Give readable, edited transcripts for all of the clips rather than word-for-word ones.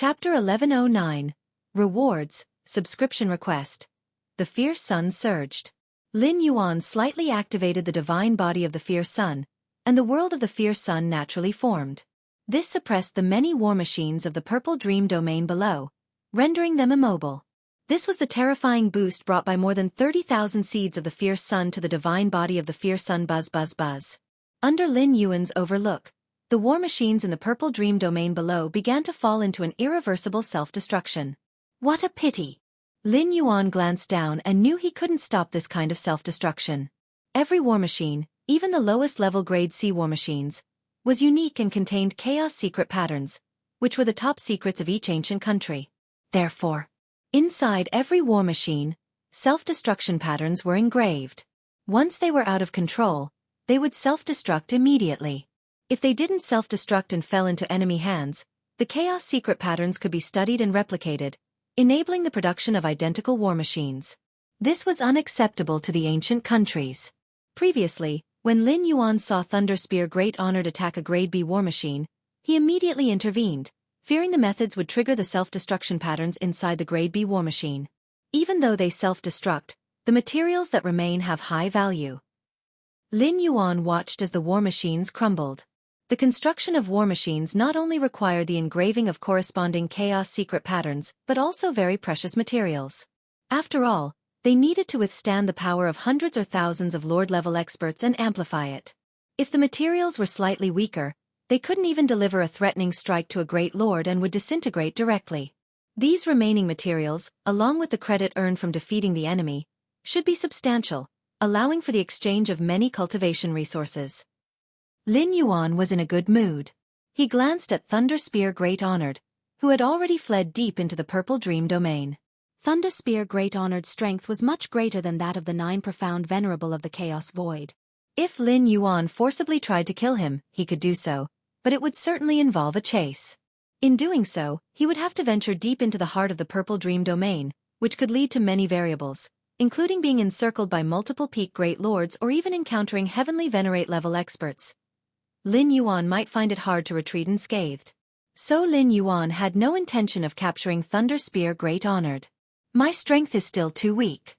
Chapter 1109. Rewards, Subscription Request. The Fierce Sun surged. Lin Yuan slightly activated the divine body of the Fierce Sun, and the world of the Fierce Sun naturally formed. This suppressed the many war machines of the Purple Dream domain below, rendering them immobile. This was the terrifying boost brought by more than 30,000 seeds of the Fierce Sun to the divine body of the Fierce Sun. Buzz buzz buzz. Under Lin Yuan's overlook, the war machines in the Purple Dream domain below began to fall into an irreversible self-destruction. What a pity! Lin Yuan glanced down and knew he couldn't stop this kind of self-destruction. Every war machine, even the lowest-level grade C war machines, was unique and contained chaos secret patterns, which were the top secrets of each ancient country. Therefore, inside every war machine, self-destruction patterns were engraved. Once they were out of control, they would self-destruct immediately. If they didn't self-destruct and fell into enemy hands, the chaos secret patterns could be studied and replicated, enabling the production of identical war machines. This was unacceptable to the ancient countries. Previously, when Lin Yuan saw Thunder Spear Great Honored attack a Grade B war machine, he immediately intervened, fearing the methods would trigger the self-destruction patterns inside the Grade B war machine. Even though they self-destruct, the materials that remain have high value. Lin Yuan watched as the war machines crumbled. The construction of war machines not only required the engraving of corresponding chaos secret patterns, but also very precious materials. After all, they needed to withstand the power of hundreds or thousands of Lord-level experts and amplify it. If the materials were slightly weaker, they couldn't even deliver a threatening strike to a great lord and would disintegrate directly. These remaining materials, along with the credit earned from defeating the enemy, should be substantial, allowing for the exchange of many cultivation resources. Lin Yuan was in a good mood. He glanced at Thunder Spear Great Honored, who had already fled deep into the Purple Dream domain. Thunder Spear Great Honored's strength was much greater than that of the 9 Profound Venerable of the Chaos Void. If Lin Yuan forcibly tried to kill him, he could do so, but it would certainly involve a chase. In doing so, he would have to venture deep into the heart of the Purple Dream domain, which could lead to many variables, including being encircled by multiple peak Great Lords or even encountering Heavenly Venerate level experts. Lin Yuan might find it hard to retreat unscathed. So Lin Yuan had no intention of capturing Thunder Spear Great Honored. My strength is still too weak.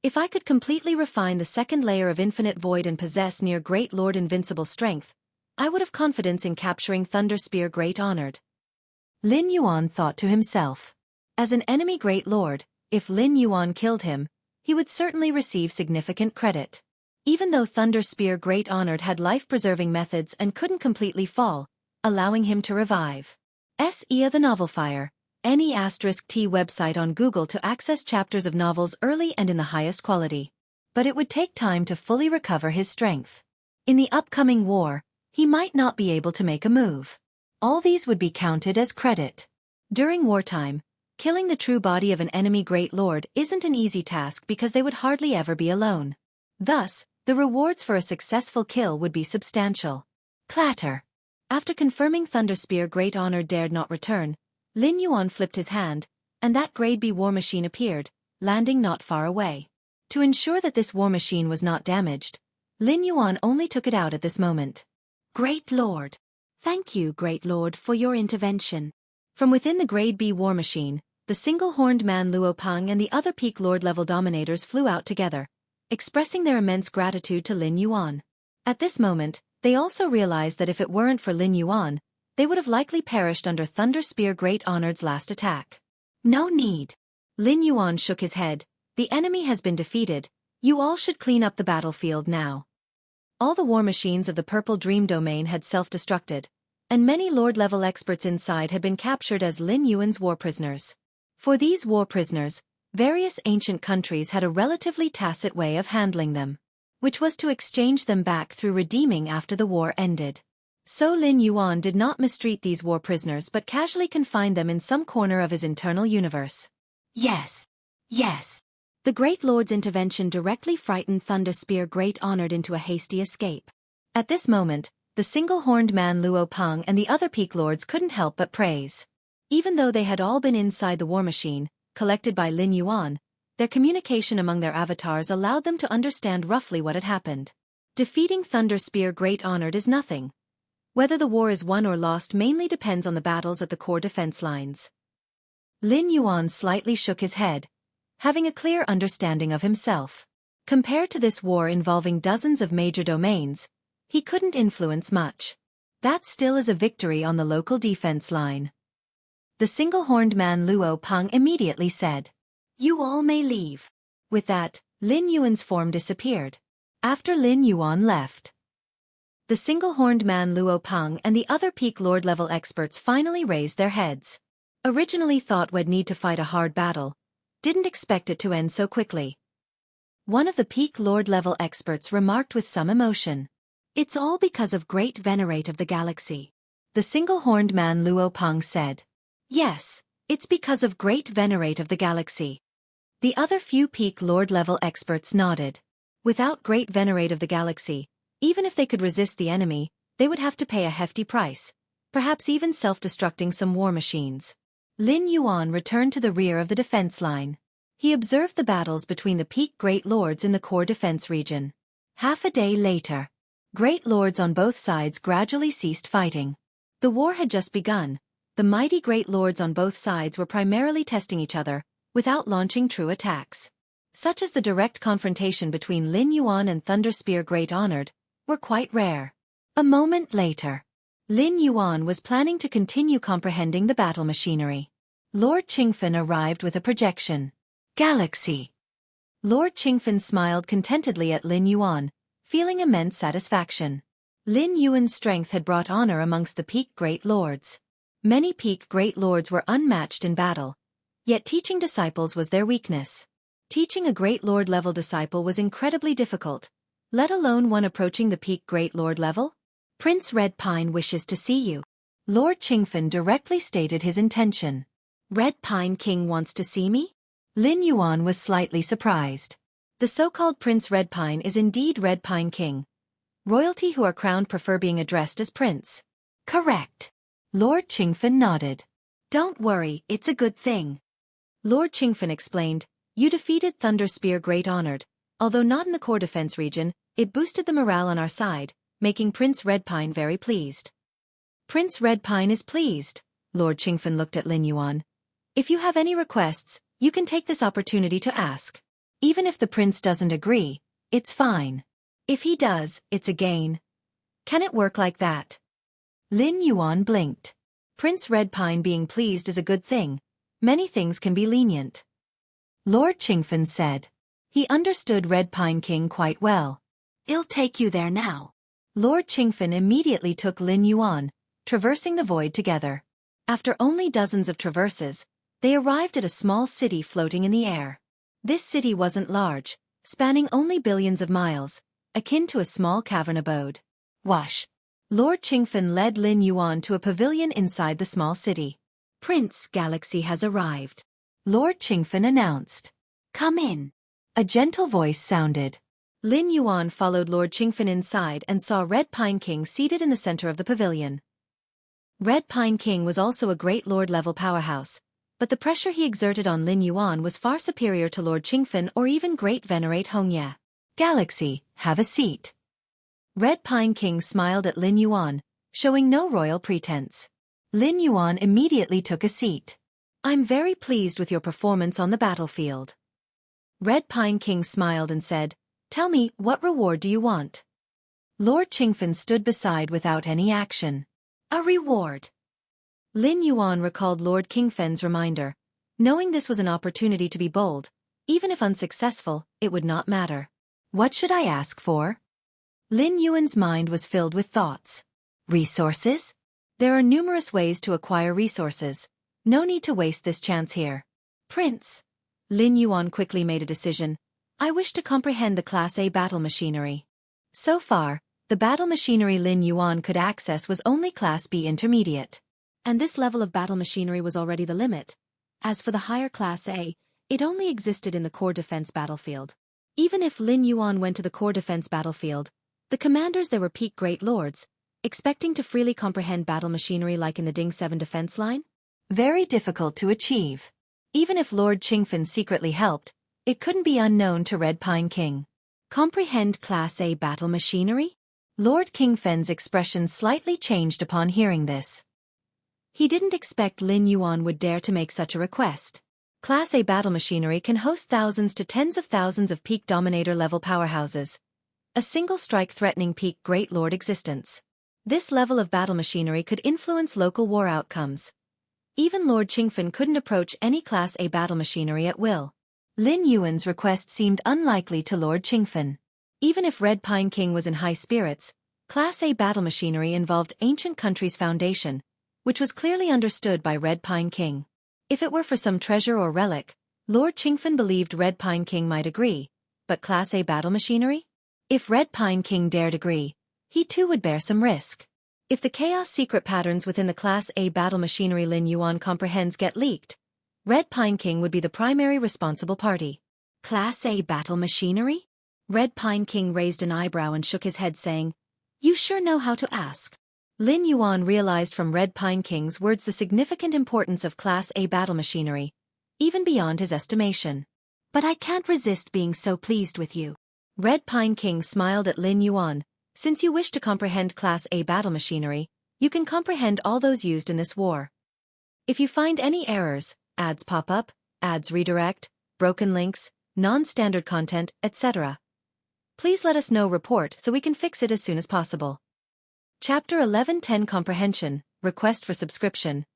If I could completely refine the second layer of Infinite Void and possess near Great Lord invincible strength, I would have confidence in capturing Thunder Spear Great Honored. Lin Yuan thought to himself. As an enemy Great Lord, if Lin Yuan killed him, he would certainly receive significant credit. Even though Thunder Spear Great Honored had life-preserving methods and couldn't completely fall, allowing him to revive. Xianxia the Novel Fire, any *T website on Google to access chapters of novels early and in the highest quality. But it would take time to fully recover his strength. In the upcoming war, he might not be able to make a move. All these would be counted as credit. During wartime, killing the true body of an enemy Great Lord isn't an easy task because they would hardly ever be alone. Thus, the rewards for a successful kill would be substantial. Clatter. After confirming Thunder Spear Great Honored dared not return, Lin Yuan flipped his hand, and that Grade B war machine appeared, landing not far away. To ensure that this war machine was not damaged, Lin Yuan only took it out at this moment. Great Lord. Thank you, Great Lord, for your intervention. From within the Grade B war machine, the single-horned man Luo Peng and the other peak Lord-level dominators flew out together, expressing their immense gratitude to Lin Yuan. At this moment, they also realized that if it weren't for Lin Yuan, they would have likely perished under Thunder Spear Great Honored's last attack. No need. Lin Yuan shook his head. The enemy has been defeated. You all should clean up the battlefield now. All the war machines of the Purple Dream domain had self-destructed, and many Lord-level experts inside had been captured as Lin Yuan's war prisoners. For these war prisoners, various ancient countries had a relatively tacit way of handling them, which was to exchange them back through redeeming after the war ended. So Lin Yuan did not mistreat these war prisoners but casually confined them in some corner of his internal universe. Yes. The Great Lord's intervention directly frightened Thunder Spear Great Honored into a hasty escape. At this moment, the single-horned man Luo Peng and the other peak lords couldn't help but praise. Even though they had all been inside the war machine, collected by Lin Yuan, their communication among their avatars allowed them to understand roughly what had happened. Defeating Thunder Spear Great Honored is nothing. Whether the war is won or lost mainly depends on the battles at the core defense lines. Lin Yuan slightly shook his head, having a clear understanding of himself. Compared to this war involving dozens of major domains, he couldn't influence much. That still is a victory on the local defense line. The single-horned man Luo Peng immediately said, "You all may leave." With that, Lin Yuan's form disappeared. After Lin Yuan left, the single-horned man Luo Peng and the other peak lord-level experts finally raised their heads. Originally thought we'd need to fight a hard battle, didn't expect it to end so quickly. One of the peak lord-level experts remarked with some emotion. "It's all because of great venerate of the galaxy." The single-horned man Luo Peng said. "Yes, it's because of great venerate of the galaxy." The other few peak lord-level experts nodded. Without great venerate of the galaxy, even if they could resist the enemy, they would have to pay a hefty price, perhaps even self-destructing some war machines. Lin Yuan returned to the rear of the defense line. He observed the battles between the peak great lords in the core defense region. Half a day later, great lords on both sides gradually ceased fighting. The war had just begun. The mighty great lords on both sides were primarily testing each other, without launching true attacks. Such as the direct confrontation between Lin Yuan and Thunder Spear Great Honored, were quite rare. A moment later, Lin Yuan was planning to continue comprehending the battle machinery. Lord Qingfen arrived with a projection. Galaxy. Lord Qingfen smiled contentedly at Lin Yuan, feeling immense satisfaction. Lin Yuan's strength had brought honor amongst the peak great lords. Many peak great lords were unmatched in battle, yet teaching disciples was their weakness. Teaching a great lord-level disciple was incredibly difficult, let alone one approaching the peak great lord level. "Prince Red Pine wishes to see you." Lord Qingfen directly stated his intention. "Red Pine King wants to see me?" Lin Yuan was slightly surprised. The so-called Prince Red Pine is indeed Red Pine King. Royalty who are crowned prefer being addressed as Prince. "Correct." Lord Qingfen nodded. "Don't worry, it's a good thing." Lord Qingfen explained, "You defeated Thunder Spear Great Honored. Although not in the core defense region, it boosted the morale on our side, making Prince Red Pine very pleased." "Prince Red Pine is pleased." Lord Qingfen looked at Lin Yuan. "If you have any requests, you can take this opportunity to ask. Even if the prince doesn't agree, it's fine. If he does, it's a gain. Can it work like that?" Lin Yuan blinked. Prince Red Pine being pleased is a good thing. Many things can be lenient. Lord Qingfen said. He understood Red Pine King quite well. "I'll take you there now." Lord Qingfen immediately took Lin Yuan, traversing the void together. After only dozens of traverses, they arrived at a small city floating in the air. This city wasn't large, spanning only billions of miles, akin to a small cavern abode. Wash. Lord Qingfen led Lin Yuan to a pavilion inside the small city. "Prince Galaxy has arrived," Lord Qingfen announced. "Come in." A gentle voice sounded. Lin Yuan followed Lord Qingfen inside and saw Red Pine King seated in the center of the pavilion. Red Pine King was also a great lord-level powerhouse, but the pressure he exerted on Lin Yuan was far superior to Lord Qingfen or even Great Venerate Hongya. "Galaxy, have a seat." Red Pine King smiled at Lin Yuan, showing no royal pretense. Lin Yuan immediately took a seat. "I'm very pleased with your performance on the battlefield." Red Pine King smiled and said, "Tell me, what reward do you want?" Lord Qingfen stood beside without any action. "A reward." Lin Yuan recalled Lord Qingfen's reminder. Knowing this was an opportunity to be bold, even if unsuccessful, it would not matter. "What should I ask for?" Lin Yuan's mind was filled with thoughts. "Resources? There are numerous ways to acquire resources. No need to waste this chance here." "Prince." Lin Yuan quickly made a decision. "I wish to comprehend the Class A battle machinery." So far, the battle machinery Lin Yuan could access was only Class B intermediate. And this level of battle machinery was already the limit. As for the higher Class A, it only existed in the core defense battlefield. Even if Lin Yuan went to the core defense battlefield, the commanders there were peak great lords, expecting to freely comprehend battle machinery like in the Ding 7 defense line? Very difficult to achieve. Even if Lord Qingfen secretly helped, it couldn't be unknown to Red Pine King. Comprehend Class A battle machinery? Lord Qingfen's expression slightly changed upon hearing this. He didn't expect Lin Yuan would dare to make such a request. Class A battle machinery can host thousands to tens of thousands of peak dominator-level powerhouses. A single strike threatening peak Great Lord existence. This level of battle machinery could influence local war outcomes. Even Lord Qingfen couldn't approach any Class A battle machinery at will. Lin Yuan's request seemed unlikely to Lord Qingfen. Even if Red Pine King was in high spirits, Class A battle machinery involved ancient country's foundation, which was clearly understood by Red Pine King. If it were for some treasure or relic, Lord Qingfen believed Red Pine King might agree, but Class A battle machinery? If Red Pine King dared agree, he too would bear some risk. If the chaos secret patterns within the Class A battle machinery Lin Yuan comprehends get leaked, Red Pine King would be the primary responsible party. Class A battle machinery? Red Pine King raised an eyebrow and shook his head saying, "You sure know how to ask." Lin Yuan realized from Red Pine King's words the significant importance of Class A battle machinery, even beyond his estimation. "But I can't resist being so pleased with you." Red Pine King smiled at Lin Yuan. "Since you wish to comprehend Class A battle machinery, you can comprehend all those used in this war. If you find any errors, ads pop up, ads redirect, broken links, non-standard content, etc., please let us know report so we can fix it as soon as possible." Chapter 11:10 Comprehension, Request for Subscription.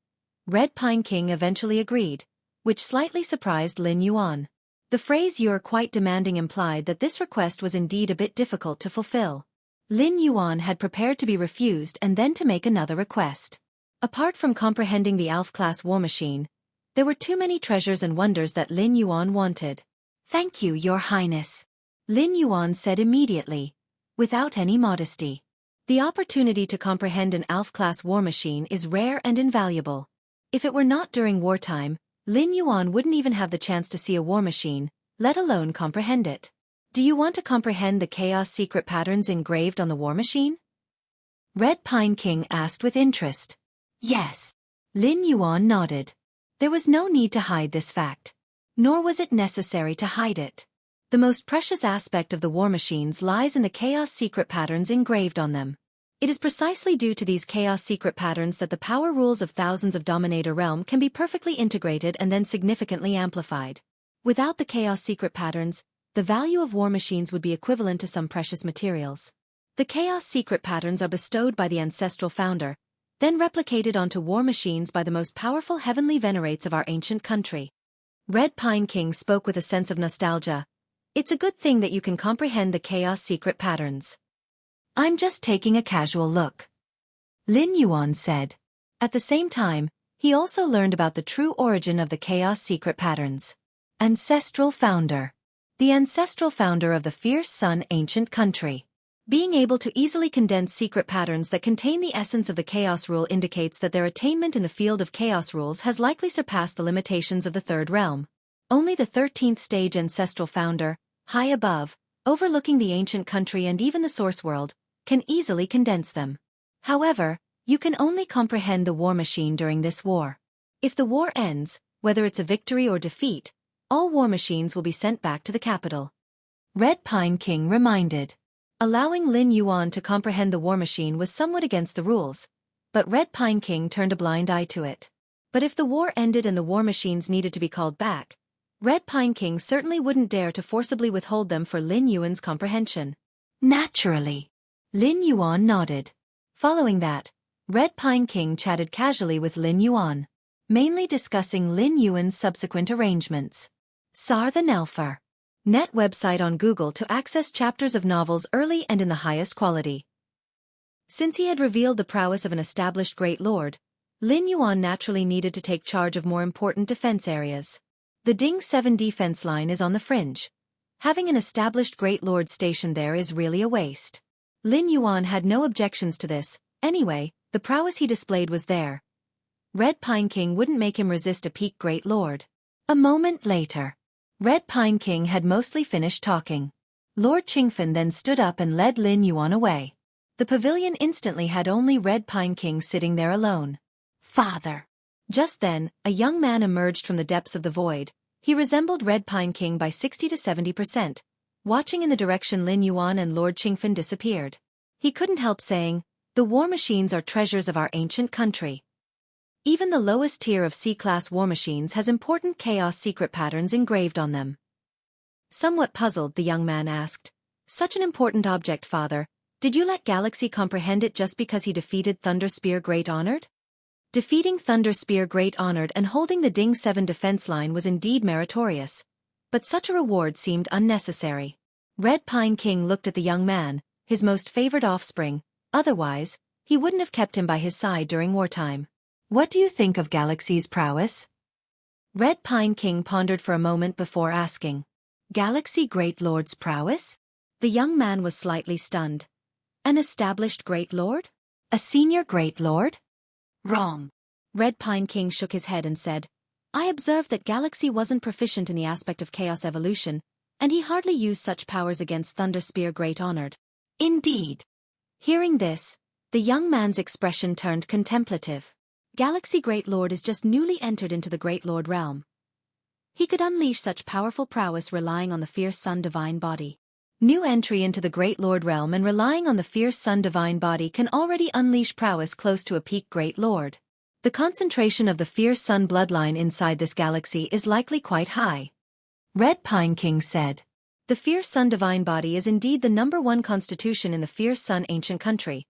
Red Pine King eventually agreed, which slightly surprised Lin Yuan. The phrase "you're quite demanding" implied that this request was indeed a bit difficult to fulfill. Lin Yuan had prepared to be refused and then to make another request. Apart from comprehending the ALF-class war machine, there were too many treasures and wonders that Lin Yuan wanted. "Thank you, Your Highness," Lin Yuan said immediately, without any modesty. The opportunity to comprehend an ALF-class war machine is rare and invaluable. If it were not during wartime, Lin Yuan wouldn't even have the chance to see a war machine, let alone comprehend it. "Do you want to comprehend the chaos secret patterns engraved on the war machine?" Red Pine King asked with interest. "Yes." Lin Yuan nodded. There was no need to hide this fact. Nor was it necessary to hide it. The most precious aspect of the war machines lies in the chaos secret patterns engraved on them. It is precisely due to these chaos secret patterns that the power rules of thousands of Dominator realm can be perfectly integrated and then significantly amplified. Without the chaos secret patterns, the value of war machines would be equivalent to some precious materials. The chaos secret patterns are bestowed by the ancestral founder, then replicated onto war machines by the most powerful heavenly venerates of our ancient country. Red Pine King spoke with a sense of nostalgia. "It's a good thing that you can comprehend the chaos secret patterns. I'm just taking a casual look," Lin Yuan said. At the same time, he also learned about the true origin of the chaos secret patterns. Ancestral founder. The ancestral founder of the fierce sun ancient country. Being able to easily condense secret patterns that contain the essence of the chaos rule indicates that their attainment in the field of chaos rules has likely surpassed the limitations of the third realm. Only the 13th stage ancestral founder, high above, overlooking the ancient country and even the source world, can easily condense them. However, you can only comprehend the war machine during this war. If the war ends, whether it's a victory or defeat, all war machines will be sent back to the capital. Red Pine King reminded. Allowing Lin Yuan to comprehend the war machine was somewhat against the rules, but Red Pine King turned a blind eye to it. But if the war ended and the war machines needed to be called back, Red Pine King certainly wouldn't dare to forcibly withhold them for Lin Yuan's comprehension. Naturally. Lin Yuan nodded. Following that, Red Pine King chatted casually with Lin Yuan, mainly discussing Lin Yuan's subsequent arrangements. Sar the Nelfer. Net website on Google to access chapters of novels early and in the highest quality. Since he had revealed the prowess of an established Great Lord, Lin Yuan naturally needed to take charge of more important defense areas. The Ding 7 defense line is on the fringe. Having an established Great Lord stationed there is really a waste. Lin Yuan had no objections to this. Anyway, the prowess he displayed was there. Red Pine King wouldn't make him resist a peak Great Lord. A moment later, Red Pine King had mostly finished talking. Lord Qingfen then stood up and led Lin Yuan away. The pavilion instantly had only Red Pine King sitting there alone. "Father." Just then, a young man emerged from the depths of the void. He resembled Red Pine King by 60 to 70%, watching in the direction Lin Yuan and Lord Qingfen disappeared. he couldn't help saying, "The war machines are treasures of our ancient country." Even the lowest tier of C-class war machines has important chaos secret patterns engraved on them. Somewhat puzzled, the young man asked, "Such an important object, father. Did you let Galaxy comprehend it just because he defeated Thunder Spear Great Honored?" Defeating Thunder Spear Great Honored and holding the Ding 7 defense line was indeed meritorious, but such a reward seemed unnecessary. Red Pine King looked at the young man, his most favored offspring. Otherwise, he wouldn't have kept him by his side during wartime. "What do you think of Galaxy's prowess?" Red Pine King pondered for a moment before asking. "Galaxy Great Lord's prowess?" The young man was slightly stunned. "An established Great Lord? A senior Great Lord?" "Wrong." Red Pine King shook his head and said, "I observed that Galaxy wasn't proficient in the aspect of chaos evolution, and he hardly used such powers against Thunder Spear Great Honored." "Indeed." Hearing this, the young man's expression turned contemplative. Galaxy Great Lord is just newly entered into the Great Lord realm. He could unleash such powerful prowess relying on the fierce Sun Divine Body. New entry into the Great Lord realm and relying on the fierce Sun Divine Body can already unleash prowess close to a peak Great Lord. The concentration of the fierce Sun bloodline inside this galaxy is likely quite high. Red Pine King said. The fierce Sun Divine Body is indeed the #1 constitution in the fierce Sun ancient country.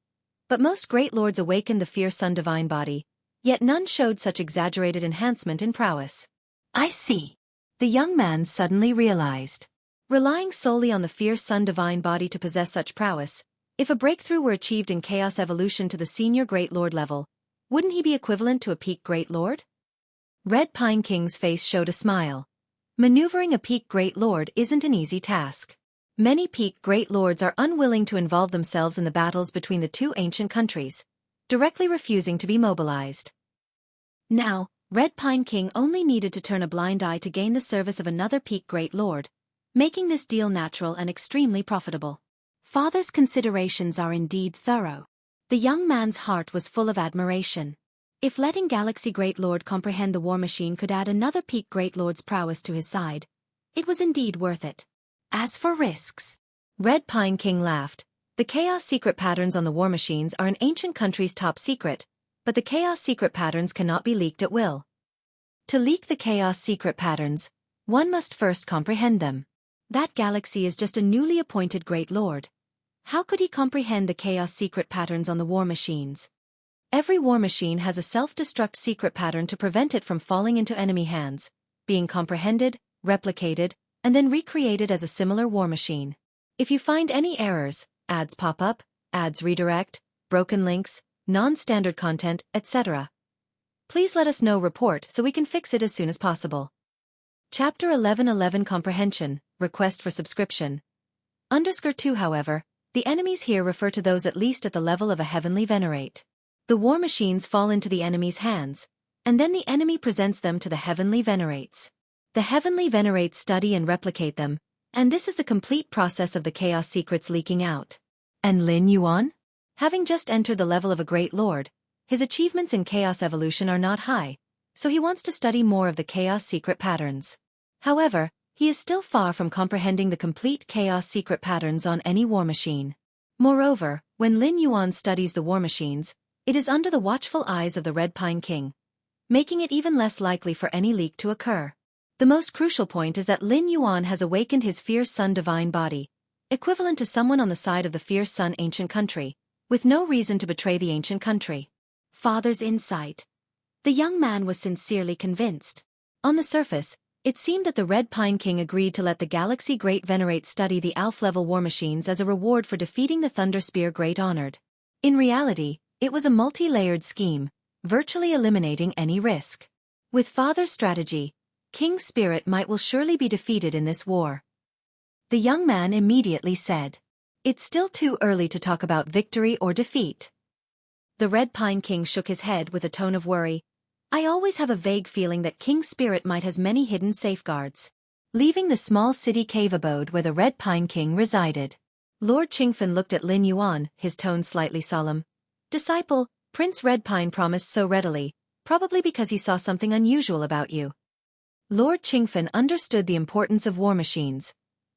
But most Great Lords awakened the fierce Sun Divine Body, yet none showed such exaggerated enhancement in prowess. "I see." The young man suddenly realized. Relying solely on the fierce Sun Divine Body to possess such prowess, if a breakthrough were achieved in chaos evolution to the senior Great Lord level, wouldn't he be equivalent to a peak Great Lord? Red Pine King's face showed a smile. Maneuvering a peak Great Lord isn't an easy task. Many peak Great Lords are unwilling to involve themselves in the battles between the two ancient countries, directly refusing to be mobilized. Now, Red Pine King only needed to turn a blind eye to gain the service of another peak Great Lord, making this deal natural and extremely profitable. Father's considerations are indeed thorough. The young man's heart was full of admiration. If letting Galaxy Great Lord comprehend the war machine could add another peak Great Lord's prowess to his side, it was indeed worth it. As for risks, Red Pine King laughed. The chaos secret patterns on the war machines are an ancient country's top secret, but the chaos secret patterns cannot be leaked at will. To leak the chaos secret patterns, one must first comprehend them. That galaxy is just a newly appointed Great Lord. How could he comprehend the chaos secret patterns on the war machines? Every war machine has a self-destruct secret pattern to prevent it from falling into enemy hands, being comprehended, replicated, and then recreated as a similar war machine. If you find any errors, ads pop up, ads redirect, broken links, non-standard content, etc., please let us know. Report so we can fix it as soon as possible. Chapter 1111 Comprehension, Request for Subscription. _2 However, the enemies here refer to those at least at the level of a heavenly venerate. The war machines fall into the enemy's hands, and then the enemy presents them to the heavenly venerates. The heavenly venerates study and replicate them, and this is the complete process of the chaos secrets leaking out. And Lin Yuan? Having just entered the level of a Great Lord, his achievements in chaos evolution are not high, so he wants to study more of the chaos secret patterns. However, he is still far from comprehending the complete chaos secret patterns on any war machine. Moreover, when Lin Yuan studies the war machines, it is under the watchful eyes of the Red Pine King, making it even less likely for any leak to occur. The most crucial point is that Lin Yuan has awakened his fierce Sun Divine Body, equivalent to someone on the side of the fierce Sun ancient country, with no reason to betray the ancient country. Father's insight. The young man was sincerely convinced. On the surface, it seemed that the Red Pine King agreed to let the Galaxy Great Venerate study the ALF-level war machines as a reward for defeating the Thunder Spear Great Honored. In reality, it was a multi-layered scheme, virtually eliminating any risk. With Father's strategy, King's spirit might will surely be defeated in this war. The young man immediately said, "It's still too early to talk about victory or defeat." The Red Pine King shook his head with a tone of worry. "I always have a vague feeling that King's spirit might has many hidden safeguards." Leaving the small city cave abode where the Red Pine King resided, Lord Qingfen looked at Lin Yuan, his tone slightly solemn. "Disciple, Prince Red Pine promised so readily, probably because he saw something unusual about you." Lord Qingfen understood the importance of war machines,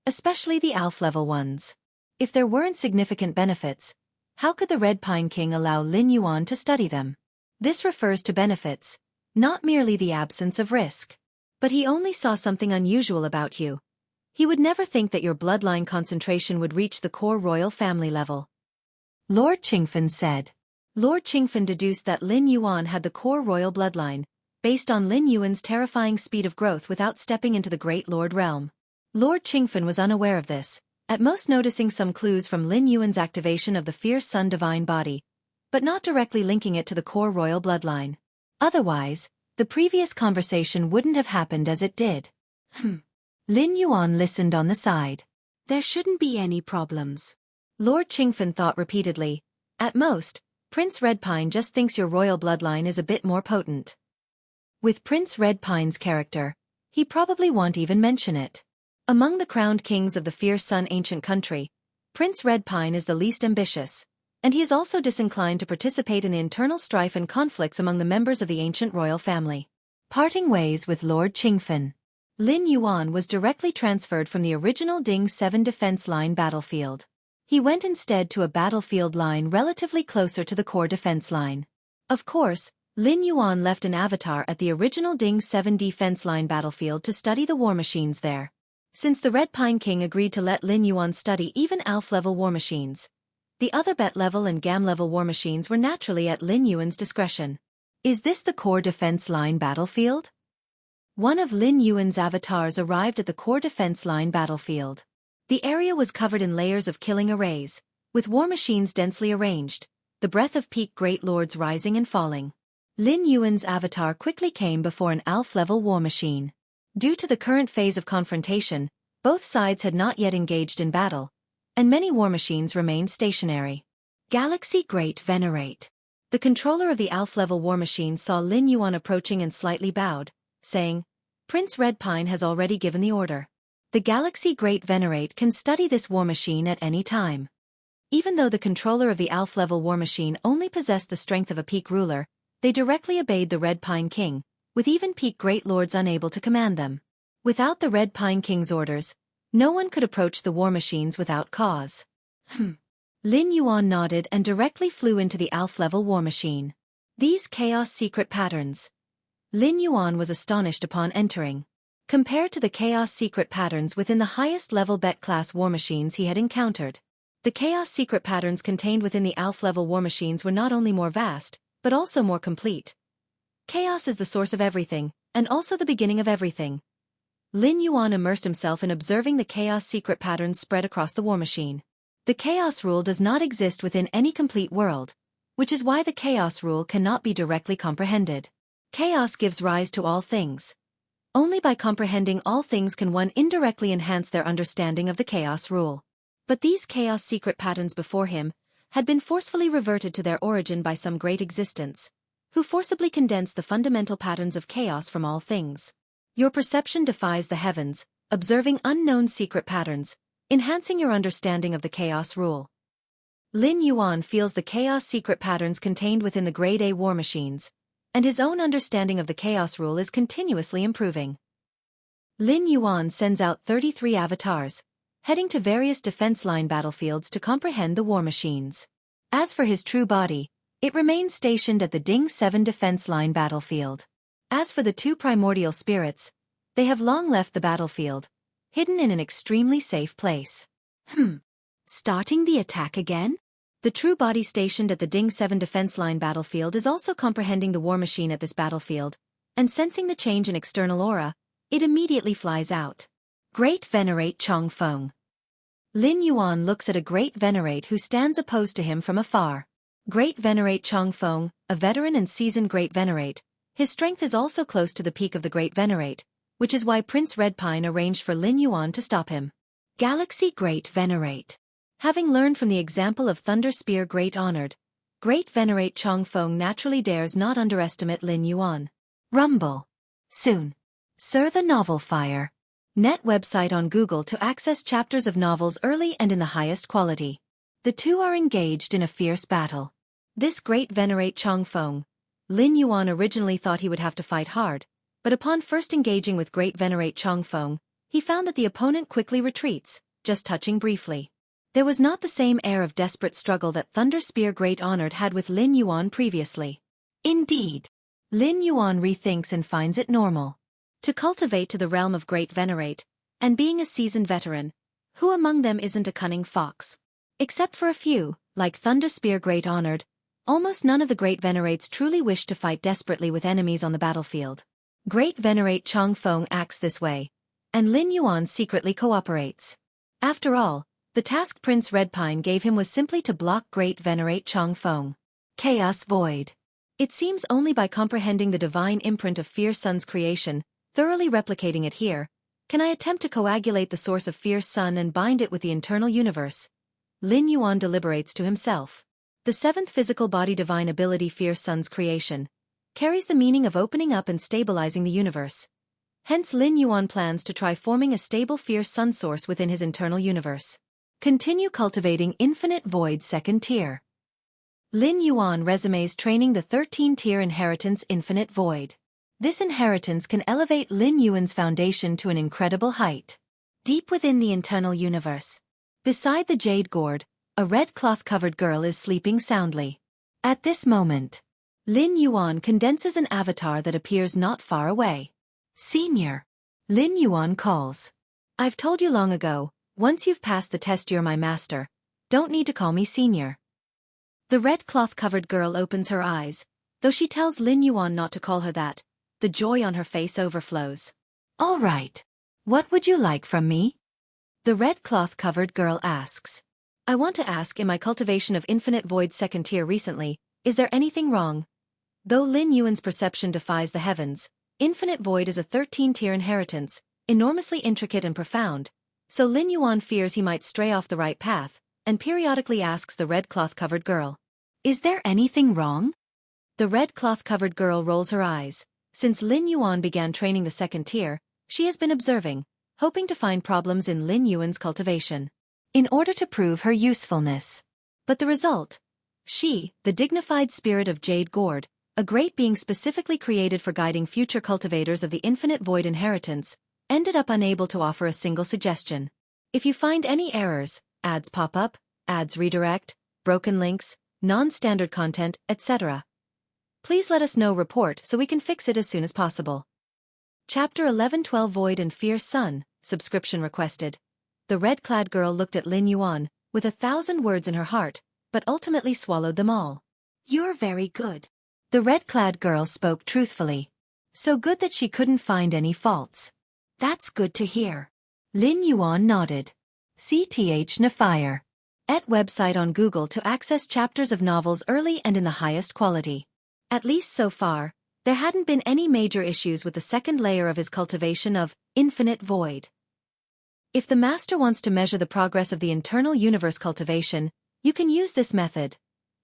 especially the ALF-level ones. If there weren't significant benefits, How could the Red Pine King allow Lin Yuan to study them? This refers to benefits, not merely the absence of risk. But he only saw something unusual about you. He would never think that your bloodline concentration would reach the core royal family level. Lord Qingfen said. Lord Qingfen deduced that Lin Yuan had the core royal bloodline, based on Lin Yuan's terrifying speed of growth without stepping into the Great Lord realm. Lord Qingfen was unaware of this, at most noticing some clues from Lin Yuan's activation of the Fierce Sun divine body, but not directly linking it to the core royal bloodline. Otherwise, the previous conversation wouldn't have happened as it did. Lin Yuan listened on the side. There shouldn't be any problems. Lord Qingfen thought repeatedly. At most, Prince Redpine just thinks your royal bloodline is a bit more potent. With Prince Redpine's character, he probably won't even mention it. Among the crowned kings of the Fierce Sun ancient country, Prince Redpine is the least ambitious, and he is also disinclined to participate in the internal strife and conflicts among the members of the ancient royal family. Parting ways with Lord Qingfen. Lin Yuan was directly transferred from the original Ding 7 defense line battlefield. He went instead to a battlefield line relatively closer to the core defense line. Of course, Lin Yuan left an avatar at the original Ding 7 defense line battlefield to study the war machines there. Since the Red Pine King agreed to let Lin Yuan study even ALF-level war machines, the other Bet-level and Gam-level war machines were naturally at Lin Yuan's discretion. Is this the core defense line battlefield? One of Lin Yuan's avatars arrived at the core defense line battlefield. The area was covered in layers of killing arrays, with war machines densely arranged, the breath of peak great lords rising and falling. Lin Yuan's avatar quickly came before an ALF-level war machine. Due to the current phase of confrontation, both sides had not yet engaged in battle, and many war machines remained stationary. Galaxy Great Venerate. The controller of the ALF-level war machine saw Lin Yuan approaching and slightly bowed, saying, Prince Redpine has already given the order. The Galaxy Great Venerate can study this war machine at any time. Even though the controller of the ALF-level war machine only possessed the strength of a peak ruler, they directly obeyed the Red Pine King, with even peak great lords unable to command them. Without the Red Pine King's orders, no one could approach the war machines without cause. Lin Yuan nodded and directly flew into the ALF-level war machine. These chaos secret patterns. Lin Yuan was astonished upon entering. Compared to the chaos secret patterns within the highest-level Bet-class war machines he had encountered, the chaos secret patterns contained within the ALF-level war machines were not only more vast, but also more complete. Chaos is the source of everything, and also the beginning of everything. Lin Yuan immersed himself in observing the chaos secret patterns spread across the war machine. The chaos rule does not exist within any complete world, which is why the chaos rule cannot be directly comprehended. Chaos gives rise to all things. Only by comprehending all things can one indirectly enhance their understanding of the chaos rule. But these chaos secret patterns before him had been forcefully reverted to their origin by some great existence, who forcibly condensed the fundamental patterns of chaos from all things. Your perception defies the heavens, observing unknown secret patterns, enhancing your understanding of the chaos rule. Lin Yuan feels the chaos secret patterns contained within the Grade A war machines, and his own understanding of the chaos rule is continuously improving. Lin Yuan sends out 33 avatars, heading to various defense line battlefields to comprehend the war machines. As for his true body, it remains stationed at the Ding 7 defense line battlefield. As for the two primordial spirits, they have long left the battlefield, hidden in an extremely safe place. Starting the attack again? The true body stationed at the Ding 7 defense line battlefield is also comprehending the war machine at this battlefield, and sensing the change in external aura, it immediately flies out. Great Venerate Chongfeng. Lin Yuan looks at a Great Venerate who stands opposed to him from afar. Great Venerate Chongfeng, a veteran and seasoned Great Venerate, his strength is also close to the peak of the Great Venerate, which is why Prince Redpine arranged for Lin Yuan to stop him. Galaxy Great Venerate. Having learned from the example of Thunder Spear Great Honored, Great Venerate Chongfeng naturally dares not underestimate Lin Yuan. Rumble. Soon. Sir the Novel Fire. Net website on Google to access chapters of novels early and in the highest quality. The two are engaged in a fierce battle. This Great Venerate Chongfeng, Lin Yuan originally thought he would have to fight hard, but upon first engaging with Great Venerate Chongfeng, he found that the opponent quickly retreats, just touching briefly. There was not the same air of desperate struggle that Thunder Spear Great Honored had with Lin Yuan previously. Indeed, Lin Yuan rethinks and finds it normal to cultivate to the realm of Great Venerate, and being a seasoned veteran, who among them isn't a cunning fox? Except for a few, like Thunder Spear Great Honored, almost none of the Great Venerates truly wish to fight desperately with enemies on the battlefield. Great Venerate Chong Feng acts this way, and Lin Yuan secretly cooperates. After all, the task Prince Redpine gave him was simply to block Great Venerate Chong Feng. Chaos Void. It seems only by comprehending the divine imprint of Fierce Sun's creation, thoroughly replicating it here, can I attempt to coagulate the source of Fierce Sun and bind it with the internal universe. Lin Yuan deliberates to himself. The seventh physical body divine ability Fierce Sun's creation carries the meaning of opening up and stabilizing the universe. Hence Lin Yuan plans to try forming a stable Fierce Sun source within his internal universe. Continue cultivating Infinite Void second tier. Lin Yuan resumes training the 13-tier inheritance Infinite Void. This inheritance can elevate Lin Yuan's foundation to an incredible height. Deep within the internal universe, beside the jade gourd, a red cloth-covered girl is sleeping soundly. At this moment, Lin Yuan condenses an avatar that appears not far away. Senior. Lin Yuan calls. I've told you long ago, once you've passed the test you're my master. Don't need to call me senior. The red cloth-covered girl opens her eyes, though she tells Lin Yuan not to call her that. The joy on her face overflows. All right. What would you like from me? The red cloth-covered girl asks. I want to ask, in my cultivation of Infinite Void second tier recently, is there anything wrong? Though Lin Yuan's perception defies the heavens, Infinite Void is a 13-tier inheritance, enormously intricate and profound, so Lin Yuan fears he might stray off the right path, and periodically asks the red cloth-covered girl. Is there anything wrong? The red cloth-covered girl rolls her eyes. Since Lin Yuan began training the second tier, she has been observing, hoping to find problems in Lin Yuan's cultivation, in order to prove her usefulness. But the result? She, the dignified spirit of Jade Gourd, a great being specifically created for guiding future cultivators of the Infinite Void inheritance, ended up unable to offer a single suggestion. If you find any errors, ads pop up, ads redirect, broken links, non-standard content, etc., please let us know. Report so we can fix it as soon as possible. Chapter 1112 Void and Fierce Sun, subscription requested. The red-clad girl looked at Lin Yuan, with 1,000 words in her heart, but ultimately swallowed them all. You're very good. The red-clad girl spoke truthfully. So good that she couldn't find any faults. That's good to hear. Lin Yuan nodded. CTH Nafire. At website on Google to access chapters of novels early and in the highest quality. At least so far, there hadn't been any major issues with the second layer of his cultivation of Infinite Void. If the master wants to measure the progress of the internal universe cultivation, you can use this method.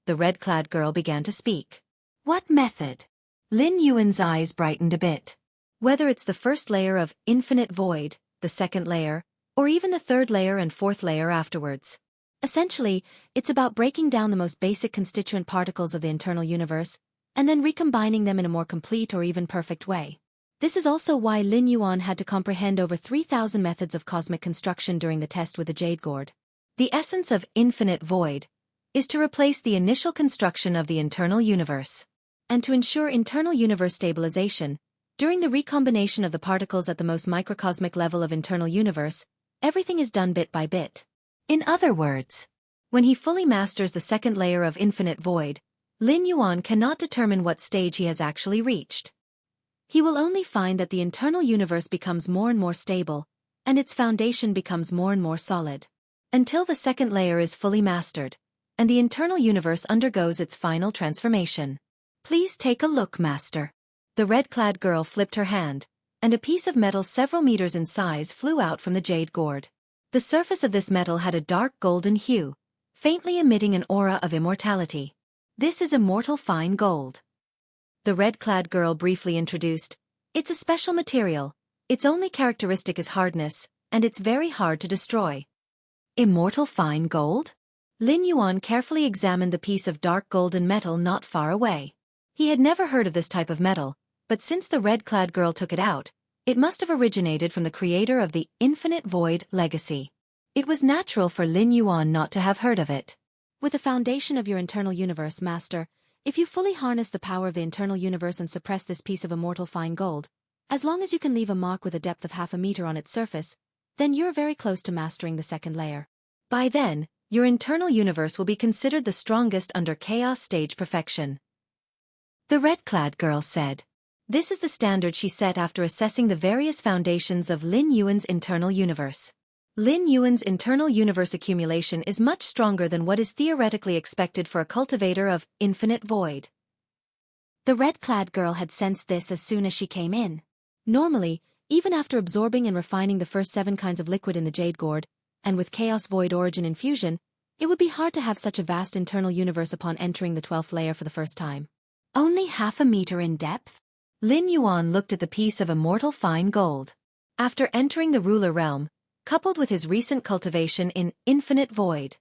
The red-clad girl began to speak. What method? Lin Yuan's eyes brightened a bit. Whether it's the first layer of Infinite Void, the second layer, or even the third layer and fourth layer afterwards. Essentially, it's about breaking down the most basic constituent particles of the internal universe, and then recombining them in a more complete or even perfect way. This is also why Lin Yuan had to comprehend over 3,000 methods of cosmic construction during the test with the Jade Gourd. The essence of Infinite Void is to replace the initial construction of the internal universe. And to ensure internal universe stabilization, during the recombination of the particles at the most microcosmic level of internal universe, everything is done bit by bit. In other words, when he fully masters the second layer of Infinite Void, Lin Yuan cannot determine what stage he has actually reached. He will only find that the internal universe becomes more and more stable, and its foundation becomes more and more solid. Until the second layer is fully mastered, and the internal universe undergoes its final transformation. Please take a look, Master. The red-clad girl flipped her hand, and a piece of metal several meters in size flew out from the jade gourd. The surface of this metal had a dark golden hue, faintly emitting an aura of immortality. This is immortal fine gold. The red-clad girl briefly introduced. It's a special material. Its only characteristic is hardness, and it's very hard to destroy. Immortal fine gold? Lin Yuan carefully examined the piece of dark golden metal not far away. He had never heard of this type of metal, but since the red-clad girl took it out, it must have originated from the creator of the Infinite Void legacy. It was natural for Lin Yuan not to have heard of it. With the foundation of your internal universe, Master, if you fully harness the power of the internal universe and suppress this piece of immortal fine gold, as long as you can leave a mark with a depth of 0.5 meter on its surface, then you're very close to mastering the second layer. By then, your internal universe will be considered the strongest under chaos stage perfection. The red-clad girl said. This is the standard she set after assessing the various foundations of Lin Yuan's internal universe. Lin Yuan's internal universe accumulation is much stronger than what is theoretically expected for a cultivator of infinite void. The red-clad girl had sensed this as soon as she came in. Normally, even after absorbing and refining the first 7 kinds of liquid in the jade gourd, and with chaos void origin infusion, it would be hard to have such a vast internal universe upon entering the 12th layer for the first time. Only 0.5 meter in depth? Lin Yuan looked at the piece of immortal fine gold. After entering the ruler realm, coupled with his recent cultivation in infinite void,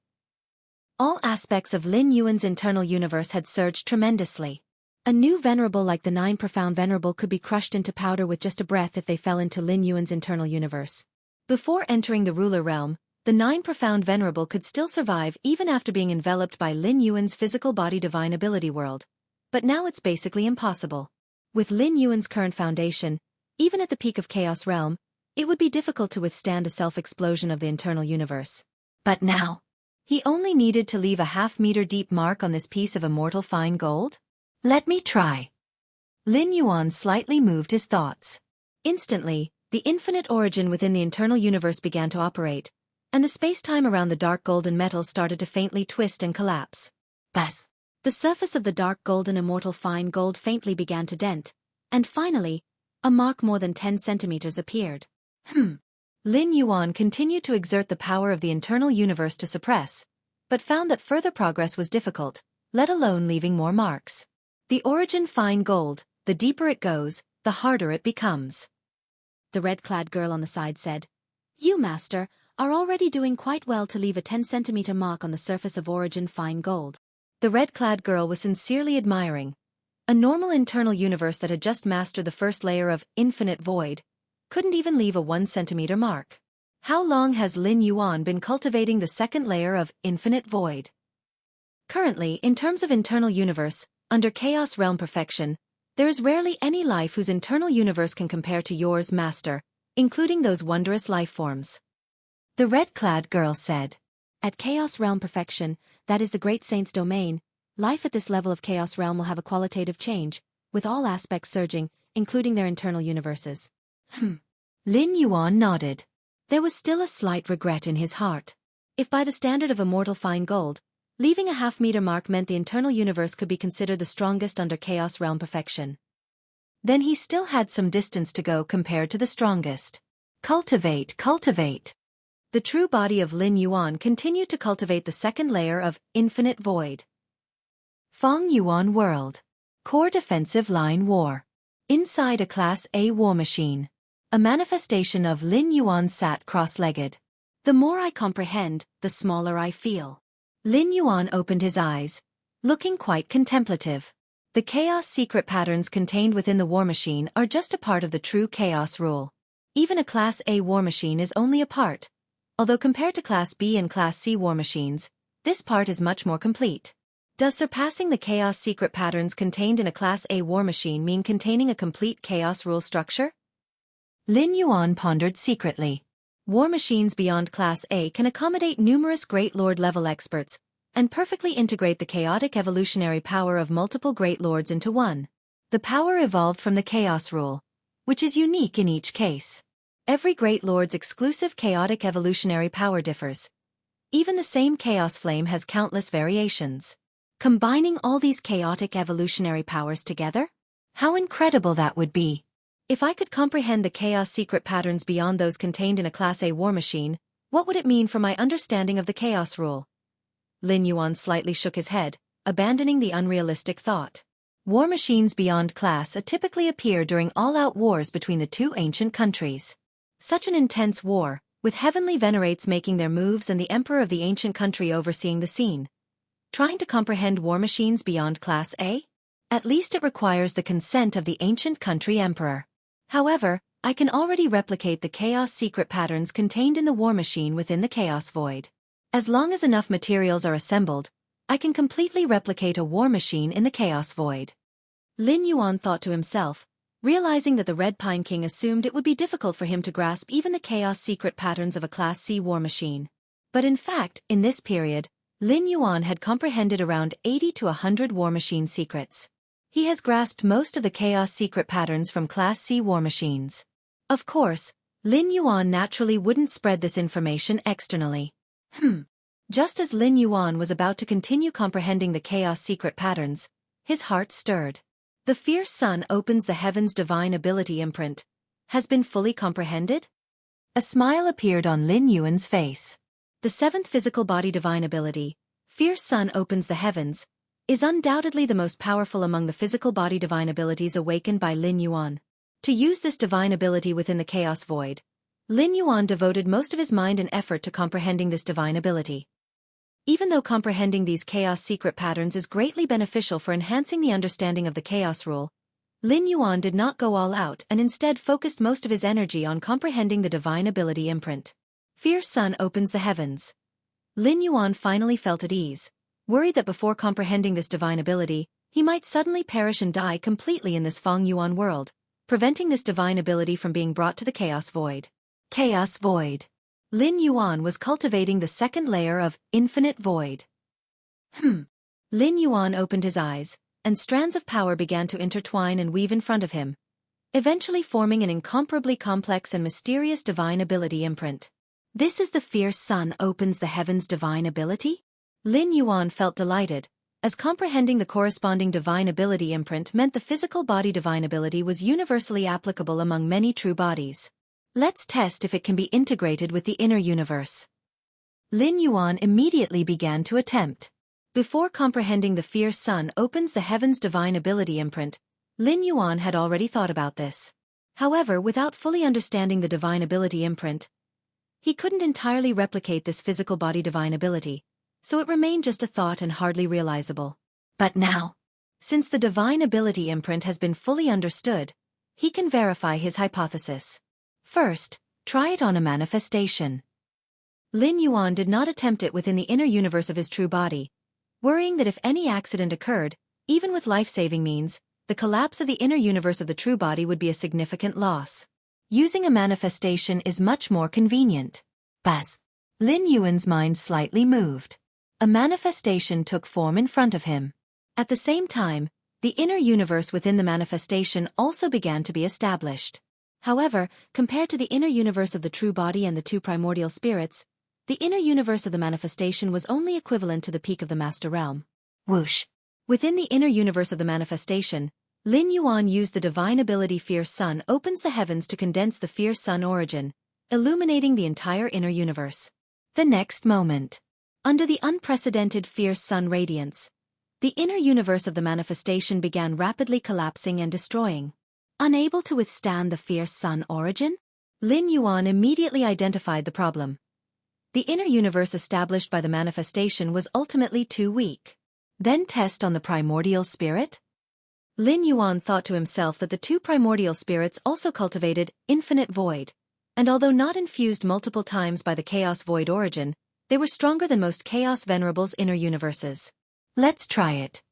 all aspects of Lin Yuan's internal universe had surged tremendously. A new venerable like the 9 profound venerable could be crushed into powder with just a breath if they fell into Lin Yuan's internal universe. Before entering the ruler realm, the 9 profound venerable could still survive even after being enveloped by Lin Yuan's physical body divine ability world. But now it's basically impossible. With Lin Yuan's current foundation, even at the peak of Chaos Realm, it would be difficult to withstand a self-explosion of the internal universe. But now, he only needed to leave a 0.5 meter deep mark on this piece of immortal fine gold? Let me try. Lin Yuan slightly moved his thoughts. Instantly, the infinite origin within the internal universe began to operate, and the space-time around the dark golden metal started to faintly twist and collapse. Buzz! The surface of the dark golden immortal fine gold faintly began to dent, and finally, a mark more than 10 centimeters appeared. Lin Yuan continued to exert the power of the internal universe to suppress, but found that further progress was difficult, let alone leaving more marks. The origin fine gold, the deeper it goes, the harder it becomes. The red-clad girl on the side said, You, Master, are already doing quite well to leave a 10-centimeter mark on the surface of origin fine gold. The red-clad girl was sincerely admiring. A normal internal universe that had just mastered the first layer of infinite void couldn't even leave a 1-centimeter mark. How long has Lin Yuan been cultivating the second layer of infinite void? Currently, in terms of internal universe, under Chaos Realm perfection, there is rarely any life whose internal universe can compare to yours, Master, including those wondrous life forms. The red-clad girl said. At Chaos Realm perfection, that is the Great Saint's domain, life at this level of Chaos Realm will have a qualitative change, with all aspects surging, including their internal universes. Lin Yuan nodded. There was still a slight regret in his heart. If by the standard of immortal fine gold, leaving a 0.5 meter mark meant the internal universe could be considered the strongest under Chaos Realm perfection, then he still had some distance to go compared to the strongest. Cultivate. The true body of Lin Yuan continued to cultivate the second layer of infinite void. Feng Yuan World. Core Defensive Line War. Inside a Class A war machine. A manifestation of Lin Yuan sat cross-legged. The more I comprehend, the smaller I feel. Lin Yuan opened his eyes, looking quite contemplative. The chaos secret patterns contained within the war machine are just a part of the true chaos rule. Even a Class A war machine is only a part. Although compared to Class B and Class C war machines, this part is much more complete. Does surpassing the chaos secret patterns contained in a Class A war machine mean containing a complete chaos rule structure? Lin Yuan pondered secretly. War machines beyond Class A can accommodate numerous Great Lord level experts, and perfectly integrate the chaotic evolutionary power of multiple Great Lords into one. The power evolved from the chaos rule, which is unique in each case. Every Great Lord's exclusive chaotic evolutionary power differs. Even the same chaos flame has countless variations. Combining all these chaotic evolutionary powers together? How incredible that would be! If I could comprehend the chaos secret patterns beyond those contained in a Class A war machine, what would it mean for my understanding of the chaos rule? Lin Yuan slightly shook his head, abandoning the unrealistic thought. War machines beyond Class A typically appear during all-out wars between the two ancient countries. Such an intense war, with heavenly venerates making their moves and the emperor of the ancient country overseeing the scene. Trying to comprehend war machines beyond Class A? At least it requires the consent of the ancient country emperor. However, I can already replicate the chaos secret patterns contained in the war machine within the chaos void. As long as enough materials are assembled, I can completely replicate a war machine in the chaos void. Lin Yuan thought to himself, realizing that the Red Pine King assumed it would be difficult for him to grasp even the chaos secret patterns of a Class C war machine. But in fact, in this period, Lin Yuan had comprehended around 80 to 100 war machine secrets. He has grasped most of the chaos secret patterns from Class C war machines. Of course, Lin Yuan naturally wouldn't spread this information externally. Just as Lin Yuan was about to continue comprehending the chaos secret patterns, his heart stirred. The fierce sun opens the heaven's divine ability imprint. Has been fully comprehended? A smile appeared on Lin Yuan's face. The seventh physical body divine ability, fierce sun opens the heavens, is undoubtedly the most powerful among the physical body divine abilities awakened by Lin Yuan. To use this divine ability within the chaos void, Lin Yuan devoted most of his mind and effort to comprehending this divine ability. Even though comprehending these chaos secret patterns is greatly beneficial for enhancing the understanding of the chaos rule, Lin Yuan did not go all out and instead focused most of his energy on comprehending the divine ability imprint. Fierce sun opens the heavens. Lin Yuan finally felt at ease, worried that before comprehending this divine ability, he might suddenly perish and die completely in this Feng Yuan world, preventing this divine ability from being brought to the chaos void. Chaos void. Lin Yuan was cultivating the second layer of infinite void. Lin Yuan opened his eyes, and strands of power began to intertwine and weave in front of him, eventually forming an incomparably complex and mysterious divine ability imprint. This is the fierce sun opens the heavens divine ability? Lin Yuan felt delighted, as comprehending the corresponding divine ability imprint meant the physical body divine ability was universally applicable among many true bodies. Let's test if it can be integrated with the inner universe. Lin Yuan immediately began to attempt. Before comprehending the fierce sun opens the heavens divine ability imprint, Lin Yuan had already thought about this. However, without fully understanding the divine ability imprint, he couldn't entirely replicate this physical body divine ability, so it remained just a thought and hardly realizable. But now, since the divine ability imprint has been fully understood, he can verify his hypothesis. First, try it on a manifestation. Lin Yuan did not attempt it within the inner universe of his true body, worrying that if any accident occurred, even with life-saving means, the collapse of the inner universe of the true body would be a significant loss. Using a manifestation is much more convenient. Buzz. Lin Yuan's mind slightly moved. A manifestation took form in front of him. At the same time, the inner universe within the manifestation also began to be established. However, compared to the inner universe of the true body and the two primordial spirits, the inner universe of the manifestation was only equivalent to the peak of the master realm. Whoosh! Within the inner universe of the manifestation, Lin Yuan used the divine ability Fierce Sun opens the heavens to condense the Fierce Sun origin, illuminating the entire inner universe. The next moment, under the unprecedented Fierce Sun radiance, the inner universe of the manifestation began rapidly collapsing and destroying. Unable to withstand the fierce sun origin, Lin Yuan immediately identified the problem. The inner universe established by the manifestation was ultimately too weak. Then test on the primordial spirit? Lin Yuan thought to himself that the two primordial spirits also cultivated infinite void, and although not infused multiple times by the chaos void origin, they were stronger than most chaos venerables' inner universes. Let's try it.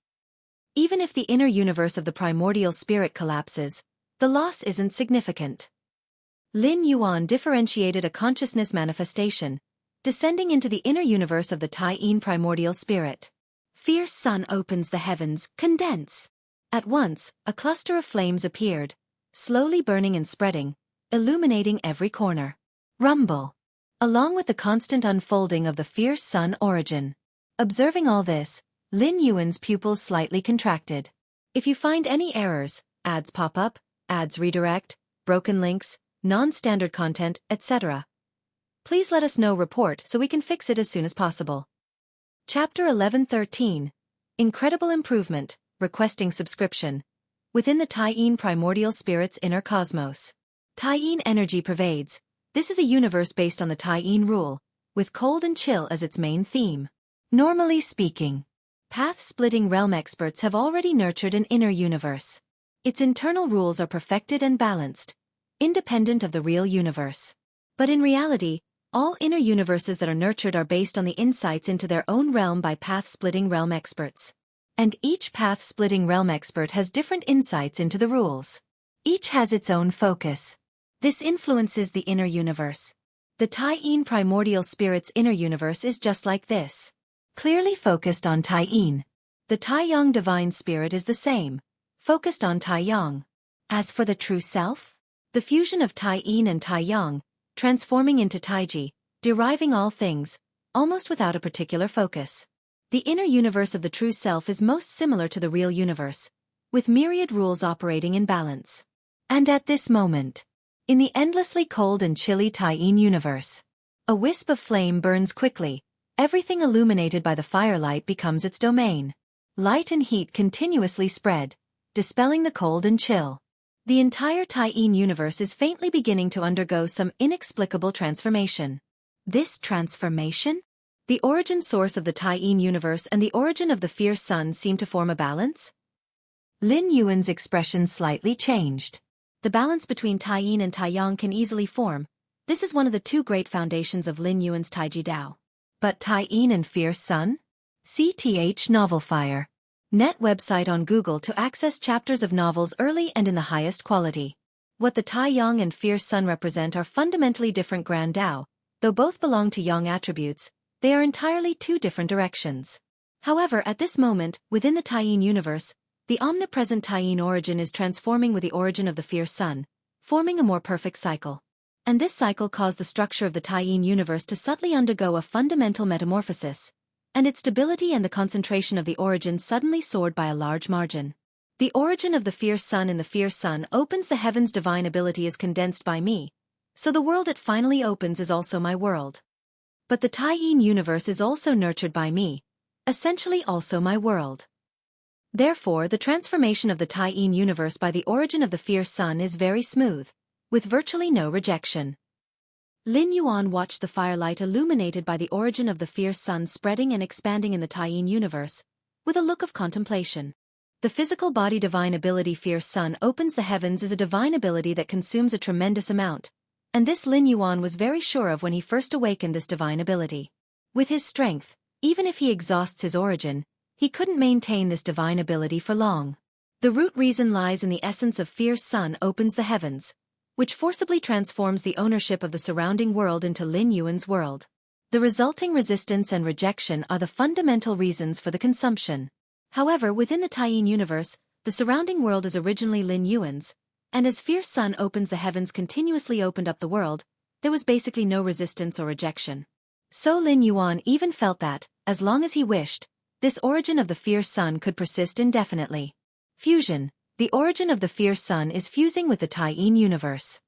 Even if the inner universe of the primordial spirit collapses, the loss isn't significant. Lin Yuan differentiated a consciousness manifestation, descending into the inner universe of the Taiyin primordial spirit. Fierce sun opens the heavens, condense. At once, a cluster of flames appeared, slowly burning and spreading, illuminating every corner. Rumble. Along with the constant unfolding of the fierce sun origin. Observing all this, Lin Yuan's pupils slightly contracted. If you find any errors, ads pop up, ads redirect, broken links, non-standard content, etc., please let us know report so we can fix it as soon as possible. Chapter 11:13. Incredible Improvement, Requesting Subscription. Within the Taiyin primordial spirit's inner cosmos. Taiyin energy pervades. This is a universe based on the Taiyin rule, with cold and chill as its main theme. Normally speaking, path-splitting realm experts have already nurtured an inner universe. Its internal rules are perfected and balanced, independent of the real universe. But in reality, all inner universes that are nurtured are based on the insights into their own realm by path-splitting realm experts. And each path-splitting realm expert has different insights into the rules. Each has its own focus. This influences the inner universe. The Tai-Yin primordial spirit's inner universe is just like this. Clearly focused on Tai-Yin. The Tai-Yang divine spirit is the same, focused on Tai-Yang. As for the true self, the fusion of Tai-Yin and Tai-Yang, transforming into Taiji, deriving all things, almost without a particular focus. The inner universe of the true self is most similar to the real universe, with myriad rules operating in balance. And at this moment, in the endlessly cold and chilly Tai-Yin universe, a wisp of flame burns quickly, everything illuminated by the firelight becomes its domain. Light and heat continuously spread, dispelling the cold and chill. The entire Tai-Yin universe is faintly beginning to undergo some inexplicable transformation. This transformation? The origin source of the Tai-Yin universe and the origin of the fierce sun seem to form a balance? Lin Yuan's expression slightly changed. The balance between Tai-Yin and Tai-Yang can easily form. This is one of the two great foundations of Lin Yuan's Taiji Dao. But Tai-Yin and fierce sun? CTH Novel Fire. Net website on Google to access chapters of novels early and in the highest quality. What the Tai-Yang and fierce sun represent are fundamentally different Grand Dao. Though both belong to Yang attributes, they are entirely two different directions. However, at this moment, within the Tai-Yin universe, the omnipresent Tai-Yin origin is transforming with the origin of the fierce sun, forming a more perfect cycle. And this cycle caused the structure of the Tai-Yin universe to subtly undergo a fundamental metamorphosis, and its stability and the concentration of the origin suddenly soared by a large margin. The origin of the fierce sun in the fierce sun opens the heavens. Divine ability is condensed by me, so the world it finally opens is also my world. But the Tai-Yin universe is also nurtured by me, essentially also my world. Therefore, the transformation of the Tai-Yin universe by the origin of the fierce sun is very smooth, with virtually no rejection. Lin Yuan watched the firelight illuminated by the origin of the fierce sun spreading and expanding in the Tai-Yin universe, with a look of contemplation. The physical body divine ability fierce sun opens the heavens is a divine ability that consumes a tremendous amount, and this Lin Yuan was very sure of when he first awakened this divine ability. With his strength, even if he exhausts his origin, he couldn't maintain this divine ability for long. The root reason lies in the essence of fierce sun opens the heavens, which forcibly transforms the ownership of the surrounding world into Lin Yuan's world. The resulting resistance and rejection are the fundamental reasons for the consumption. However, within the Tai-Yin universe, the surrounding world is originally Lin Yuan's, and as fierce sun opens the heavens continuously opened up the world, there was basically no resistance or rejection. So Lin Yuan even felt that, as long as he wished, this origin of the fierce sun could persist indefinitely. Fusion. The origin of the fierce sun is fusing with the Tai-Yin universe.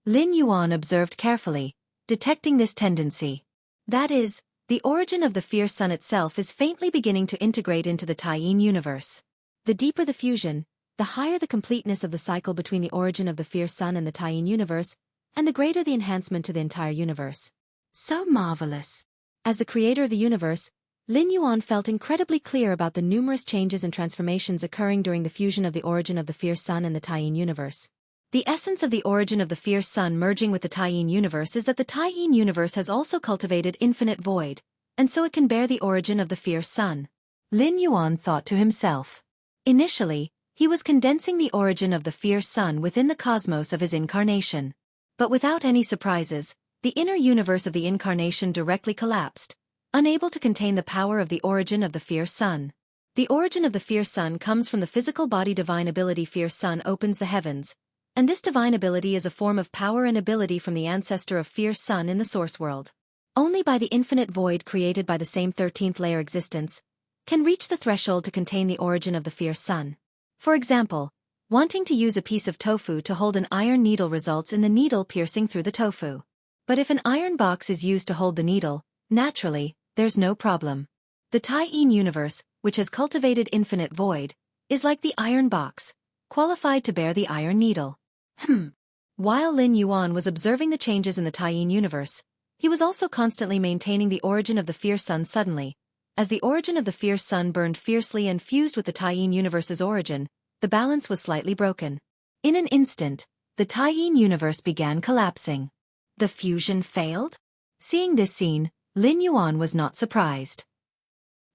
Lin Yuan observed carefully, detecting this tendency. That is, the origin of the fierce sun itself is faintly beginning to integrate into the Tai-Yin universe. The deeper the fusion, the higher the completeness of the cycle between the origin of the fierce sun and the Tai-Yin universe, and the greater the enhancement to the entire universe. So marvelous. As the creator of the universe, Lin Yuan felt incredibly clear about the numerous changes and transformations occurring during the fusion of the origin of the fierce sun and the Tai-Yin universe. The essence of the origin of the fierce sun merging with the Tai-Yin universe is that the Tai-Yin universe has also cultivated infinite void, and so it can bear the origin of the fierce sun. Lin Yuan thought to himself. Initially, he was condensing the origin of the fierce sun within the cosmos of his incarnation. But without any surprises, the inner universe of the incarnation directly collapsed, unable to contain the power of the origin of the fierce sun. The origin of the fierce sun comes from the physical body divine ability fierce sun opens the heavens, and this divine ability is a form of power and ability from the ancestor of fierce sun in the source world. Only by the infinite void created by the same 13th layer existence can reach the threshold to contain the origin of the fierce sun. For example, wanting to use a piece of tofu to hold an iron needle results in the needle piercing through the tofu. But if an iron box is used to hold the needle, naturally, there's no problem. The Tai-Yin universe, which has cultivated infinite void, is like the iron box, qualified to bear the iron needle. While Lin Yuan was observing the changes in the Tai-Yin universe, he was also constantly maintaining the origin of the fierce sun suddenly. As the origin of the fierce sun burned fiercely and fused with the Tai-Yin universe's origin, the balance was slightly broken. In an instant, the Taiyin universe began collapsing. The fusion failed? Seeing this scene, Lin Yuan was not surprised.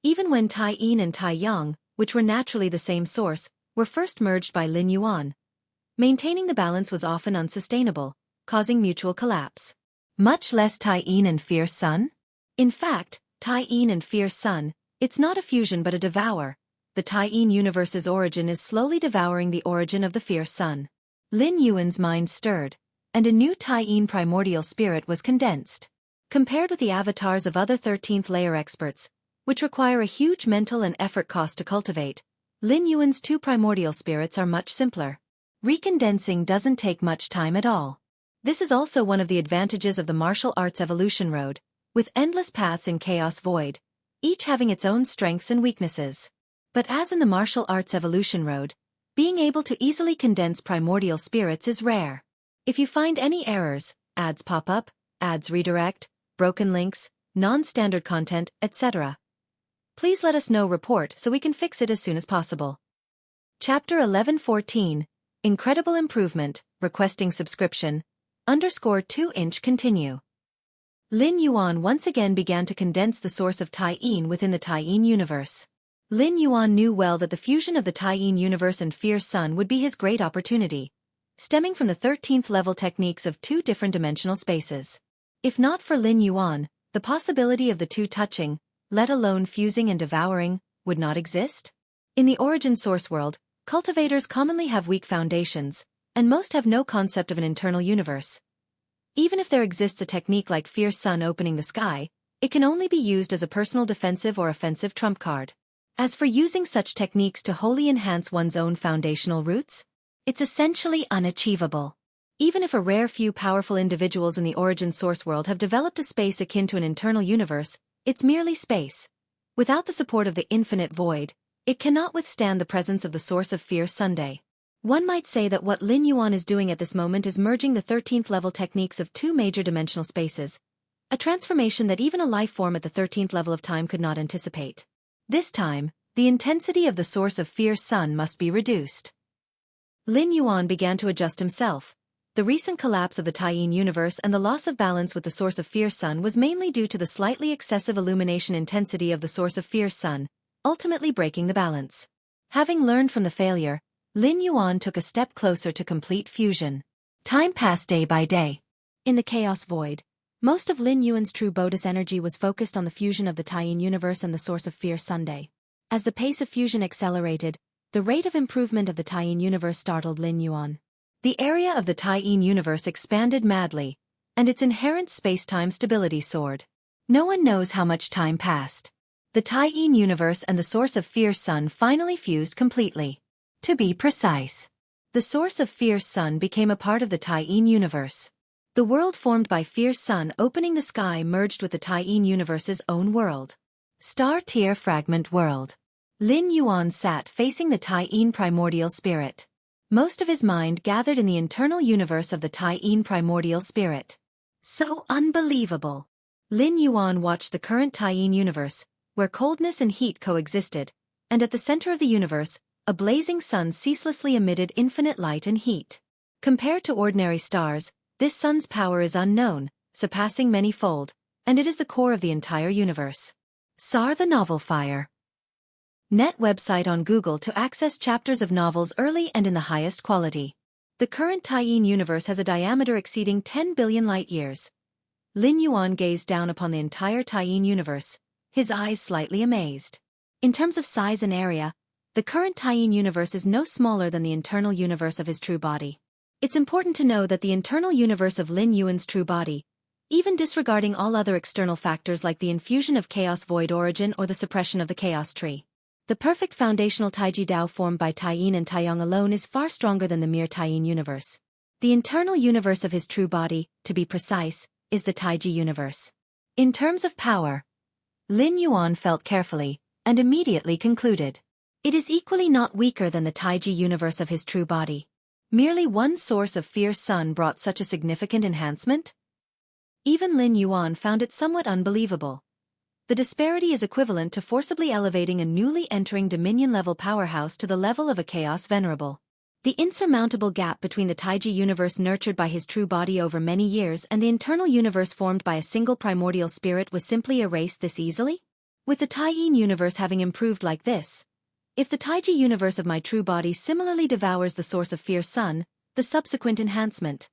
Even when Taiyin and Taiyang, which were naturally the same source, were first merged by Lin Yuan, maintaining the balance was often unsustainable, causing mutual collapse. Much less Taiyin and Fierce Sun? In fact, Taiyin and Fierce Sun, it's not a fusion but a devour. The Taiyin universe's origin is slowly devouring the origin of the Fierce Sun. Lin Yuan's mind stirred, and a new Taiyin primordial spirit was condensed. Compared with the avatars of other 13th layer experts, which require a huge mental and effort cost to cultivate, Lin Yuan's two primordial spirits are much simpler. Recondensing doesn't take much time at all. This is also one of the advantages of the martial arts evolution road, with endless paths in Chaos Void, each having its own strengths and weaknesses. But as in the martial arts evolution road, being able to easily condense primordial spirits is rare. If you find any errors, ads pop up, ads redirect, broken links, non-standard content, etc., please let us know report so we can fix it as soon as possible. Chapter 1114, Incredible Improvement, Requesting Subscription, _2" continue. Lin Yuan once again began to condense the source of Taiyin within the Taiyin universe. Lin Yuan knew well that the fusion of the Taiyin universe and Fierce Sun would be his great opportunity, stemming from the 13th level techniques of two different dimensional spaces. If not for Lin Yuan, the possibility of the two touching, let alone fusing and devouring, would not exist. In the origin source world, cultivators commonly have weak foundations, and most have no concept of an internal universe. Even if there exists a technique like Fierce Sun opening the sky, it can only be used as a personal defensive or offensive trump card. As for using such techniques to wholly enhance one's own foundational roots, it's essentially unachievable. Even if a rare few powerful individuals in the origin source world have developed a space akin to an internal universe, it's merely space. Without the support of the infinite void, it cannot withstand the presence of the source of Fierce Sunday. One might say that what Lin Yuan is doing at this moment is merging the 13th level techniques of two major dimensional spaces, a transformation that even a life form at the 13th level of time could not anticipate. This time, the intensity of the source of Fierce Sun must be reduced. Lin Yuan began to adjust himself. The recent collapse of the Taiyin universe and the loss of balance with the source of Fierce Sun was mainly due to the slightly excessive illumination intensity of the source of Fierce Sun, ultimately breaking the balance. Having learned from the failure, Lin Yuan took a step closer to complete fusion. Time passed day by day. In the Chaos Void, most of Lin Yuan's true Bodhis energy was focused on the fusion of the Taiyin universe and the source of Fierce Sunday. As the pace of fusion accelerated, the rate of improvement of the Taiyin universe startled Lin Yuan. The area of the Taiyin universe expanded madly, and its inherent space-time stability soared. No one knows how much time passed. The Taiyin universe and the source of Fierce Sun finally fused completely. To be precise, the source of Fierce Sun became a part of the Taiyin universe. The world formed by Fierce Sun opening the sky merged with the Taiyin universe's own world. Star-tier fragment world. Lin Yuan sat facing the Taiyin primordial spirit. Most of his mind gathered in the internal universe of the Taiyin primordial spirit. So unbelievable. Lin Yuan watched the current Taiyin universe, where coldness and heat coexisted, and at the center of the universe, a blazing sun ceaselessly emitted infinite light and heat. Compared to ordinary stars, this sun's power is unknown, surpassing many-fold, and it is the core of the entire universe. Sar the Novel Fire. Net website on Google to access chapters of novels early and in the highest quality. The current Taiyin universe has a diameter exceeding 10 billion light-years. Lin Yuan gazed down upon the entire Taiyin universe, his eyes slightly amazed. In terms of size and area, the current Taiyin universe is no smaller than the internal universe of his true body. It's important to know that the internal universe of Lin Yuan's true body, even disregarding all other external factors like the infusion of Chaos Void origin or the suppression of the Chaos Tree, the perfect foundational Taiji Dao formed by Taiyin and Taiyang alone is far stronger than the mere Taiyin universe. The internal universe of his true body, to be precise, is the Taiji universe. In terms of power, Lin Yuan felt carefully, and immediately concluded. It is equally not weaker than the Taiji universe of his true body. Merely one source of Fierce Sun brought such a significant enhancement? Even Lin Yuan found it somewhat unbelievable. The disparity is equivalent to forcibly elevating a newly entering Dominion-level powerhouse to the level of a Chaos Venerable. The insurmountable gap between the Taiji universe nurtured by his true body over many years and the internal universe formed by a single primordial spirit was simply erased this easily? With the Taiyin universe having improved like this, if the Taiji universe of my true body similarly devours the source of fierce sun, the subsequent enhancement.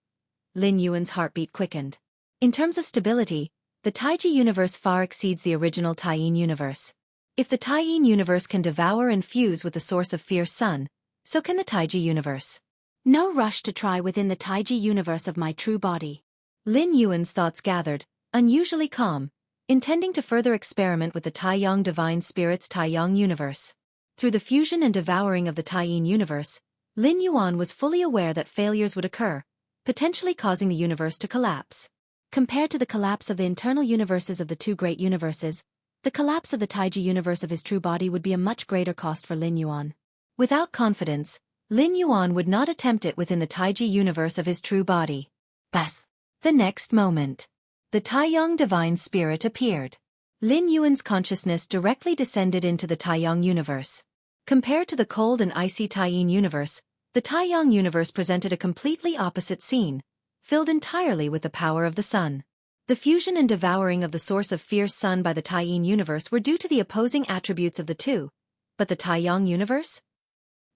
Lin Yuan's heartbeat quickened. In terms of stability, the Taiji universe far exceeds the original Taiyin universe. If the Taiyin universe can devour and fuse with the source of fierce sun, so can the Taiji universe. No rush to try within the Taiji universe of my true body. Lin Yuan's thoughts gathered, unusually calm, intending to further experiment with the Taiyang divine spirit's Taiyang universe. Through the fusion and devouring of the Taiyin universe, Lin Yuan was fully aware that failures would occur, potentially causing the universe to collapse. Compared to the collapse of the internal universes of the two great universes, the collapse of the Taiji universe of his true body would be a much greater cost for Lin Yuan. Without confidence, Lin Yuan would not attempt it within the Taiji universe of his true body. Bas. The next moment, the Taiyang divine spirit appeared. Lin Yuan's consciousness directly descended into the Taiyang universe. Compared to the cold and icy Taiyin universe, the Taiyang universe presented a completely opposite scene, filled entirely with the power of the sun. The fusion and devouring of the source of fierce sun by the Taiyin universe were due to the opposing attributes of the two, but the Taiyang universe?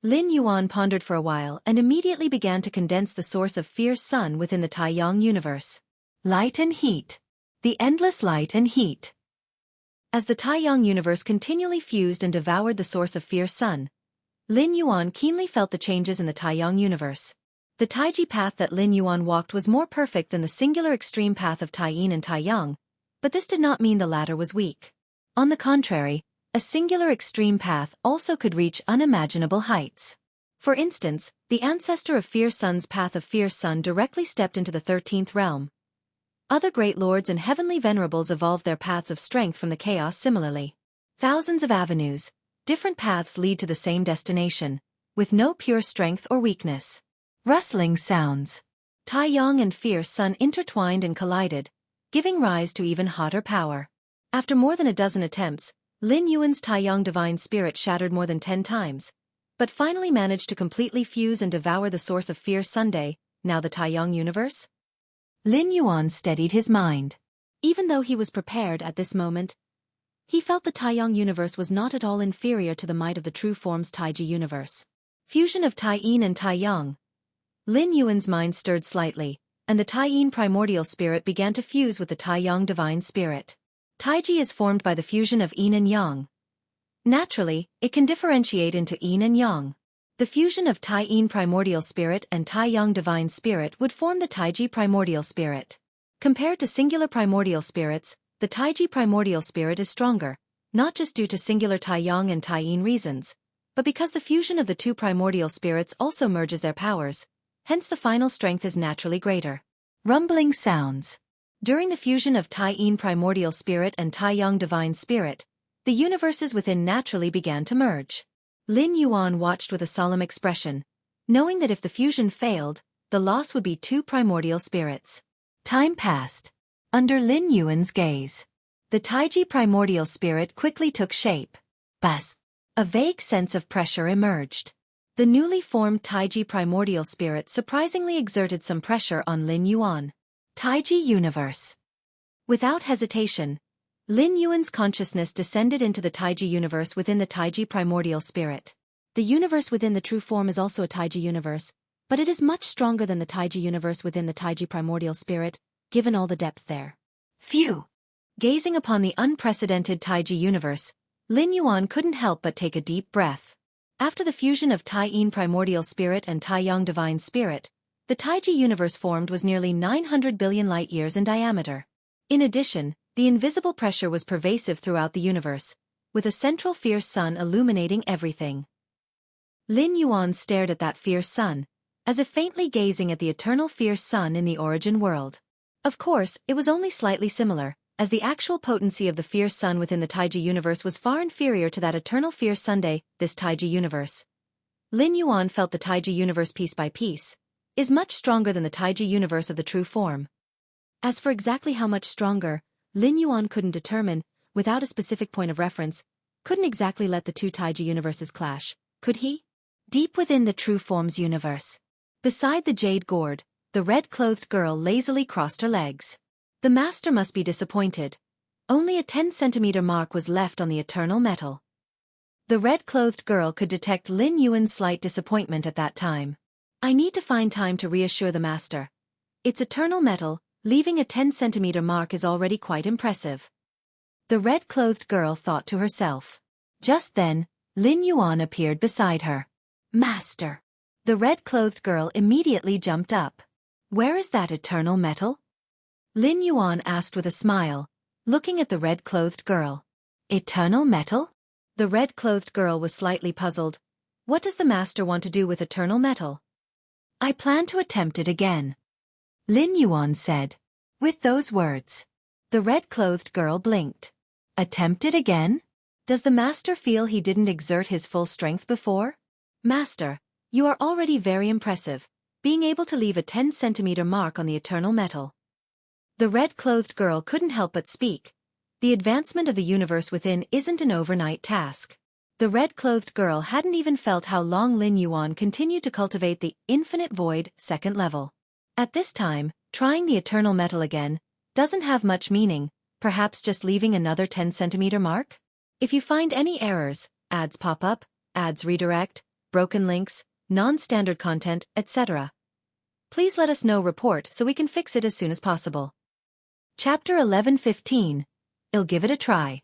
Lin Yuan pondered for a while and immediately began to condense the source of fierce sun within the Taiyang universe. Light and heat. The endless light and heat. As the Taiyang universe continually fused and devoured the source of fierce sun, Lin Yuan keenly felt the changes in the Taiyang universe. The Taiji path that Lin Yuan walked was more perfect than the singular extreme path of Taiyin and Taiyang, but this did not mean the latter was weak. On the contrary, a singular extreme path also could reach unimaginable heights. For instance, the ancestor of Fierce Sun's path of Fierce Sun directly stepped into the 13th realm. Other great lords and heavenly venerables evolved their paths of strength from the chaos similarly. Thousands of avenues, different paths lead to the same destination, with no pure strength or weakness. Rustling sounds. Taiyang and Fierce Sun intertwined and collided, giving rise to even hotter power. After more than a dozen attempts, Lin Yuan's Taiyang divine spirit shattered more than 10 times, but finally managed to completely fuse and devour the source of Fierce Sunday, now the Taiyang universe. Lin Yuan steadied his mind. Even though he was prepared at this moment, he felt the Taiyang universe was not at all inferior to the might of the true form's Taiji universe. Fusion of Taiyin and Taiyang. Lin Yuan's mind stirred slightly, and the Taiyin primordial spirit began to fuse with the Taiyang divine spirit. Taiji is formed by the fusion of yin and yang. Naturally, it can differentiate into yin and yang. The fusion of Taiyin primordial spirit and Taiyang divine spirit would form the Taiji primordial spirit. Compared to singular primordial spirits, the Taiji primordial spirit is stronger, not just due to singular Taiyang and Taiyin reasons, but because the fusion of the two primordial spirits also merges their powers, hence the final strength is naturally greater. Rumbling sounds. During the fusion of Taiyin primordial spirit and Taiyang divine spirit, the universes within naturally began to merge. Lin Yuan watched with a solemn expression, knowing that if the fusion failed, the loss would be two primordial spirits. Time passed. Under Lin Yuan's gaze, the Taiji primordial spirit quickly took shape. Bas. A vague sense of pressure emerged. The newly formed Taiji primordial spirit surprisingly exerted some pressure on Lin Yuan. Taiji universe. Without hesitation, Lin Yuan's consciousness descended into the Taiji universe within the Taiji primordial spirit. The universe within the true form is also a Taiji universe, but it is much stronger than the Taiji universe within the Taiji primordial spirit, given all the depth there. Phew! Gazing upon the unprecedented Taiji universe, Lin Yuan couldn't help but take a deep breath. After the fusion of Taiyin primordial spirit and Taiyang divine spirit, the Taiji universe formed was nearly 900 billion light-years in diameter. In addition, the invisible pressure was pervasive throughout the universe, with a central fierce sun illuminating everything. Lin Yuan stared at that fierce sun, as if faintly gazing at the eternal fierce sun in the origin world. Of course, it was only slightly similar, as the actual potency of the fierce sun within the Taiji universe was far inferior to that eternal fierce Sunday, this Taiji universe. Lin Yuan felt the Taiji universe piece by piece is much stronger than the Taiji universe of the true form. As for exactly how much stronger, Lin Yuan couldn't determine, without a specific point of reference, couldn't exactly let the two Taiji universes clash, could he? Deep within the True Forms universe. Beside the jade gourd, the red-clothed girl lazily crossed her legs. The master must be disappointed. Only a 10-centimeter mark was left on the eternal metal. The red-clothed girl could detect Lin Yuan's slight disappointment at that time. I need to find time to reassure the master. It's eternal metal, leaving a 10-centimeter mark is already quite impressive. The red-clothed girl thought to herself. Just then, Lin Yuan appeared beside her. Master. The red-clothed girl immediately jumped up. Where is that eternal metal? Lin Yuan asked with a smile, looking at the red-clothed girl. Eternal metal? The red-clothed girl was slightly puzzled. What does the master want to do with eternal metal? I plan to attempt it again, Lin Yuan said. With those words, the red-clothed girl blinked. Attempt it again? Does the master feel he didn't exert his full strength before? Master, you are already very impressive, being able to leave a 10-centimeter mark on the eternal metal. The red-clothed girl couldn't help but speak. The advancement of the universe within isn't an overnight task. The red-clothed girl hadn't even felt how long Lin Yuan continued to cultivate the infinite void second level. At this time, trying the eternal metal again doesn't have much meaning, perhaps just leaving another 10-centimeter mark? If you find any errors, ads pop up, ads redirect, broken links, non-standard content, etc. Please let us know report so we can fix it as soon as possible. Chapter 11:15. I'll give it a try.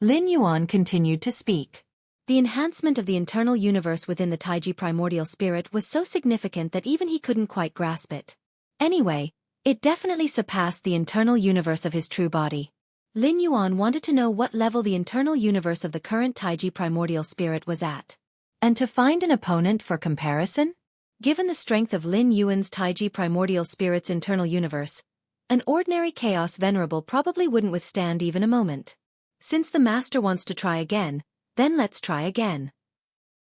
Lin Yuan continued to speak. The enhancement of the internal universe within the Taiji primordial spirit was so significant that even he couldn't quite grasp it. Anyway, it definitely surpassed the internal universe of his true body. Lin Yuan wanted to know what level the internal universe of the current Taiji primordial spirit was at. And to find an opponent for comparison? Given the strength of Lin Yuan's Taiji primordial spirit's internal universe, an ordinary chaos venerable probably wouldn't withstand even a moment. Since the master wants to try again, then let's try again.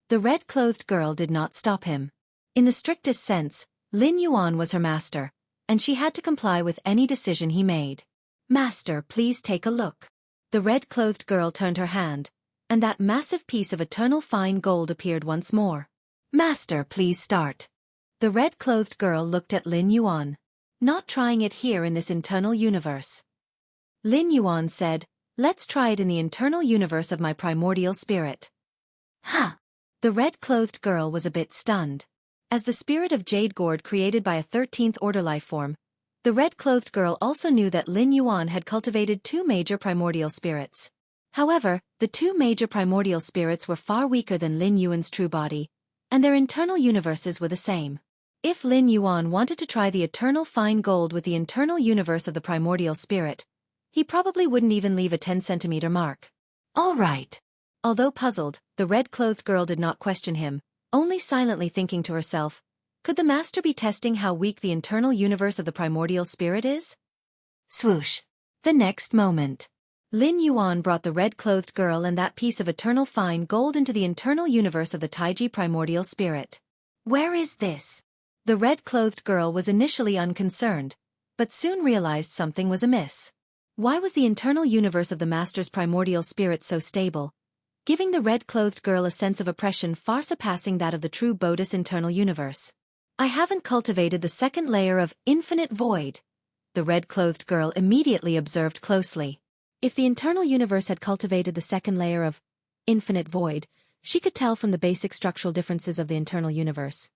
The red-clothed girl did not stop him. In the strictest sense, Lin Yuan was her master, and she had to comply with any decision he made. Master, please take a look. The red-clothed girl turned her hand, and that massive piece of eternal fine gold appeared once more. Master, please start. The red-clothed girl looked at Lin Yuan. Not trying it here in this internal universe. Lin Yuan said, let's try it in the internal universe of my primordial spirit. Huh! The red-clothed girl was a bit stunned. As the spirit of Jade Gourd created by a 13th order life form, the red-clothed girl also knew that Lin Yuan had cultivated two major primordial spirits. However, the two major primordial spirits were far weaker than Lin Yuan's true body, and their internal universes were the same. If Lin Yuan wanted to try the eternal fine gold with the internal universe of the primordial spirit, he probably wouldn't even leave a 10-centimeter mark. All right. Although puzzled, the red-clothed girl did not question him, only silently thinking to herself, could the master be testing how weak the internal universe of the primordial spirit is? Swoosh. The next moment, Lin Yuan brought the red-clothed girl and that piece of eternal fine gold into the internal universe of the Taiji primordial spirit. Where is this? The red-clothed girl was initially unconcerned, but soon realized something was amiss. Why was the internal universe of the master's primordial spirit so stable, giving the red-clothed girl a sense of oppression far surpassing that of the true Bodhi's internal universe? I haven't cultivated the second layer of infinite void, the red-clothed girl immediately observed closely. If the internal universe had cultivated the second layer of infinite void, she could tell from the basic structural differences of the internal universe.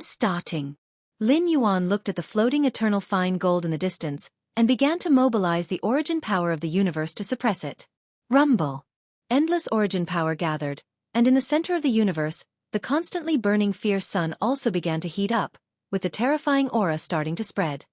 Starting. Lin Yuan looked at the floating eternal fine gold in the distance, and began to mobilize the origin power of the universe to suppress it. Rumble. Endless origin power gathered, and in the center of the universe, the constantly burning fierce sun also began to heat up, with the terrifying aura starting to spread.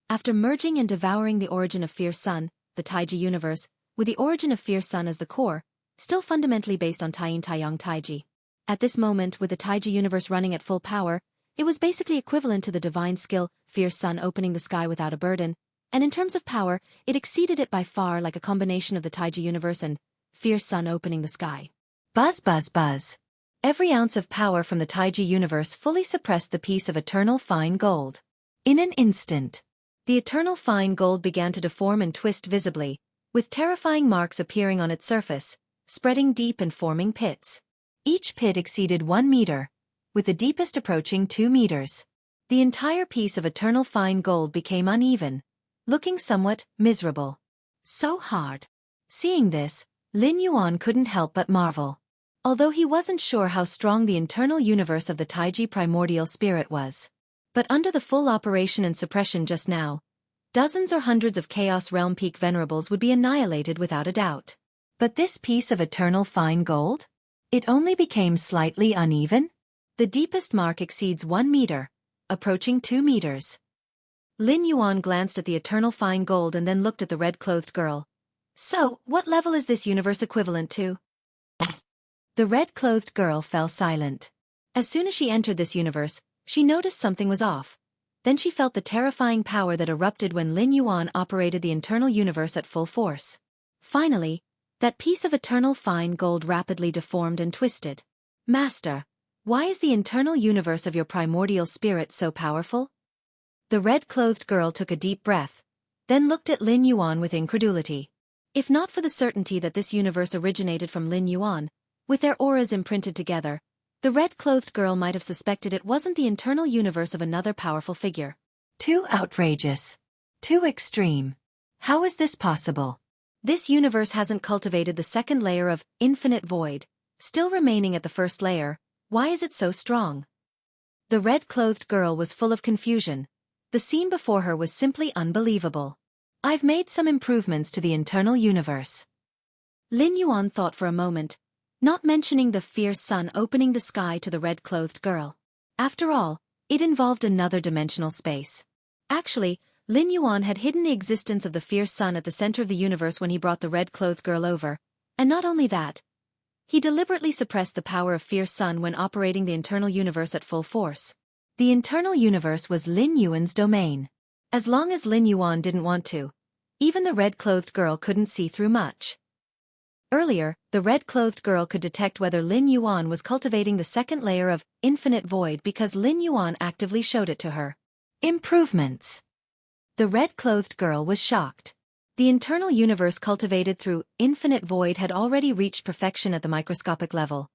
After merging and devouring the origin of fierce sun, the Taiji universe, with the origin of fierce sun as the core, still fundamentally based on Taiyin Taiyang Taiji. At this moment, with the Taiji universe running at full power, it was basically equivalent to the divine skill, fierce sun opening the sky without a burden, and in terms of power, it exceeded it by far, like a combination of the Taiji universe and fierce sun opening the sky. Buzz buzz buzz. Every ounce of power from the Taiji universe fully suppressed the piece of eternal fine gold. In an instant, the eternal fine gold began to deform and twist visibly, with terrifying marks appearing on its surface, spreading deep and forming pits. Each pit exceeded 1 meter, with the deepest approaching 2 meters. The entire piece of eternal fine gold became uneven, looking somewhat miserable. So hard. Seeing this, Lin Yuan couldn't help but marvel. Although he wasn't sure how strong the internal universe of the Taiji primordial spirit was. But under the full operation and suppression just now, dozens or hundreds of Chaos Realm Peak Venerables would be annihilated without a doubt. But this piece of eternal fine gold? It only became slightly uneven? The deepest mark exceeds 1 meter, approaching 2 meters. Lin Yuan glanced at the eternal fine gold and then looked at the red-clothed girl. So, what level is this universe equivalent to? The red-clothed girl fell silent. As soon as she entered this universe, she noticed something was off. Then she felt the terrifying power that erupted when Lin Yuan operated the internal universe at full force. Finally, that piece of eternal fine gold rapidly deformed and twisted. Master, why is the internal universe of your primordial spirit so powerful? The red-clothed girl took a deep breath, then looked at Lin Yuan with incredulity. If not for the certainty that this universe originated from Lin Yuan, with their auras imprinted together, the red-clothed girl might have suspected it wasn't the internal universe of another powerful figure. Too outrageous. Too extreme. How is this possible? This universe hasn't cultivated the second layer of infinite void, still remaining at the first layer. Why is it so strong? The red-clothed girl was full of confusion. The scene before her was simply unbelievable. I've made some improvements to the internal universe. Lin Yuan thought for a moment, not mentioning the fierce sun opening the sky to the red-clothed girl. After all, it involved another dimensional space. Actually, Lin Yuan had hidden the existence of the fierce sun at the center of the universe when he brought the red-clothed girl over, and not only that, he deliberately suppressed the power of fierce sun when operating the internal universe at full force. The internal universe was Lin Yuan's domain. As long as Lin Yuan didn't want to, even the red-clothed girl couldn't see through much. Earlier, the red-clothed girl could detect whether Lin Yuan was cultivating the second layer of infinite void because Lin Yuan actively showed it to her. Improvements. The red-clothed girl was shocked. The internal universe cultivated through infinite void had already reached perfection at the microscopic level.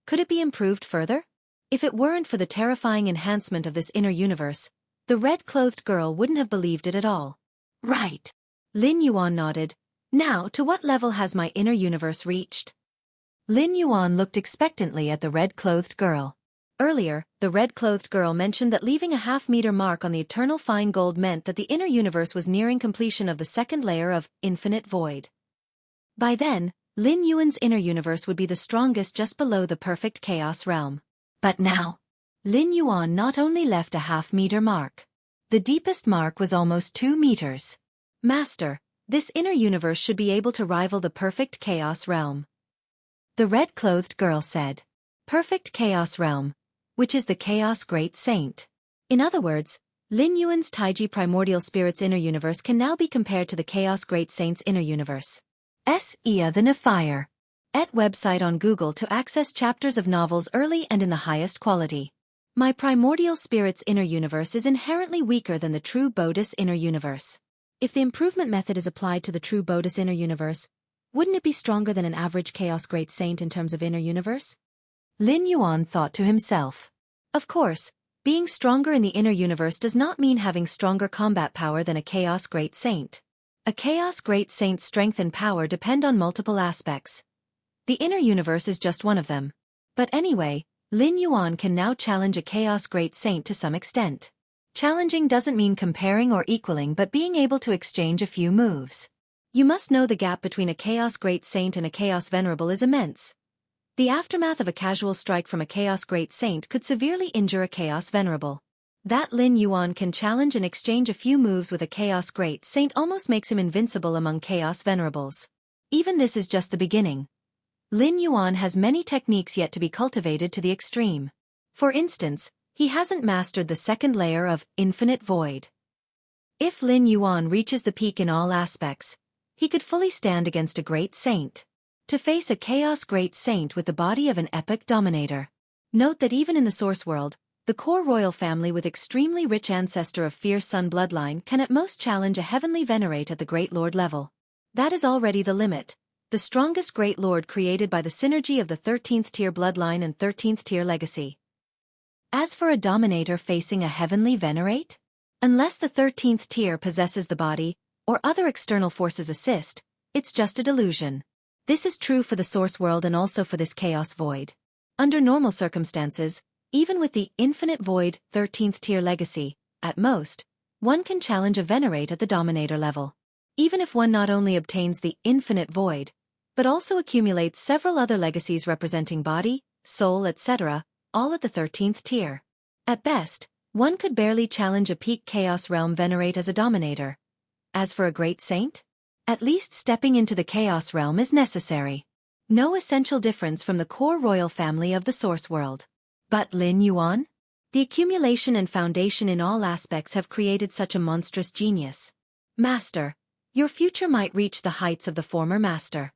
Could it be improved further? If it weren't for the terrifying enhancement of this inner universe, the red-clothed girl wouldn't have believed it at all. Right. Lin Yuan nodded. Now, to what level has my inner universe reached? Lin Yuan looked expectantly at the red-clothed girl. Earlier, the red-clothed girl mentioned that leaving a half-meter mark on the eternal fine gold meant that the inner universe was nearing completion of the second layer of infinite void. By then, Lin Yuan's inner universe would be the strongest just below the perfect chaos realm. But now, Lin Yuan not only left a half-meter mark. The deepest mark was almost 2 meters. Master, this inner universe should be able to rival the perfect chaos realm. The red-clothed girl said. Perfect chaos realm, which is the Chaos Great Saint. In other words, Lin Yuan's Taiji primordial spirit's inner universe can now be compared to the Chaos Great Saint's inner universe. Xianxia the Fire. At website on Google to access chapters of novels early and in the highest quality. My primordial spirit's inner universe is inherently weaker than the true Bodhi's inner universe. If the improvement method is applied to the true Bodhi's inner universe, wouldn't it be stronger than an average Chaos Great Saint in terms of inner universe? Lin Yuan thought to himself. Of course, being stronger in the inner universe does not mean having stronger combat power than a Chaos Great Saint. A Chaos Great Saint's strength and power depend on multiple aspects. The inner universe is just one of them. But anyway, Lin Yuan can now challenge a Chaos Great Saint to some extent. Challenging doesn't mean comparing or equaling but being able to exchange a few moves. You must know the gap between a Chaos Great Saint and a Chaos Venerable is immense. The aftermath of a casual strike from a Chaos Great Saint could severely injure a Chaos Venerable. That Lin Yuan can challenge and exchange a few moves with a Chaos Great Saint almost makes him invincible among Chaos Venerables. Even this is just the beginning. Lin Yuan has many techniques yet to be cultivated to the extreme. For instance, he hasn't mastered the second layer of infinite void. If Lin Yuan reaches the peak in all aspects, he could fully stand against a great saint. To face a Chaos Great Saint with the body of an epic dominator. Note that even in the source world, the core royal family with extremely rich ancestor of fierce sun bloodline can at most challenge a heavenly venerate at the Great Lord level. That is already the limit, the strongest Great Lord created by the synergy of the 13th tier bloodline and 13th tier legacy. As for a dominator facing a heavenly venerate, unless the 13th tier possesses the body, or other external forces assist, it's just a delusion. This is true for the source world and also for this chaos void. Under normal circumstances, even with the infinite void 13th tier legacy, at most, one can challenge a venerate at the dominator level. Even if one not only obtains the infinite void, but also accumulates several other legacies representing body, soul, etc., all at the 13th tier. At best, one could barely challenge a peak chaos realm venerate as a dominator. As for a great saint, at least stepping into the chaos realm is necessary. No essential difference from the core royal family of the source world. But Lin Yuan? The accumulation and foundation in all aspects have created such a monstrous genius. Master, your future might reach the heights of the former master.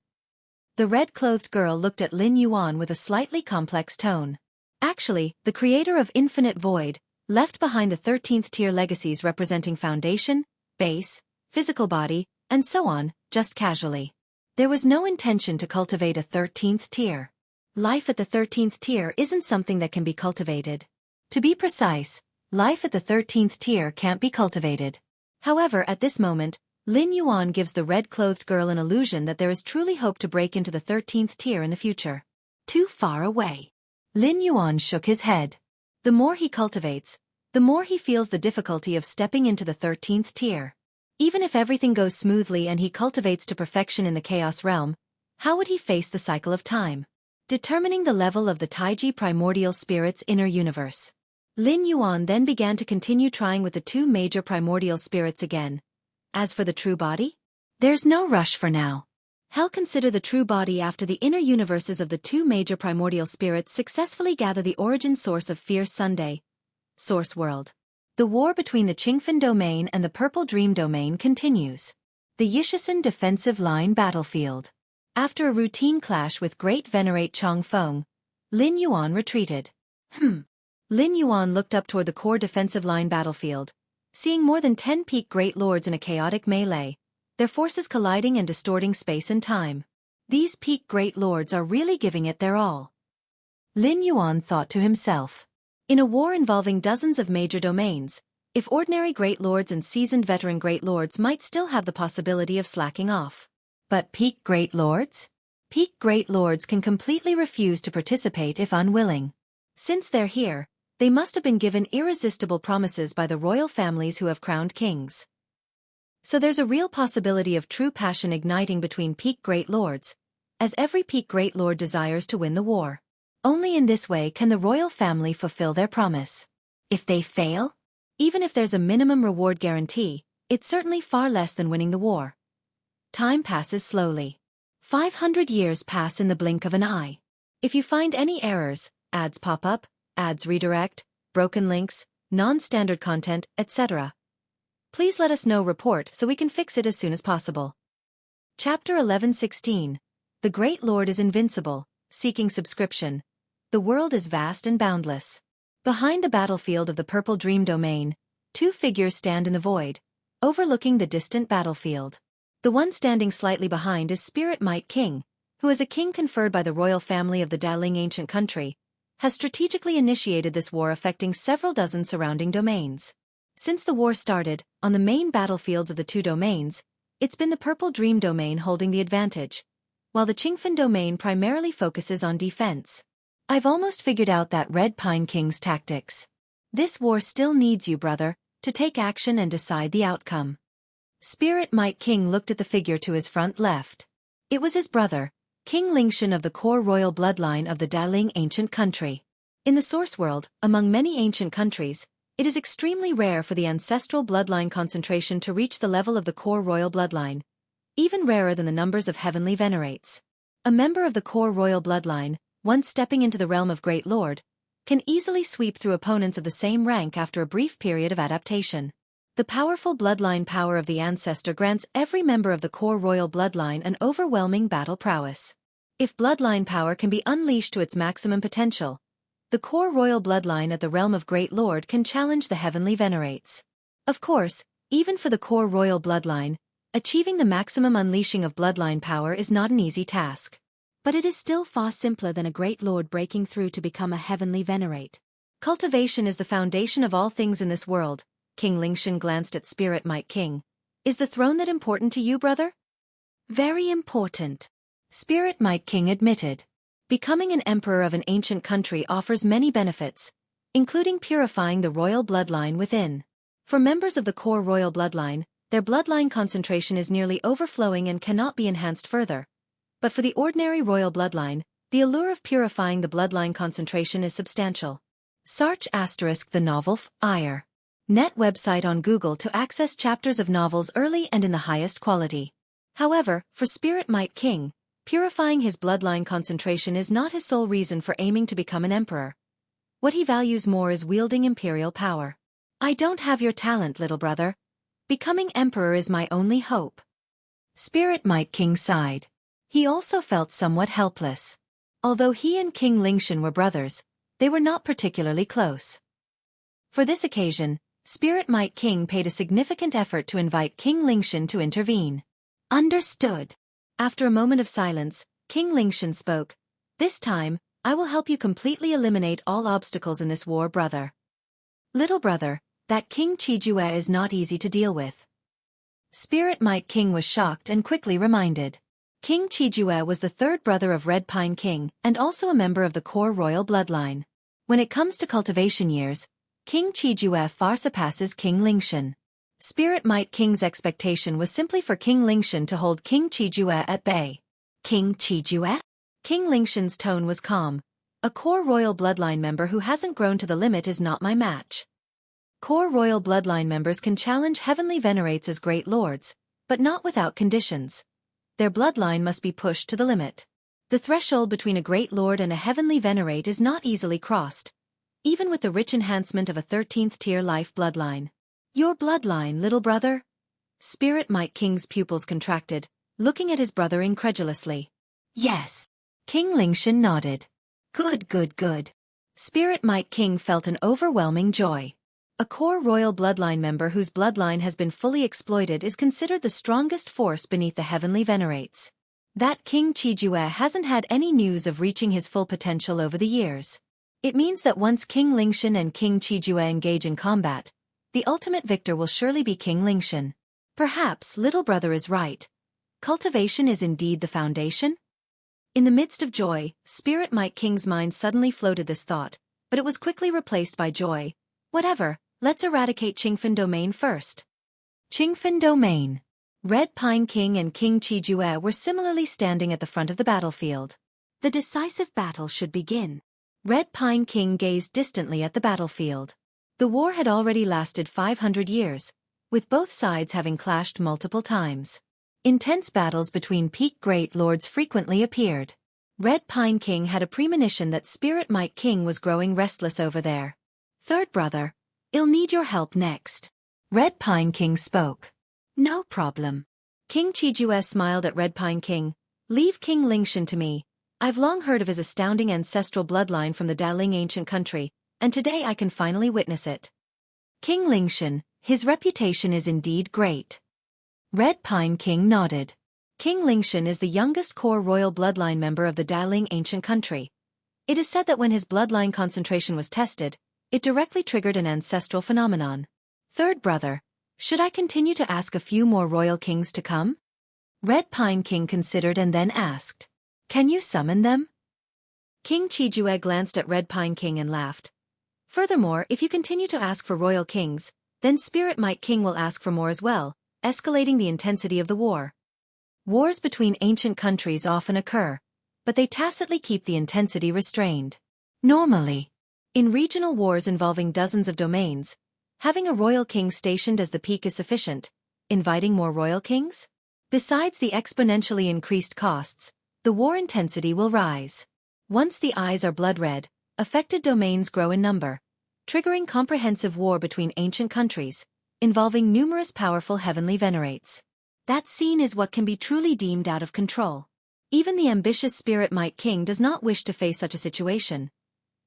The red-clothed girl looked at Lin Yuan with a slightly complex tone. Actually, the creator of Infinite Void left behind the 13th tier legacies representing foundation, base, physical body, and so on, just casually. There was no intention to cultivate a 13th tier. Life at the 13th tier isn't something that can be cultivated. To be precise, life at the 13th tier can't be cultivated. However, at this moment, Lin Yuan gives the red-clothed girl an illusion that there is truly hope to break into the 13th tier in the future. Too far away. Lin Yuan shook his head. The more he cultivates, the more he feels the difficulty of stepping into the 13th tier. Even if everything goes smoothly and he cultivates to perfection in the chaos realm, how would he face the cycle of time? Determining the level of the Taiji primordial spirit's inner universe. Lin Yuan then began to continue trying with the two major primordial spirits again. As for the true body? There's no rush for now. He'll consider the true body after the inner universes of the two major primordial spirits successfully gather the origin source of Fierce Sunday. Source world. The war between the Qingfen domain and the Purple Dream domain continues. The Yishisan defensive line battlefield. After a routine clash with Great Venerate Chongfeng, Lin Yuan retreated. Lin Yuan looked up toward the core defensive line battlefield, seeing more than 10 peak Great Lords in a chaotic melee, their forces colliding and distorting space and time. These peak Great Lords are really giving it their all. Lin Yuan thought to himself. In a war involving dozens of major domains, if ordinary Great Lords and seasoned veteran Great Lords might still have the possibility of slacking off. But peak Great Lords? Peak Great Lords can completely refuse to participate if unwilling. Since they're here, they must have been given irresistible promises by the royal families who have crowned kings. So there's a real possibility of true passion igniting between peak Great Lords, as every peak Great Lord desires to win the war. Only in this way can the royal family fulfill their promise. If they fail? Even if there's a minimum reward guarantee, it's certainly far less than winning the war. Time passes slowly. 500 years pass in the blink of an eye. If you find any errors, ads pop up, ads redirect, broken links, non-standard content, etc., please let us know report so we can fix it as soon as possible. Chapter 1116. The Great Lord is invincible, seeking subscription. The world is vast and boundless. Behind the battlefield of the Purple Dream domain, two figures stand in the void, overlooking the distant battlefield. The one standing slightly behind is Spirit Might King, who as a king conferred by the royal family of the Daling ancient country, has strategically initiated this war affecting several dozen surrounding domains. Since the war started, on the main battlefields of the two domains, it's been the Purple Dream domain holding the advantage, while the Qingfen domain primarily focuses on defense. I've almost figured out that Red Pine King's tactics. This war still needs you, brother, to take action and decide the outcome. Spirit Might King looked at the figure to his front left. It was his brother, King Lingshan of the core royal bloodline of the Daling ancient country. In the source world, among many ancient countries, it is extremely rare for the ancestral bloodline concentration to reach the level of the core royal bloodline, even rarer than the numbers of heavenly venerates. A member of the core royal bloodline, once stepping into the realm of Great Lord, can easily sweep through opponents of the same rank after a brief period of adaptation. The powerful bloodline power of the ancestor grants every member of the core royal bloodline an overwhelming battle prowess. If bloodline power can be unleashed to its maximum potential, the core royal bloodline at the realm of Great Lord can challenge the heavenly venerates. Of course, even for the core royal bloodline, Achieving the maximum unleashing of bloodline power is not an easy task. But it is still far simpler than a great lord breaking through to become a heavenly venerate. Cultivation is the foundation of all things in this world. King Xianxia glanced at Spirit Might King. Is the throne that important to you, brother? Very important, Spirit Might King admitted. Becoming an emperor of an ancient country offers many benefits, including purifying the royal bloodline within. For members of the core royal bloodline, their bloodline concentration is nearly overflowing and cannot be enhanced further. But for the ordinary royal bloodline, the allure of purifying the bloodline concentration is substantial. Search * the novel Ire. Net website on Google to access chapters of novels early and in the highest quality. However, for Spirit Might King, purifying his bloodline concentration is not his sole reason for aiming to become an emperor. What he values more is wielding imperial power. I don't have your talent, little brother. Becoming emperor is my only hope. Spirit Might King sighed. He also felt somewhat helpless. Although he and King Xianxia were brothers, they were not particularly close. For this occasion, Spirit Might King paid a significant effort to invite King Xianxia to intervene. Understood. After a moment of silence, King Xianxia spoke. This time, I will help you completely eliminate all obstacles in this war, brother. Little brother, that King Qijue is not easy to deal with. Spirit Might King was shocked and quickly reminded. King Qijue was the third brother of Red Pine King and also a member of the core royal bloodline. When it comes to cultivation years, King Qijue far surpasses King Xianxia. Spirit Might King's expectation was simply for King Xianxia to hold King Qijue at bay. King Qijue? King Lingxian's tone was calm. A core royal bloodline member who hasn't grown to the limit is not my match. Core royal bloodline members can challenge heavenly venerates as great lords, but not without conditions. Their bloodline must be pushed to the limit. The threshold between a great lord and a heavenly venerate is not easily crossed, even with the rich enhancement of a 13th-tier life bloodline. Your bloodline, little brother? Spirit Might King's pupils contracted, looking at his brother incredulously. Yes. King Xianxia nodded. Good. Spirit Might King felt an overwhelming joy. A core royal bloodline member whose bloodline has been fully exploited is considered the strongest force beneath the heavenly venerates. That King Qijue hasn't had any news of reaching his full potential over the years. It means that once King Xianxia and King Qijue engage in combat, the ultimate victor will surely be King Xianxia. Perhaps little brother is right. Cultivation is indeed the foundation? In the midst of joy, Spirit Might King's mind suddenly floated this thought, but it was quickly replaced by joy. Whatever, let's eradicate Qingfen Domain first. Qingfen Domain. Red Pine King and King Qijue were similarly standing at the front of the battlefield. The decisive battle should begin. Red Pine King gazed distantly at the battlefield. The war had already lasted 500 years, with both sides having clashed multiple times. Intense battles between peak great lords frequently appeared. Red Pine King had a premonition that Spirit Might King was growing restless over there. Third brother, I'll need your help next. Red Pine King spoke. No problem. King Qijue smiled at Red Pine King. Leave King Xianxia to me. I've long heard of his astounding ancestral bloodline from the Daling ancient country, and today I can finally witness it. King Xianxia, his reputation is indeed great. Red Pine King nodded. King Xianxia is the youngest core royal bloodline member of the Daling ancient country. It is said that when his bloodline concentration was tested, it directly triggered an ancestral phenomenon. Third brother, should I continue to ask a few more royal kings to come? Red Pine King considered and then asked. Can you summon them? King Qijue glanced at Red Pine King and laughed. Furthermore, if you continue to ask for royal kings, then Spirit Might King will ask for more as well, escalating the intensity of the war. Wars between ancient countries often occur, but they tacitly keep the intensity restrained. Normally, in regional wars involving dozens of domains, having a royal king stationed as the peak is sufficient. Inviting more royal kings? Besides the exponentially increased costs, the war intensity will rise. Once the eyes are blood red, affected domains grow in number, triggering comprehensive war between ancient countries, involving numerous powerful heavenly venerates. That scene is what can be truly deemed out of control. Even the ambitious Spirit Might King does not wish to face such a situation.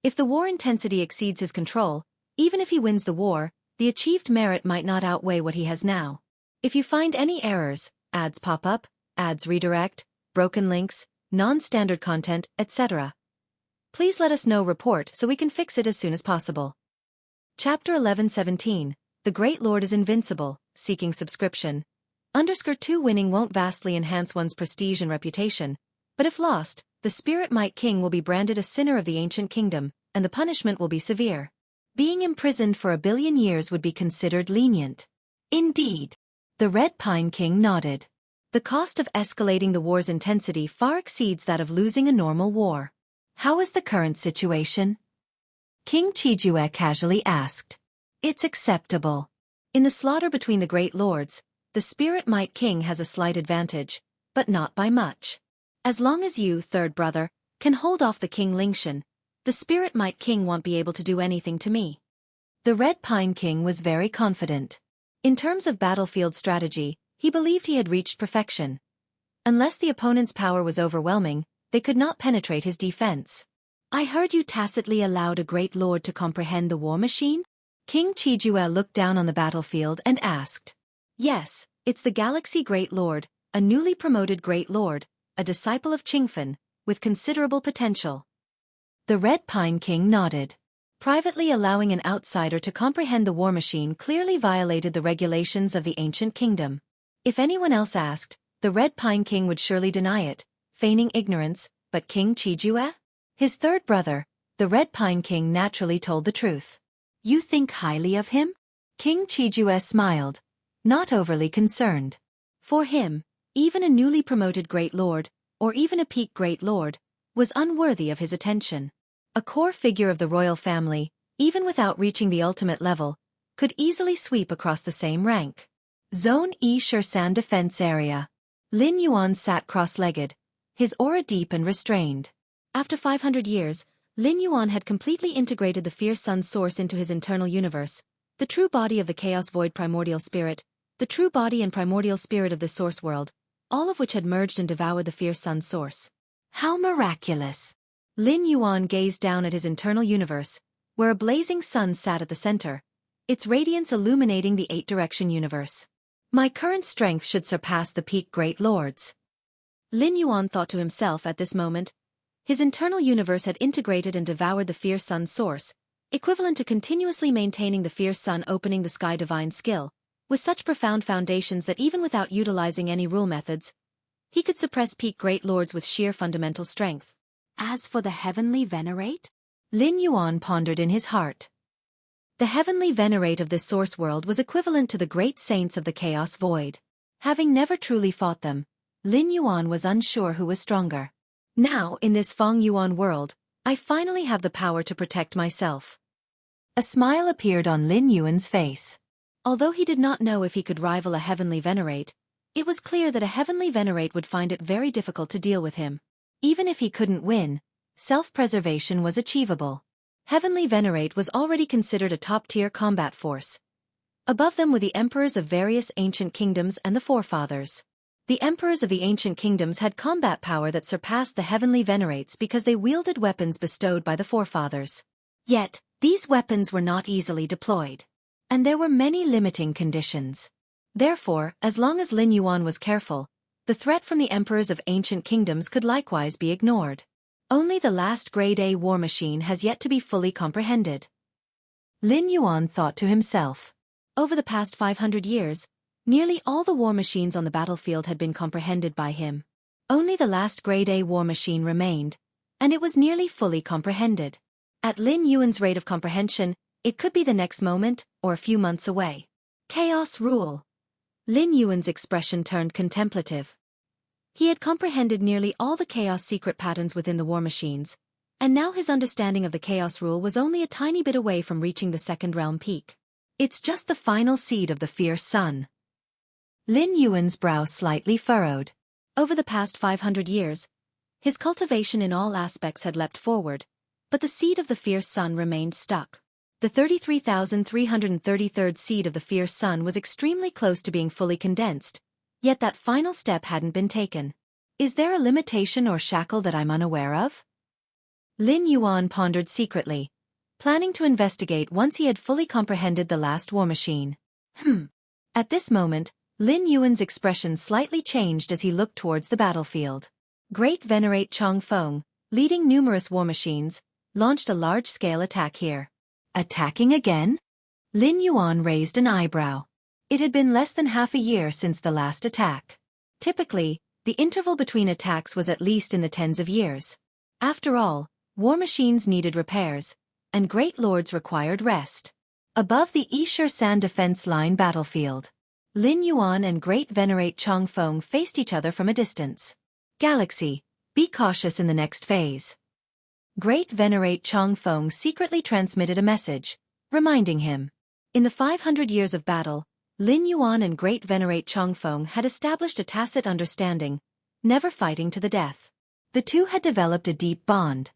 If the war intensity exceeds his control, even if he wins the war, the achieved merit might not outweigh what he has now. If you find any errors, ads pop up, ads redirect, broken links, non-standard content, etc. Please let us know report so we can fix it as soon as possible. Chapter 11:17. The Great Lord is invincible, seeking subscription. _2 Winning won't vastly enhance one's prestige and reputation, but if lost, the Spirit Might King will be branded a sinner of the ancient kingdom, and the punishment will be severe. Being imprisoned for 1 billion years would be considered lenient. Indeed. The Red Pine King nodded. The cost of escalating the war's intensity far exceeds that of losing a normal war. How is the current situation? King Qijue casually asked. It's acceptable. In the slaughter between the great lords, the Spirit Might King has a slight advantage, but not by much. As long as you, third brother, can hold off the King Lingshan, the Spirit Might King won't be able to do anything to me. The Red Pine King was very confident. In terms of battlefield strategy, he believed he had reached perfection. Unless the opponent's power was overwhelming, they could not penetrate his defense. I heard you tacitly allowed a great lord to comprehend the war machine? King Qijue looked down on the battlefield and asked. Yes, it's the Galaxy Great Lord, a newly promoted Great Lord, a disciple of Qingfen, with considerable potential. The Red Pine King nodded. Privately allowing an outsider to comprehend the war machine clearly violated the regulations of the ancient kingdom. If anyone else asked, the Red Pine King would surely deny it, feigning ignorance, but King Qijue? His third brother, the Red Pine King naturally told the truth. You think highly of him? King Qijue smiled, not overly concerned. For him, even a newly promoted Great Lord, or even a peak Great Lord, was unworthy of his attention. A core figure of the royal family, even without reaching the ultimate level, could easily sweep across the same rank. Zone E Shursan Defense Area. Lin Yuan sat cross-legged, his aura deep and restrained. After 500 years, Lin Yuan had completely integrated the fierce sun source into his internal universe, the true body of the chaos void primordial spirit, the true body and primordial spirit of the source world, all of which had merged and devoured the fierce sun source. How miraculous! Lin Yuan gazed down at his internal universe, where a blazing sun sat at the center, its radiance illuminating the eight-direction universe. My current strength should surpass the peak Great Lords. Lin Yuan thought to himself at this moment. His internal universe had integrated and devoured the fierce sun source, equivalent to continuously maintaining the fierce sun opening the sky divine skill, with such profound foundations that even without utilizing any rule methods, he could suppress peak Great Lords with sheer fundamental strength. As for the Heavenly Venerate? Lin Yuan pondered in his heart. The Heavenly Venerate of this source world was equivalent to the great saints of the Chaos Void. Having never truly fought them, Lin Yuan was unsure who was stronger. Now, in this Feng Yuan world, I finally have the power to protect myself. A smile appeared on Lin Yuan's face. Although he did not know if he could rival a Heavenly Venerate, it was clear that a Heavenly Venerate would find it very difficult to deal with him. Even if he couldn't win, self-preservation was achievable. Heavenly Venerate was already considered a top-tier combat force. Above them were the emperors of various ancient kingdoms and the forefathers. The emperors of the ancient kingdoms had combat power that surpassed the Heavenly Venerates because they wielded weapons bestowed by the forefathers. Yet, these weapons were not easily deployed. And there were many limiting conditions. Therefore, as long as Lin Yuan was careful, the threat from the emperors of ancient kingdoms could likewise be ignored. Only the last Grade A war machine has yet to be fully comprehended. Lin Yuan thought to himself. Over the past 500 years, nearly all the war machines on the battlefield had been comprehended by him. Only the last Grade A war machine remained, and it was nearly fully comprehended. At Lin Yuan's rate of comprehension, it could be the next moment, or a few months away. Chaos rule. Lin Yuan's expression turned contemplative. He had comprehended nearly all the chaos secret patterns within the war machines, and now his understanding of the chaos rule was only a tiny bit away from reaching the second realm peak. It's just the final seed of the fierce sun. Lin Yuan's brow slightly furrowed. Over the past 500 years, his cultivation in all aspects had leapt forward, but the seed of the fierce sun remained stuck. The 33,333rd seed of the fierce sun was extremely close to being fully condensed, yet that final step hadn't been taken. Is there a limitation or shackle that I'm unaware of? Lin Yuan pondered secretly, planning to investigate once he had fully comprehended the last war machine. At this moment, Lin Yuan's expression slightly changed as he looked towards the battlefield. Great Venerate Chong Feng, leading numerous war machines, launched a large-scale attack here. Attacking again? Lin Yuan raised an eyebrow. It had been less than half a year since the last attack. Typically, the interval between attacks was at least in the tens of years. After all, war machines needed repairs, and great lords required rest. Above the Yisher-san defense line battlefield, Lin Yuan and Great Venerate Chong Feng faced each other from a distance. Galaxy, be cautious in the next phase. Great Venerate Chong Feng secretly transmitted a message, reminding him. In the 500 years of battle, Lin Yuan and Great Venerate Chong Feng had established a tacit understanding, never fighting to the death. The two had developed a deep bond.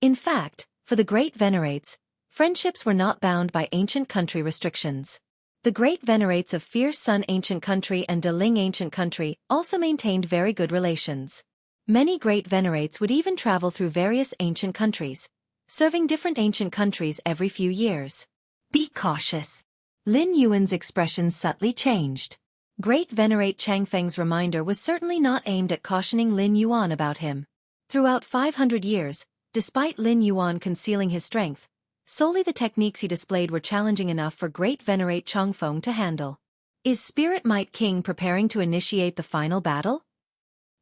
In fact, for the Great Venerates, friendships were not bound by ancient country restrictions. The Great Venerates of Fierce Sun Ancient Country and Deling Ancient Country also maintained very good relations. Many Great Venerates would even travel through various ancient countries, serving different ancient countries every few years. Be cautious. Lin Yuan's expression subtly changed. Great Venerate Changfeng's reminder was certainly not aimed at cautioning Lin Yuan about him. Throughout 500 years, despite Lin Yuan concealing his strength, solely the techniques he displayed were challenging enough for Great Venerate Chongfeng to handle. Is Spirit Might King preparing to initiate the final battle?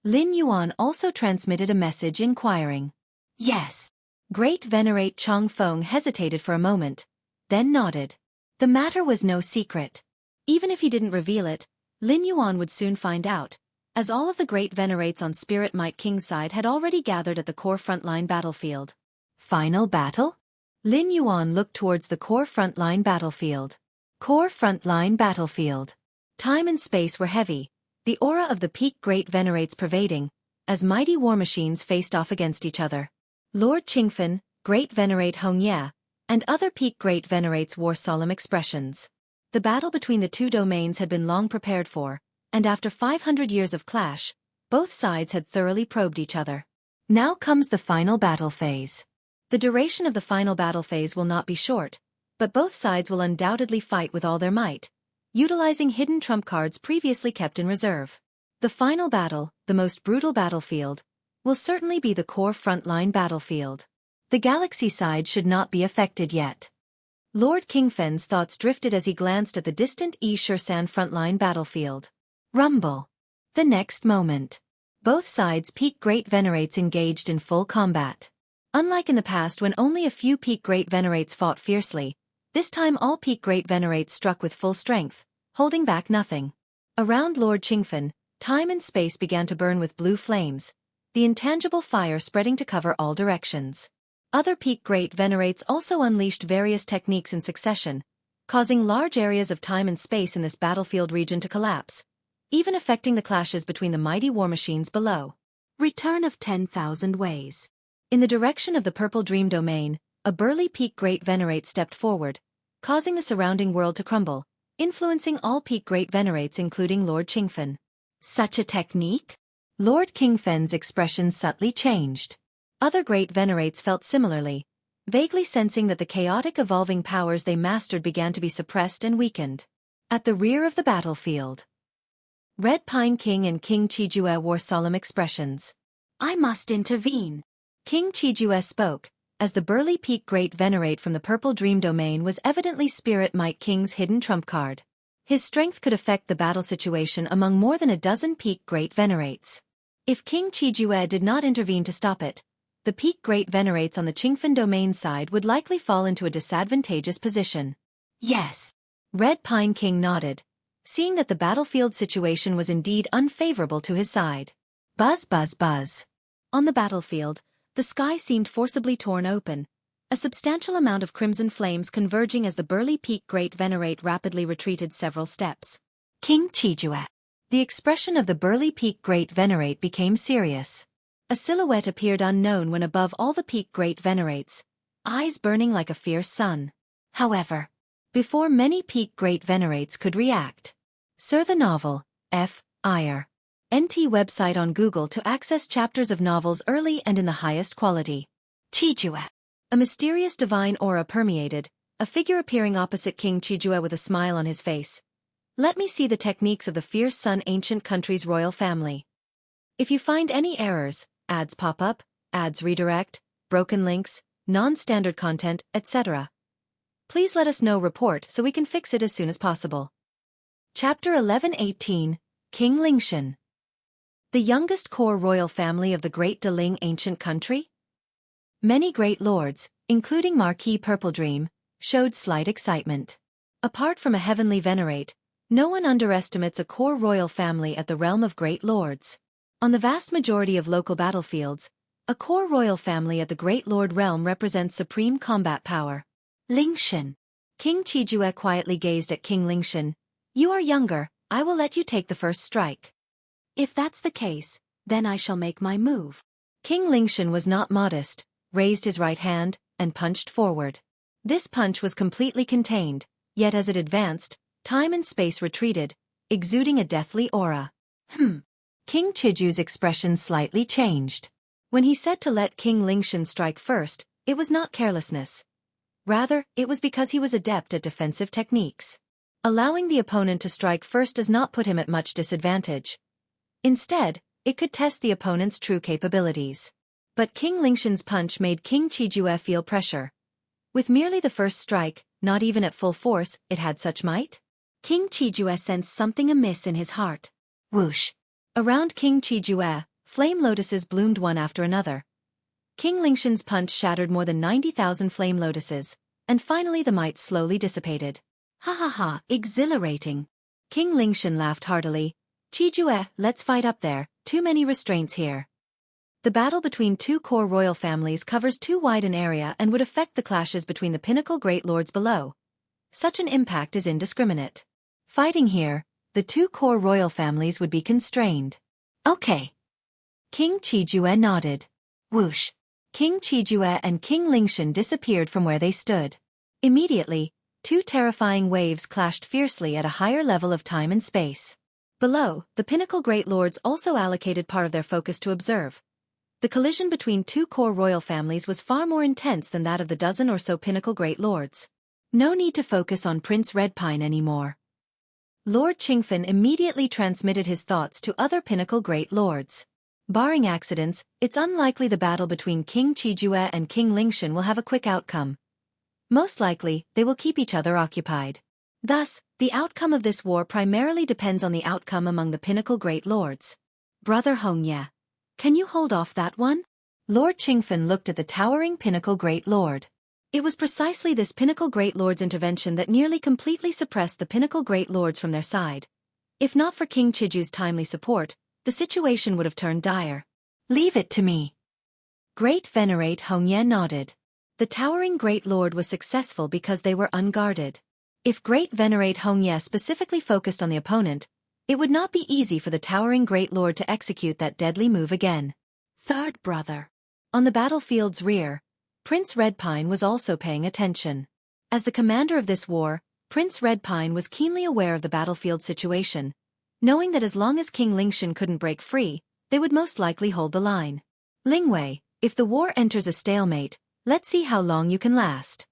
Lin Yuan also transmitted a message inquiring. Yes. Great Venerate Chongfeng hesitated for a moment, then nodded. The matter was no secret. Even if he didn't reveal it, Lin Yuan would soon find out, as all of the Great Venerates on Spirit Might King's side had already gathered at the core frontline battlefield. Final battle? Lin Yuan looked towards the core frontline battlefield. Core frontline battlefield. Time and space were heavy, the aura of the peak Great Venerates pervading, as mighty war machines faced off against each other. Lord Qingfen, Great Venerate Hongye, and other peak Great Venerates wore solemn expressions. The battle between the two domains had been long prepared for, and after 500 years of clash, both sides had thoroughly probed each other. Now comes the final battle phase. The duration of the final battle phase will not be short, but both sides will undoubtedly fight with all their might, utilizing hidden trump cards previously kept in reserve. The final battle, the most brutal battlefield, will certainly be the core frontline battlefield. The galaxy side should not be affected yet. Lord Qingfen's thoughts drifted as he glanced at the distant Yisher-san frontline battlefield. Rumble. The next moment. Both sides' peak Great Venerates engaged in full combat. Unlike in the past when only a few peak Great Venerates fought fiercely, this time all peak Great Venerates struck with full strength, holding back nothing. Around Lord Qingfen, time and space began to burn with blue flames, the intangible fire spreading to cover all directions. Other peak Great Venerates also unleashed various techniques in succession, causing large areas of time and space in this battlefield region to collapse, even affecting the clashes between the mighty war machines below. Return of 10,000 Ways. In the direction of the Purple Dream Domain, a burly peak Great Venerate stepped forward, causing the surrounding world to crumble, influencing all peak Great Venerates including Lord Qingfen. Such a technique? Lord Qingfen's expression subtly changed. Other Great Venerates felt similarly, vaguely sensing that the chaotic evolving powers they mastered began to be suppressed and weakened. At the rear of the battlefield, Red Pine King and King Qijue wore solemn expressions. I must intervene. King Qijue spoke, as the burly peak Great Venerate from the Purple Dream Domain was evidently Spirit Might King's hidden trump card. His strength could affect the battle situation among more than a dozen peak Great Venerates. If King Qijue did not intervene to stop it, the peak Great Venerates on the Qingfen Domain side would likely fall into a disadvantageous position. Yes. Red Pine King nodded, seeing that the battlefield situation was indeed unfavorable to his side. Buzz buzz buzz. On the battlefield, the sky seemed forcibly torn open, a substantial amount of crimson flames converging as the burly peak Great Venerate rapidly retreated several steps. King Qijue. The expression of the burly peak Great Venerate became serious. A silhouette appeared unknown when above all the peak Great Venerates, eyes burning like a fierce sun. However, before many peak Great Venerates could react, Sir the Novel, F. IR. NT website on Google to access chapters of novels early and in the highest quality. Qijue. A mysterious divine aura permeated, a figure appearing opposite King Qijue with a smile on his face. Let me see the techniques of the fierce sun ancient country's royal family. If you find any errors, ads pop up, ads redirect, broken links, non-standard content, etc., please let us know report so we can fix it as soon as possible. Chapter 1118, King Lingshan. The youngest core royal family of the Great Deling ancient country? Many great lords, including Marquis Purple Dream, showed slight excitement. Apart from a heavenly venerate, no one underestimates a core royal family at the realm of great lords. On the vast majority of local battlefields, a core royal family at the Great Lord realm represents supreme combat power. Lingshan. King Qijue quietly gazed at King Lingshan. You are younger, I will let you take the first strike. If that's the case, then I shall make my move. King Lingshan was not modest, raised his right hand, and punched forward. This punch was completely contained, yet as it advanced, time and space retreated, exuding a deathly aura. King Qijue's expression slightly changed. When he said to let King Lingshan strike first, it was not carelessness. Rather, it was because he was adept at defensive techniques. Allowing the opponent to strike first does not put him at much disadvantage. Instead, it could test the opponent's true capabilities. But King Lingshan's punch made King Qijue feel pressure. With merely the first strike, not even at full force, it had such might? King Qijue sensed something amiss in his heart. Whoosh! Around King Qijue, flame lotuses bloomed one after another. King Lingshan's punch shattered more than 90,000 flame lotuses, and finally the might slowly dissipated. Ha ha ha, exhilarating. King Lingshan laughed heartily. Qijue, let's fight up there, too many restraints here. The battle between two core royal families covers too wide an area and would affect the clashes between the pinnacle great lords below. Such an impact is indiscriminate. Fighting here, the two core royal families would be constrained. Okay. King Qijue nodded. Whoosh! King Qijue and King Lingshan disappeared from where they stood. Immediately, two terrifying waves clashed fiercely at a higher level of time and space. Below, the pinnacle great lords also allocated part of their focus to observe. The collision between two core royal families was far more intense than that of the dozen or so pinnacle great lords. No need to focus on Prince Redpine anymore. Lord Qingfen immediately transmitted his thoughts to other pinnacle great lords. Barring accidents, it's unlikely the battle between King Qijue and King Lingshan will have a quick outcome. Most likely, they will keep each other occupied. Thus, the outcome of this war primarily depends on the outcome among the pinnacle great lords. Brother Hongye, can you hold off that one? Lord Qingfen looked at the towering pinnacle great lord. It was precisely this pinnacle great lord's intervention that nearly completely suppressed the pinnacle great lords from their side. If not for King Qijue's timely support, the situation would have turned dire. Leave it to me. Great Venerate Hongye nodded. The towering great lord was successful because they were unguarded. If Great Venerate Hongye specifically focused on the opponent, it would not be easy for the towering great lord to execute that deadly move again. Third brother. On the battlefield's rear, Prince Redpine was also paying attention. As the commander of this war, Prince Redpine was keenly aware of the battlefield situation, knowing that as long as King Lingshan couldn't break free, they would most likely hold the line. Lingwei, if the war enters a stalemate, let's see how long you can last.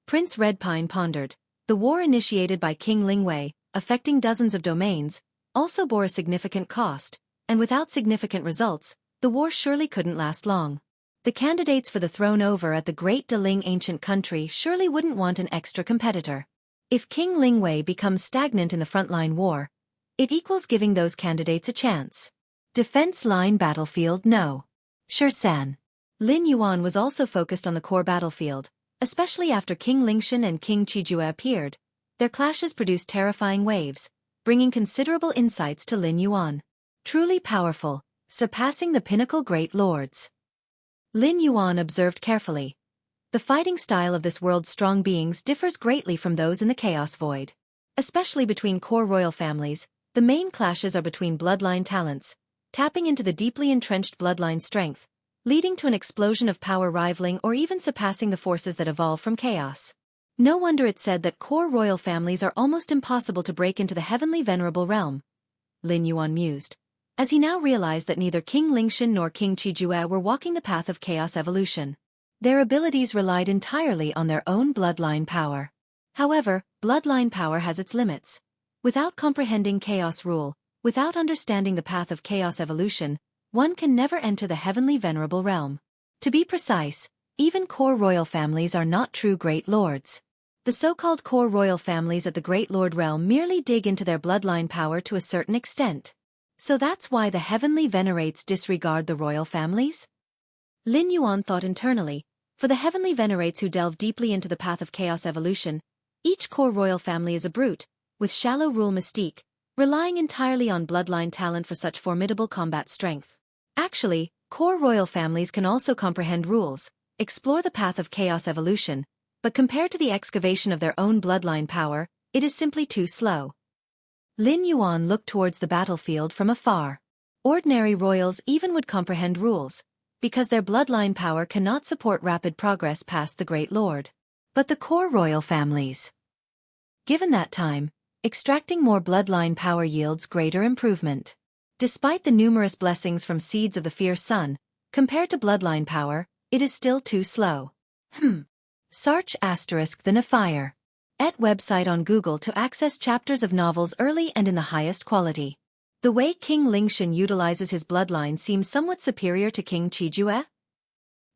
Prince Redpine pondered. The war initiated by King Lingwei, affecting dozens of domains, also bore a significant cost, and without significant results, the war surely couldn't last long. The candidates for the throne over at the Great Deling ancient country surely wouldn't want an extra competitor. If King Lingwei becomes stagnant in the frontline war, it equals giving those candidates a chance. Defense line battlefield no. Sure-san. Lin Yuan was also focused on the core battlefield, especially after King Lingshan and King Qijue appeared. Their clashes produced terrifying waves, bringing considerable insights to Lin Yuan. Truly powerful, surpassing the pinnacle great lords. Lin Yuan observed carefully. The fighting style of this world's strong beings differs greatly from those in the Chaos Void. Especially between core royal families, the main clashes are between bloodline talents, tapping into the deeply entrenched bloodline strength, leading to an explosion of power rivaling or even surpassing the forces that evolve from chaos. No wonder it's said that core royal families are almost impossible to break into the heavenly venerable realm. Lin Yuan mused, as he now realized that neither King Lingshan nor King Qijue were walking the path of chaos evolution. Their abilities relied entirely on their own bloodline power. However, bloodline power has its limits. Without comprehending chaos rule, without understanding the path of chaos evolution, one can never enter the heavenly venerable realm. To be precise, even core royal families are not true great lords. The so-called core royal families at the Great Lord realm merely dig into their bloodline power to a certain extent. So that's why the heavenly venerates disregard the royal families? Lin Yuan thought internally, for the heavenly venerates who delve deeply into the path of chaos evolution, each core royal family is a brute, with shallow rule mystique, relying entirely on bloodline talent for such formidable combat strength. Actually, core royal families can also comprehend rules, explore the path of chaos evolution, but compared to the excavation of their own bloodline power, it is simply too slow. Lin Yuan looked towards the battlefield from afar. Ordinary royals even would comprehend rules, because their bloodline power cannot support rapid progress past the Great Lord. But the core royal families. Given that time, extracting more bloodline power yields greater improvement. Despite the numerous blessings from seeds of the fierce sun, compared to bloodline power, it is still too slow. Search *the Nafire. *At website on Google to access chapters of novels early and in the highest quality. The way King Lingshan utilizes his bloodline seems somewhat superior to King Qijue.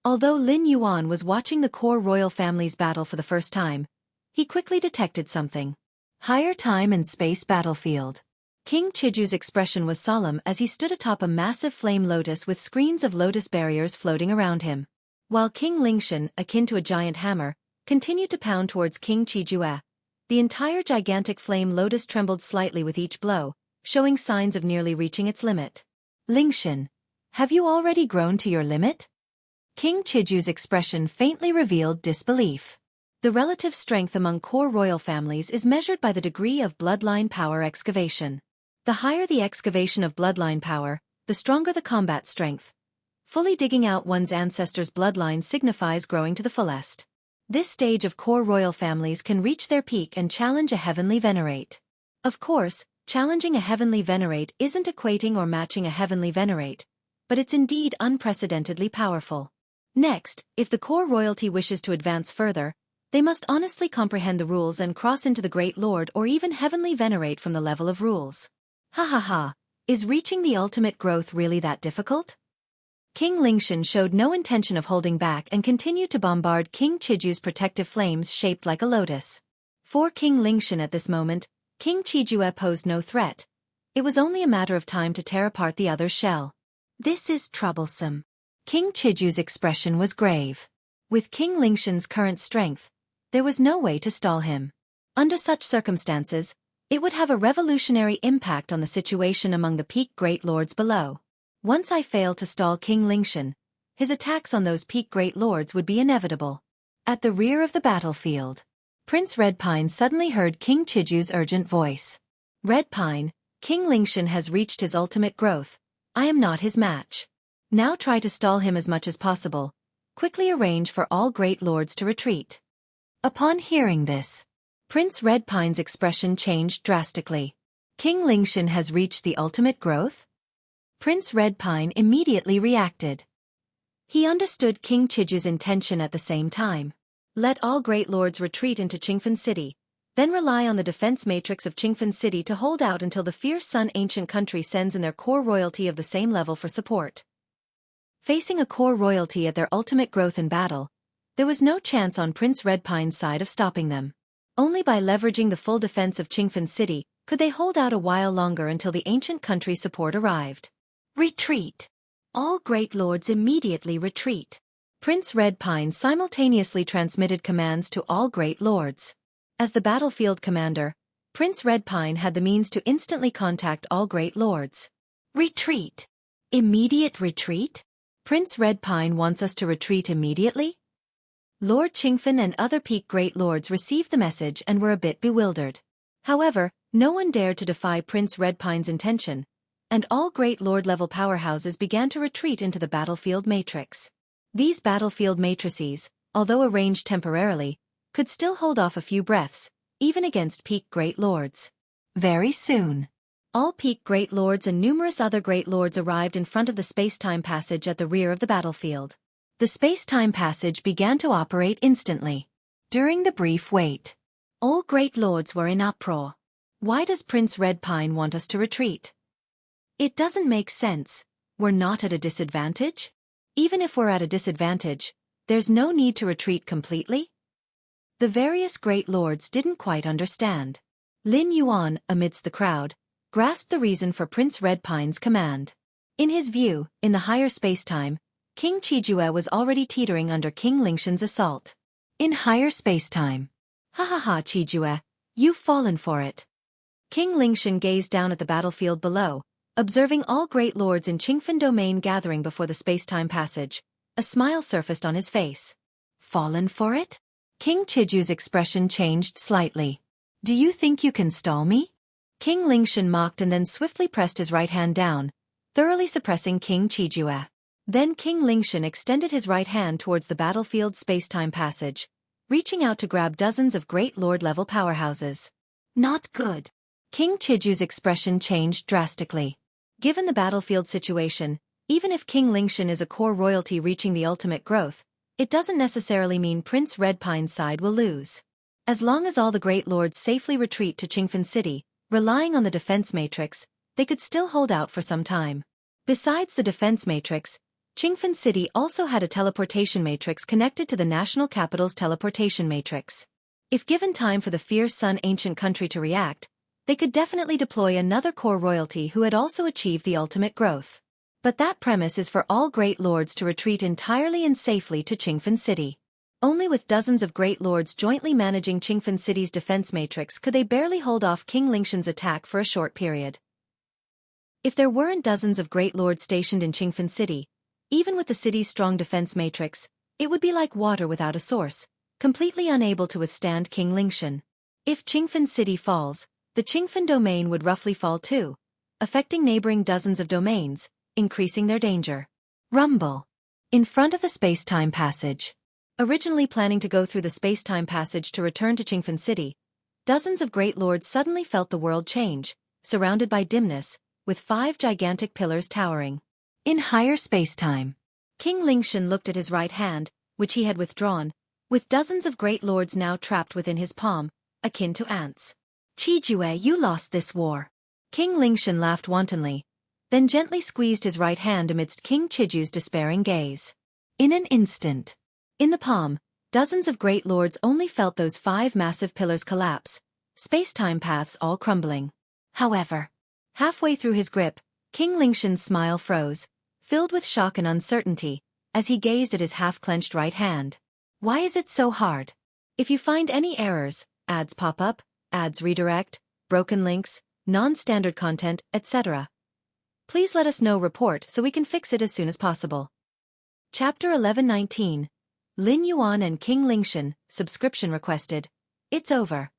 Although Lin Yuan was watching the core royal family's battle for the first time, he quickly detected something. Higher time and space battlefield. King Qiju's expression was solemn as he stood atop a massive flame lotus with screens of lotus barriers floating around him. While King Lingshan, akin to a giant hammer, continued to pound towards King Qijue, the entire gigantic flame lotus trembled slightly with each blow, showing signs of nearly reaching its limit. Lingshan, have you already grown to your limit? King Qiju's expression faintly revealed disbelief. The relative strength among core royal families is measured by the degree of bloodline power excavation. The higher the excavation of bloodline power, the stronger the combat strength. Fully digging out one's ancestors' bloodline signifies growing to the fullest. This stage of core royal families can reach their peak and challenge a heavenly venerate. Of course, challenging a heavenly venerate isn't equating or matching a heavenly venerate, but it's indeed unprecedentedly powerful. Next, if the core royalty wishes to advance further, they must honestly comprehend the rules and cross into the Great Lord or even heavenly venerate from the level of rules. Ha ha ha, is reaching the ultimate growth really that difficult? King Lingshan showed no intention of holding back and continued to bombard King Qiju's protective flames shaped like a lotus. For King Lingshan at this moment, King Qijue posed no threat. It was only a matter of time to tear apart the other's shell. This is troublesome. King Qiju's expression was grave. With King Lingshan's current strength, there was no way to stall him. Under such circumstances, it would have a revolutionary impact on the situation among the peak Great Lords below. Once I failed to stall King Lingshan, his attacks on those peak Great Lords would be inevitable. At the rear of the battlefield, Prince Redpine suddenly heard King Qiju's urgent voice. Redpine, King Lingshan has reached his ultimate growth. I am not his match. Now try to stall him as much as possible. Quickly arrange for all Great Lords to retreat. Upon hearing this, Prince Redpine's expression changed drastically. King Lingshan has reached the ultimate growth? Prince Redpine immediately reacted. He understood King Qiju's intention at the same time. Let all Great Lords retreat into Qingfen City, then rely on the defense matrix of Qingfen City to hold out until the fierce Sun ancient country sends in their core royalty of the same level for support. Facing a core royalty at their ultimate growth in battle, there was no chance on Prince Redpine's side of stopping them. Only by leveraging the full defense of Qingfen City could they hold out a while longer until the ancient country support arrived. Retreat! All Great Lords immediately retreat. Prince Redpine simultaneously transmitted commands to all Great Lords. As the battlefield commander, Prince Redpine had the means to instantly contact all Great Lords. Retreat! Immediate retreat? Prince Redpine wants us to retreat immediately? Lord Qingfen and other peak Great Lords received the message and were a bit bewildered. However, no one dared to defy Prince Redpine's intention, and all Great Lord-level powerhouses began to retreat into the battlefield matrix. These battlefield matrices, although arranged temporarily, could still hold off a few breaths, even against peak Great Lords. Very soon, all peak Great Lords and numerous other Great Lords arrived in front of the space-time passage at the rear of the battlefield. The space-time passage began to operate instantly. During the brief wait, all Great Lords were in uproar. Why does Prince Red Pine want us to retreat? It doesn't make sense. We're not at a disadvantage? Even if we're at a disadvantage, there's no need to retreat completely? The various great lords didn't quite understand. Lin Yuan, amidst the crowd, grasped the reason for Prince Red Pine's command. In his view, in the higher spacetime, King Qijue was already teetering under King Lingshan's assault. In higher spacetime. Ha ha ha, Qijue, you've fallen for it. King Lingshan gazed down at the battlefield below, observing all great lords in Qingfen domain gathering before the spacetime passage. A smile surfaced on his face. Fallen for it? King Qijue's expression changed slightly. Do you think you can stall me? King Lingshan mocked and then swiftly pressed his right hand down, thoroughly suppressing King Qijue. Then King Lingshan extended his right hand towards the battlefield spacetime passage, reaching out to grab dozens of great lord-level powerhouses. Not good. King Qijue's expression changed drastically. Given the battlefield situation, even if King Lingshan is a core royalty reaching the ultimate growth, it doesn't necessarily mean Prince Red Pine's side will lose. As long as all the great lords safely retreat to Qingfen City, relying on the defense matrix, they could still hold out for some time. Besides the defense matrix, Qingfen City also had a teleportation matrix connected to the national capital's teleportation matrix. If given time for the fierce Sun ancient country to react, they could definitely deploy another core royalty who had also achieved the ultimate growth. But that premise is for all great lords to retreat entirely and safely to Qingfen City. Only with dozens of great lords jointly managing Qingfen City's defense matrix could they barely hold off King Lingshan's attack for a short period. If there weren't dozens of great lords stationed in Qingfen City, even with the city's strong defense matrix, it would be like water without a source, completely unable to withstand King Lingshan. If Qingfen City falls, the Qingfen domain would roughly fall too, affecting neighboring dozens of domains, increasing their danger. Rumble. In front of the space-time passage. Originally planning to go through the space-time passage to return to Qingfen City, dozens of great lords suddenly felt the world change, surrounded by dimness, with 5 gigantic pillars towering. In higher space-time. King Lingshan looked at his right hand, which he had withdrawn, with dozens of great lords now trapped within his palm, akin to ants. Qijue, you lost this war. King Lingshan laughed wantonly, then gently squeezed his right hand amidst King Qijue's despairing gaze. In an instant. In the palm, dozens of great lords only felt those 5 massive pillars collapse, space-time paths all crumbling. However, halfway through his grip, King Lingshan's smile froze, filled with shock and uncertainty, as he gazed at his half-clenched right hand. Why is it so hard? If you find any errors, ads pop up, ads redirect, broken links, non-standard content, etc., please let us know report so we can fix it as soon as possible. Chapter 1119. Lin Yuan and King Lingshan, subscription requested. It's over.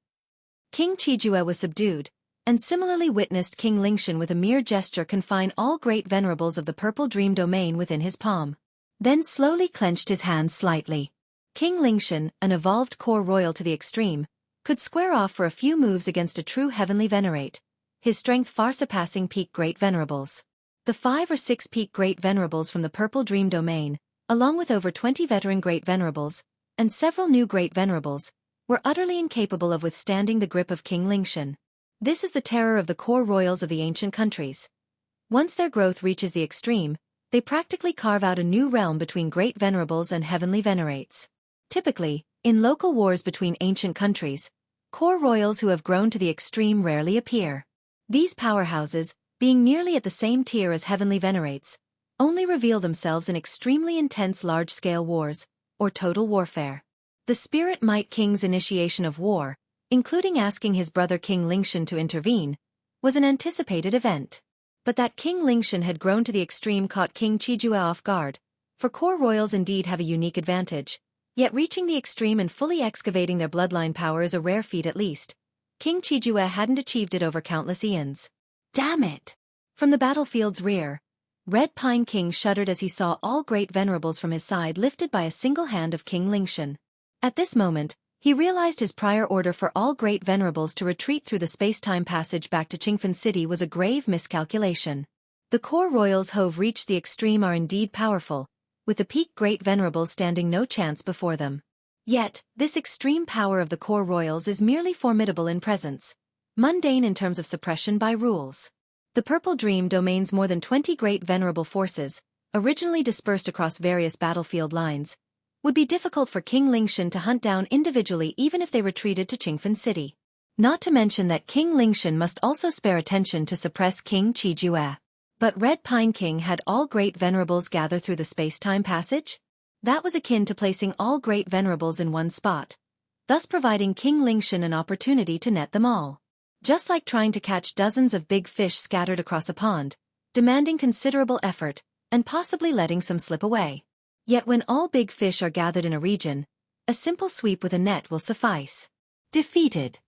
King Qijue was subdued, and similarly witnessed King Lingshan with a mere gesture confine all great venerables of the purple dream domain within his palm. Then slowly clenched his hands slightly. King Lingshan, an evolved core royal to the extreme, could square off for a few moves against a true heavenly venerate, his strength far surpassing peak great venerables. The 5 or 6 peak great venerables from the purple dream domain, along with over 20 veteran great venerables, and several new great venerables, were utterly incapable of withstanding the grip of King Lingshan. This is the terror of the core royals of the ancient countries. Once their growth reaches the extreme, they practically carve out a new realm between great venerables and heavenly venerates. Typically, in local wars between ancient countries, core royals who have grown to the extreme rarely appear. These powerhouses, being nearly at the same tier as heavenly venerates, only reveal themselves in extremely intense large-scale wars, or total warfare. The Spirit Might King's initiation of war, including asking his brother King Lingshan to intervene, was an anticipated event. But that King Lingshan had grown to the extreme caught King Qijue off guard, for core royals indeed have a unique advantage, yet reaching the extreme and fully excavating their bloodline power is a rare feat at least. King Qijue hadn't achieved it over countless eons. Damn it! From the battlefield's rear, Red Pine King shuddered as he saw all great venerables from his side lifted by a single hand of King Lingshan. At this moment, he realized his prior order for all great venerables to retreat through the space-time passage back to Qingfen City was a grave miscalculation. The core royals who have reached the extreme are indeed powerful, with the peak great venerables standing no chance before them. Yet, this extreme power of the core royals is merely formidable in presence. Mundane in terms of suppression by rules. The Purple Dream domains more than 20 great venerable forces, originally dispersed across various battlefield lines, would be difficult for King Lingshan to hunt down individually even if they retreated to Qingfen City. Not to mention that King Lingshan must also spare attention to suppress King Qijue. But Red Pine King had all great venerables gather through the space-time passage? That was akin to placing all great venerables in one spot, thus providing King Lingshan an opportunity to net them all. Just like trying to catch dozens of big fish scattered across a pond, demanding considerable effort, and possibly letting some slip away. Yet when all big fish are gathered in a region, a simple sweep with a net will suffice. Defeated.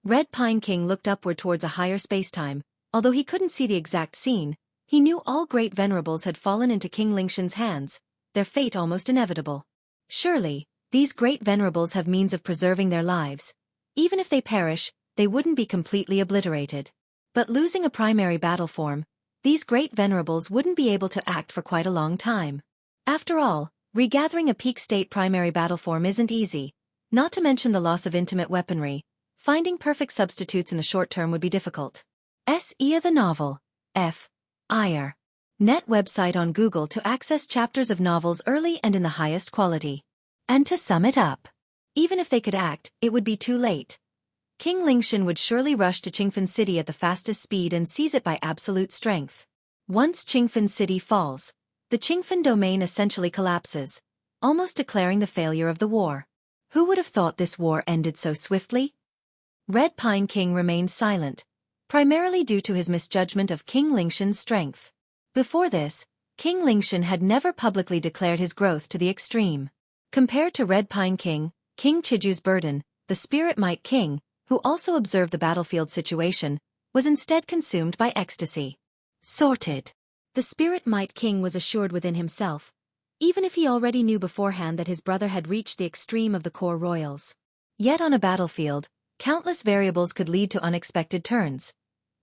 Red Pine King looked upward towards a higher spacetime. Although he couldn't see the exact scene, he knew all great venerables had fallen into King Lingshan's hands, their fate almost inevitable. Surely, these great venerables have means of preserving their lives. Even if they perish, they wouldn't be completely obliterated. But losing a primary battle form, these great venerables wouldn't be able to act for quite a long time. After all, regathering a peak state primary battle form isn't easy, not to mention the loss of intimate weaponry. Finding perfect substitutes in the short term would be difficult. S.E.A. the novel. F. Ire. Net website on Google to access chapters of novels early and in the highest quality. And to sum it up, even if they could act, it would be too late. King Lingshan would surely rush to Qingfen City at the fastest speed and seize it by absolute strength. Once Qingfen City falls, the Qingfen domain essentially collapses, almost declaring the failure of the war. Who would have thought this war ended so swiftly? Red Pine King remained silent, primarily due to his misjudgment of King Lingshan's strength. Before this, King Lingshan had never publicly declared his growth to the extreme. Compared to Red Pine King, King Chiju's burden, the Spirit Might King, who also observed the battlefield situation, was instead consumed by ecstasy. Sorted. The Spirit Might King was assured within himself, even if he already knew beforehand that his brother had reached the extreme of the core royals. Yet on a battlefield, countless variables could lead to unexpected turns.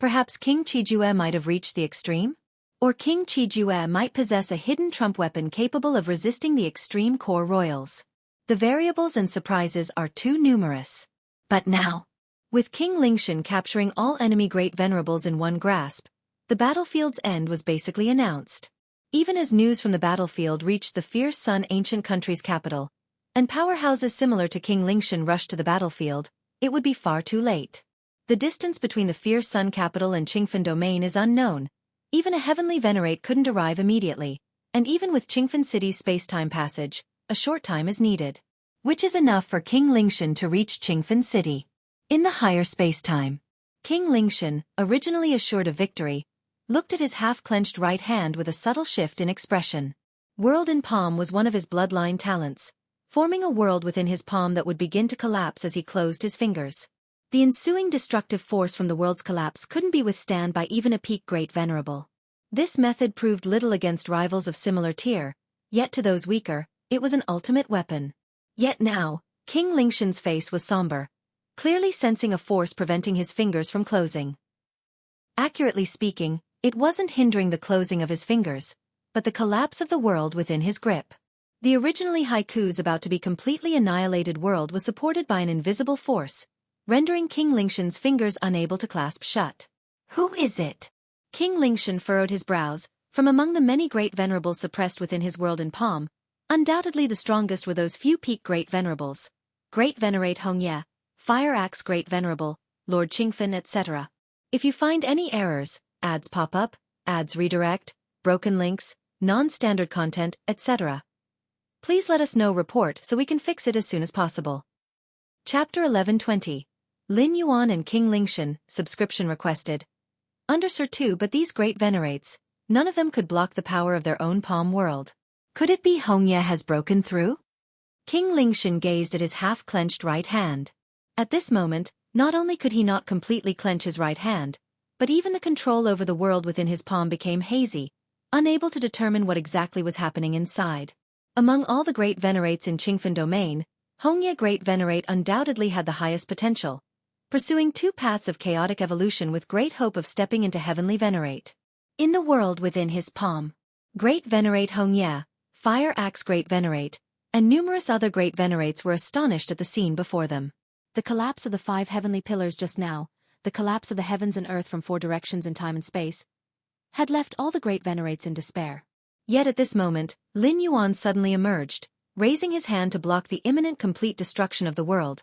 Perhaps King Qijue might have reached the extreme? Or King Qijue might possess a hidden trump weapon capable of resisting the extreme core royals. The variables and surprises are too numerous. But now, with King Lingshan capturing all enemy great venerables in one grasp, the battlefield's end was basically announced. Even as news from the battlefield reached the fierce Sun ancient country's capital, and powerhouses similar to King Lingshan rushed to the battlefield, it would be far too late. The distance between the fierce Sun capital and Qingfen domain is unknown. Even a heavenly venerate couldn't arrive immediately, and even with Qingfen City's space-time passage, a short time is needed. Which is enough for King Lingshan to reach Qingfen City. In the higher space-time, King Lingshan, originally assured of victory, looked at his half-clenched right hand with a subtle shift in expression. World in Palm was one of his bloodline talents, forming a world within his palm that would begin to collapse as he closed his fingers. The ensuing destructive force from the world's collapse couldn't be withstood by even a peak great venerable. This method proved little against rivals of similar tier, yet to those weaker, it was an ultimate weapon. Yet now, King Lingshan's face was somber, clearly sensing a force preventing his fingers from closing. Accurately speaking, it wasn't hindering the closing of his fingers, but the collapse of the world within his grip. The originally haikus about to be completely annihilated world was supported by an invisible force, rendering King Lingshan's fingers unable to clasp shut. Who is it? King Lingshan furrowed his brows. From among the many great venerables suppressed within his world in palm, undoubtedly the strongest were those few peak great venerables. Great Venerate Hongye, Fire Axe Great Venerable, Lord Qingfen, etc. If you find any errors, ads pop up, ads redirect, broken links, non-standard content, etc., please let us know report so we can fix it as soon as possible. Chapter 1120. Lin Yuan and King Lingshan, subscription requested. Undersir 2 But these great venerates, none of them could block the power of their own palm world. Could it be Hongye has broken through? King Lingshan gazed at his half-clenched right hand. At this moment, not only could he not completely clench his right hand, but even the control over the world within his palm became hazy, unable to determine what exactly was happening inside. Among all the great venerates in Qingfen domain, Hongye Great Venerate undoubtedly had the highest potential, pursuing two paths of chaotic evolution with great hope of stepping into Heavenly Venerate. In the world within his palm, Great Venerate Hongye, Fire Axe Great Venerate, and numerous other great venerates were astonished at the scene before them. The collapse of the 5 heavenly pillars just now, the collapse of the heavens and earth from 4 directions in time and space, had left all the great venerates in despair. Yet at this moment, Lin Yuan suddenly emerged, raising his hand to block the imminent complete destruction of the world,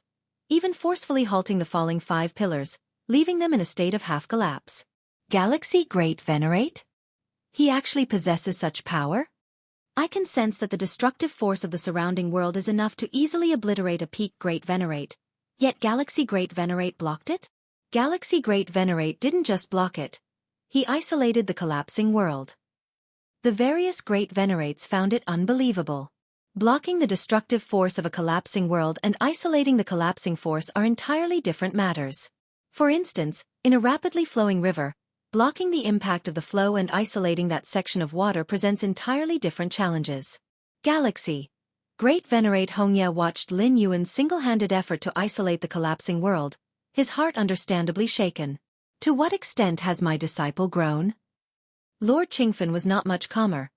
even forcefully halting the falling 5 pillars, leaving them in a state of half-collapse. Galaxy Great Venerate? He actually possesses such power? I can sense that the destructive force of the surrounding world is enough to easily obliterate a peak Great Venerate. Yet Galaxy Great Venerate blocked it? Galaxy Great Venerate didn't just block it. He isolated the collapsing world. The various Great Venerates found it unbelievable. Blocking the destructive force of a collapsing world and isolating the collapsing force are entirely different matters. For instance, in a rapidly flowing river, blocking the impact of the flow and isolating that section of water presents entirely different challenges. Galaxy Great Venerate Hongya watched Lin Yuan's single-handed effort to isolate the collapsing world, his heart understandably shaken. To what extent has my disciple grown? Lord Qingfen was not much calmer.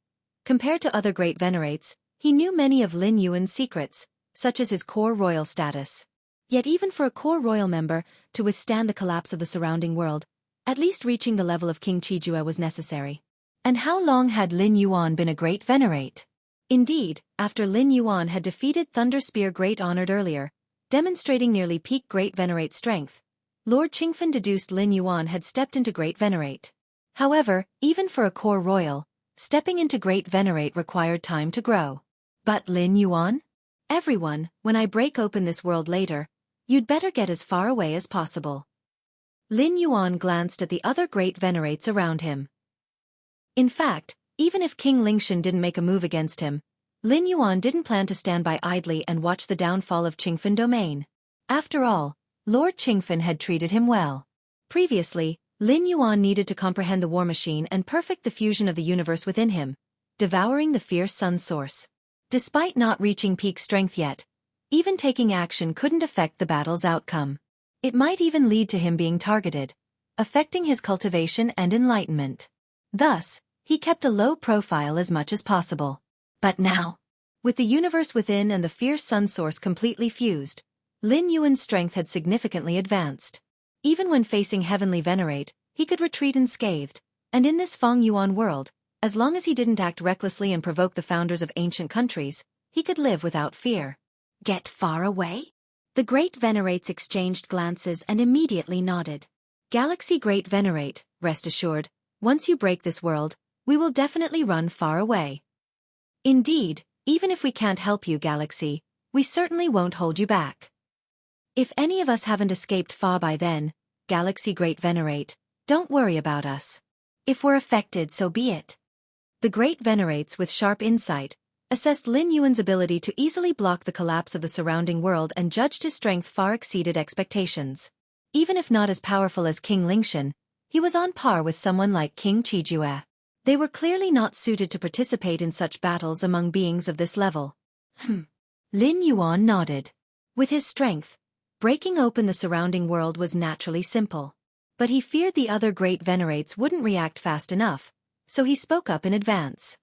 Compared to other great venerates, he knew many of Lin Yuan's secrets, such as his core royal status. Yet even for a core royal member to withstand the collapse of the surrounding world, at least reaching the level of King Qijue was necessary. And how long had Lin Yuan been a great venerate? Indeed, after Lin Yuan had defeated Thunder Spear Great Honored earlier, demonstrating nearly peak Great Venerate strength, Lord Qingfen deduced Lin Yuan had stepped into Great Venerate. However, even for a core royal, stepping into Great Venerate required time to grow. But Lin Yuan? Everyone, when I break open this world later, you'd better get as far away as possible. Lin Yuan glanced at the other great venerates around him. In fact, even if King Lingshan didn't make a move against him, Lin Yuan didn't plan to stand by idly and watch the downfall of Qingfen domain. After all, Lord Qingfen had treated him well. Previously, Lin Yuan needed to comprehend the war machine and perfect the fusion of the universe within him, devouring the fierce sun source. Despite not reaching peak strength yet, even taking action couldn't affect the battle's outcome. It might even lead to him being targeted, affecting his cultivation and enlightenment. Thus, he kept a low profile as much as possible. But now, with the universe within and the fierce sun source completely fused, Lin Yuan's strength had significantly advanced. Even when facing Heavenly Venerate, he could retreat unscathed, and in this Feng Yuan world, as long as he didn't act recklessly and provoke the founders of ancient countries, he could live without fear. Get far away? The great venerates exchanged glances and immediately nodded. Galaxy Great Venerate, rest assured, once you break this world, we will definitely run far away. Indeed, even if we can't help you, Galaxy, we certainly won't hold you back. If any of us haven't escaped far by then, Galaxy Great Venerate, don't worry about us. If we're affected, so be it. The Great Venerates with sharp insight assessed Lin Yuan's ability to easily block the collapse of the surrounding world and judged his strength far exceeded expectations. Even if not as powerful as King Lingshan, he was on par with someone like King Qijue. They were clearly not suited to participate in such battles among beings of this level. Lin Yuan nodded. With his strength, breaking open the surrounding world was naturally simple. But he feared the other great venerates wouldn't react fast enough, so he spoke up in advance.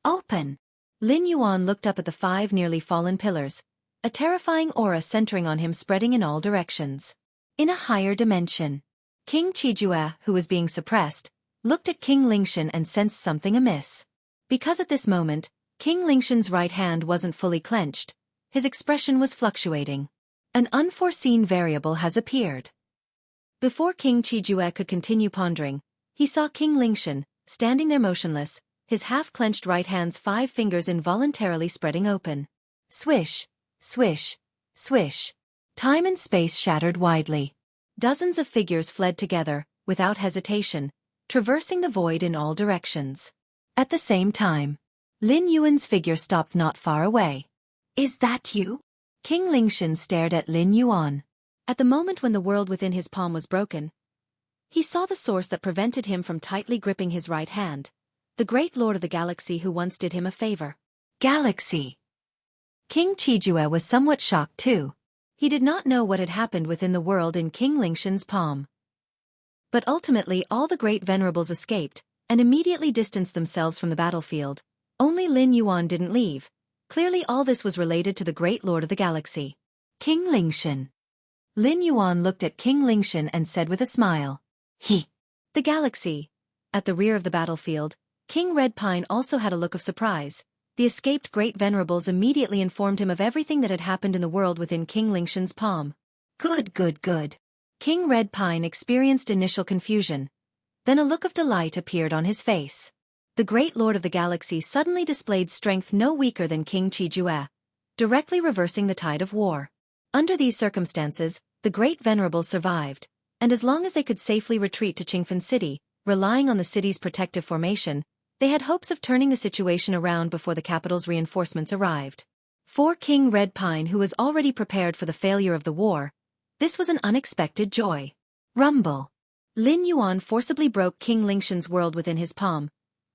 Open! Lin Yuan looked up at the 5 nearly fallen pillars, a terrifying aura centering on him spreading in all directions. In a higher dimension, King Qijue, who was being suppressed, looked at King Lingshan and sensed something amiss. Because at this moment, King Lingshan's right hand wasn't fully clenched, his expression was fluctuating. An unforeseen variable has appeared. Before King Qijue could continue pondering, he saw King Lingshan, standing there motionless, his half-clenched right hand's 5 fingers involuntarily spreading open. Swish, swish, swish. Time and space shattered widely. Dozens of figures fled together, without hesitation, traversing the void in all directions. At the same time, Lin Yuan's figure stopped not far away. Is that you? King Lingshan stared at Lin Yuan. At the moment when the world within his palm was broken, he saw the source that prevented him from tightly gripping his right hand, the great lord of the galaxy who once did him a favor. Galaxy! King Qijue was somewhat shocked too. He did not know what had happened within the world in King Lingshan's palm. But ultimately all the great venerables escaped, and immediately distanced themselves from the battlefield. Only Lin Yuan didn't leave. Clearly all this was related to the great lord of the galaxy. King Lingshan. Lin Yuan looked at King Lingshan and said with a smile. He. The galaxy. At the rear of the battlefield, King Red Pine also had a look of surprise. The escaped Great Venerables immediately informed him of everything that had happened in the world within King Lingshan's palm. Good, good, good. King Red Pine experienced initial confusion. Then a look of delight appeared on his face. The Great Lord of the Galaxy suddenly displayed strength no weaker than King Qijue, directly reversing the tide of war. Under these circumstances, the Great Venerables survived, and as long as they could safely retreat to Qingfen City, relying on the city's protective formation, they had hopes of turning the situation around before the capital's reinforcements arrived. For King Red Pine, who was already prepared for the failure of the war, this was an unexpected joy. Rumble. Lin Yuan forcibly broke King Lingshan's world within his palm,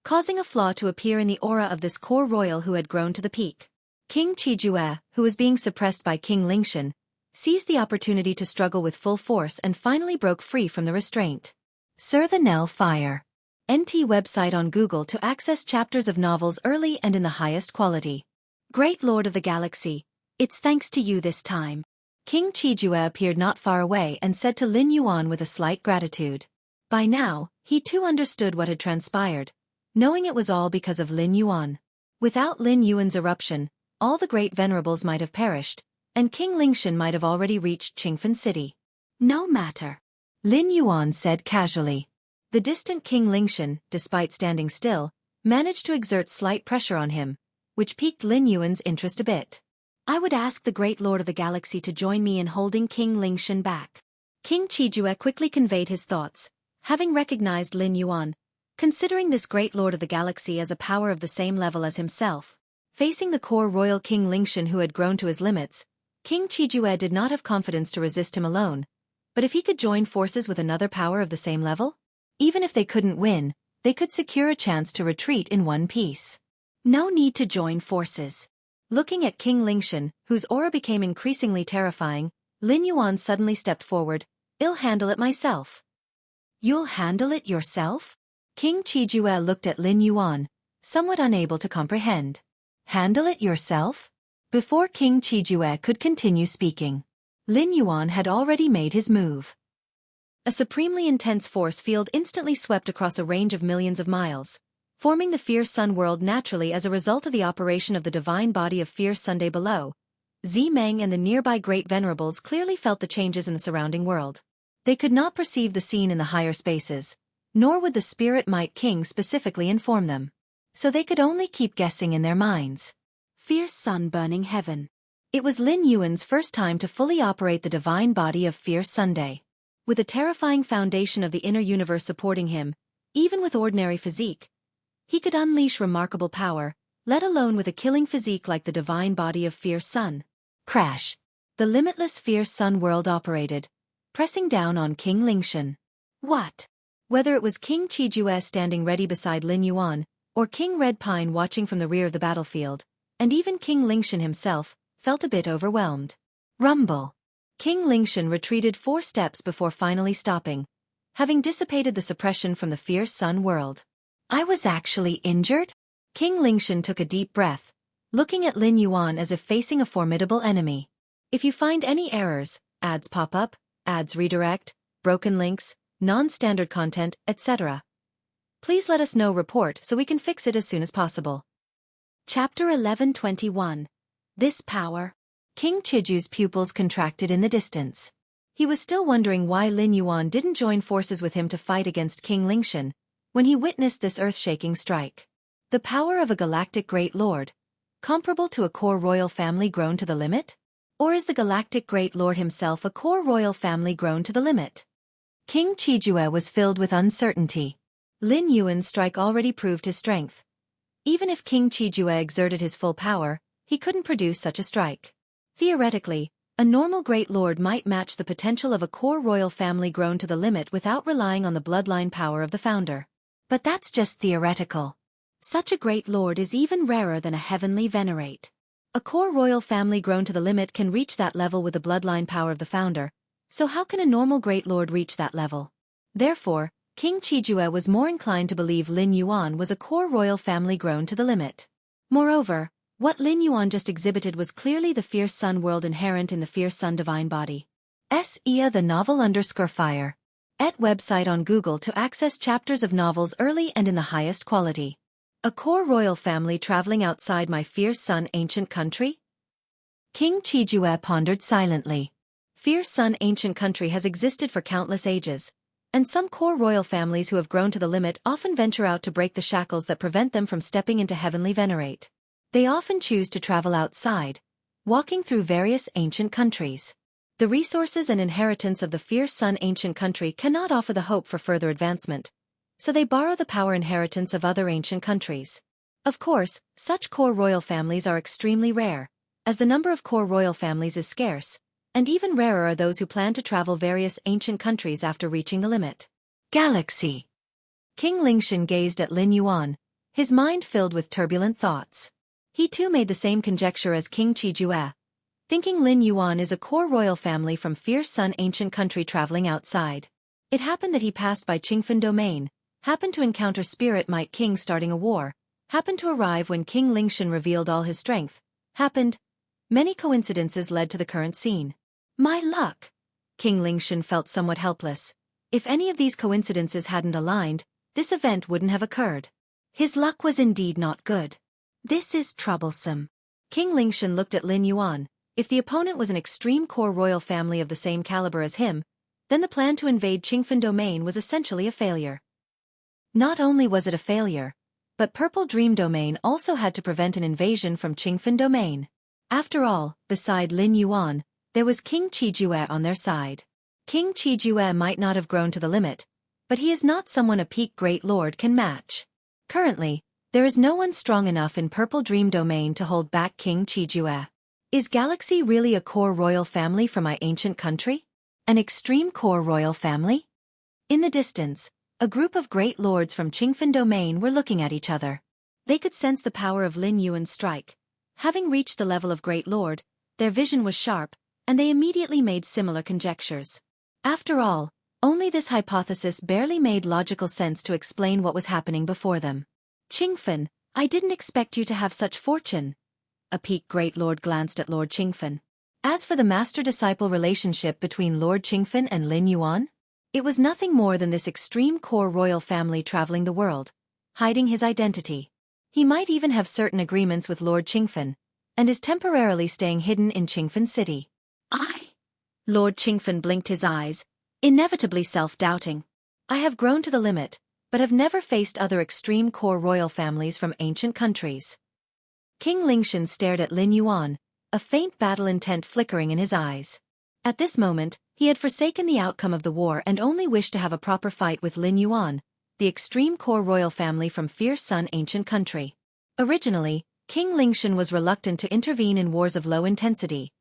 causing a flaw to appear in the aura of this core royal who had grown to the peak. King Qijue, who was being suppressed by King Lingshan, seized the opportunity to struggle with full force and finally broke free from the restraint. Sir the Nell Fire. NT website on Google to access chapters of novels early and in the highest quality. Great Lord of the Galaxy, it's thanks to you this time. King Qijue appeared not far away and said to Lin Yuan with a slight gratitude. By now, he too understood what had transpired, knowing it was all because of Lin Yuan. Without Lin Yuan's eruption, all the Great Venerables might have perished, and King Lingshan might have already reached Qingfen City. No matter. Lin Yuan said casually. The distant King Lingshan, despite standing still, managed to exert slight pressure on him, which piqued Lin Yuan's interest a bit. I would ask the Great Lord of the Galaxy to join me in holding King Lingshan back. King Qijue quickly conveyed his thoughts, having recognized Lin Yuan, considering this Great Lord of the Galaxy as a power of the same level as himself. Facing the core royal King Lingshan who had grown to his limits, King Qijue did not have confidence to resist him alone, but if he could join forces with another power of the same level, even if they couldn't win, they could secure a chance to retreat in one piece. No need to join forces. Looking at King Lingshan, whose aura became increasingly terrifying, Lin Yuan suddenly stepped forward. I'll handle it myself. You'll handle it yourself? King Qijue looked at Lin Yuan, somewhat unable to comprehend. Handle it yourself? Before King Qijue could continue speaking, Lin Yuan had already made his move. A supremely intense force field instantly swept across a range of millions of miles, forming the fierce sun world naturally as a result of the operation of the divine body of fierce Sunday below. Zi Meng and the nearby Great Venerables clearly felt the changes in the surrounding world. They could not perceive the scene in the higher spaces, nor would the Spirit Might King specifically inform them. So they could only keep guessing in their minds. Fierce sun burning heaven. It was Lin Yuan's first time to fully operate the divine body of fierce Sunday. With a terrifying foundation of the inner universe supporting him, even with ordinary physique, he could unleash remarkable power, let alone with a killing physique like the divine body of fierce sun. Crash. The limitless fierce sun world operated, pressing down on King Lingshan. What? Whether it was King Qijue standing ready beside Lin Yuan, or King Red Pine watching from the rear of the battlefield, and even King Lingshan himself, felt a bit overwhelmed. Rumble. King Lingshan retreated 4 steps before finally stopping, having dissipated the suppression from the fierce sun world. I was actually injured? King Lingshan took a deep breath, looking at Lin Yuan as if facing a formidable enemy. If you find any errors, ads pop up, ads redirect, broken links, non-standard content, etc., please let us know report so we can fix it as soon as possible. Chapter 1121. This power. King Qijue's pupils contracted in the distance. He was still wondering why Lin Yuan didn't join forces with him to fight against King Lingshan, when he witnessed this earth-shaking strike. The power of a galactic great lord, comparable to a core royal family grown to the limit? Or is the galactic great lord himself a core royal family grown to the limit? King Qijue was filled with uncertainty. Lin Yuan's strike already proved his strength. Even if King Qijue exerted his full power, he couldn't produce such a strike. Theoretically, a normal great lord might match the potential of a core royal family grown to the limit without relying on the bloodline power of the founder. But that's just theoretical. Such a great lord is even rarer than a heavenly venerate. A core royal family grown to the limit can reach that level with the bloodline power of the founder, so how can a normal great lord reach that level? Therefore, King Qijue was more inclined to believe Lin Yuan was a core royal family grown to the limit. Moreover, what Lin Yuan just exhibited was clearly the fierce sun world inherent in the fierce sun divine body. Xianxia the novel_fire. At website on Google to access chapters of novels early and in the highest quality. A core royal family traveling outside my fierce sun ancient country? King Qijue pondered silently. Fierce sun ancient country has existed for countless ages, and some core royal families who have grown to the limit often venture out to break the shackles that prevent them from stepping into heavenly venerate. They often choose to travel outside, walking through various ancient countries. The resources and inheritance of the fierce sun ancient country cannot offer the hope for further advancement, so they borrow the power inheritance of other ancient countries. Of course, such core royal families are extremely rare, as the number of core royal families is scarce, and even rarer are those who plan to travel various ancient countries after reaching the limit. Galaxy. King Lingshan gazed at Lin Yuan, his mind filled with turbulent thoughts. He too made the same conjecture as King Qijue, thinking Lin Yuan is a core royal family from fierce sun ancient country traveling outside. It happened that he passed by Qingfen domain, happened to encounter Spirit Might King starting a war, happened to arrive when King Lingshan revealed all his strength, happened. Many coincidences led to the current scene. My luck! King Lingshan felt somewhat helpless. If any of these coincidences hadn't aligned, this event wouldn't have occurred. His luck was indeed not good. This is troublesome. King Lingshan looked at Lin Yuan. If the opponent was an extreme core royal family of the same caliber as him, then the plan to invade Qingfen domain was essentially a failure. Not only was it a failure, but Purple Dream domain also had to prevent an invasion from Qingfen domain. After all, beside Lin Yuan, there was King Qijue on their side. King Qijue might not have grown to the limit, but he is not someone a peak great lord can match. Currently, there is no one strong enough in Purple Dream domain to hold back King Qijue. Is Galaxy really a core royal family from my ancient country? An extreme core royal family? In the distance, a group of great lords from Qingfen domain were looking at each other. They could sense the power of Lin Yuan's strike. Having reached the level of great lord, their vision was sharp, and they immediately made similar conjectures. After all, only this hypothesis barely made logical sense to explain what was happening before them. Qingfen, I didn't expect you to have such fortune. A peak great lord glanced at Lord Qingfen. As for the master-disciple relationship between Lord Qingfen and Lin Yuan, it was nothing more than this extreme core royal family traveling the world, hiding his identity. He might even have certain agreements with Lord Qingfen, and is temporarily staying hidden in Qingfen City. Lord Qingfen blinked his eyes, inevitably self-doubting. I have grown to the limit, but have never faced other extreme core royal families from ancient countries. King Lingshan stared at Lin Yuan, a faint battle intent flickering in his eyes. At this moment, he had forsaken the outcome of the war and only wished to have a proper fight with Lin Yuan, the extreme core royal family from fierce sun ancient country. Originally, King Lingshan was reluctant to intervene in wars of low intensity.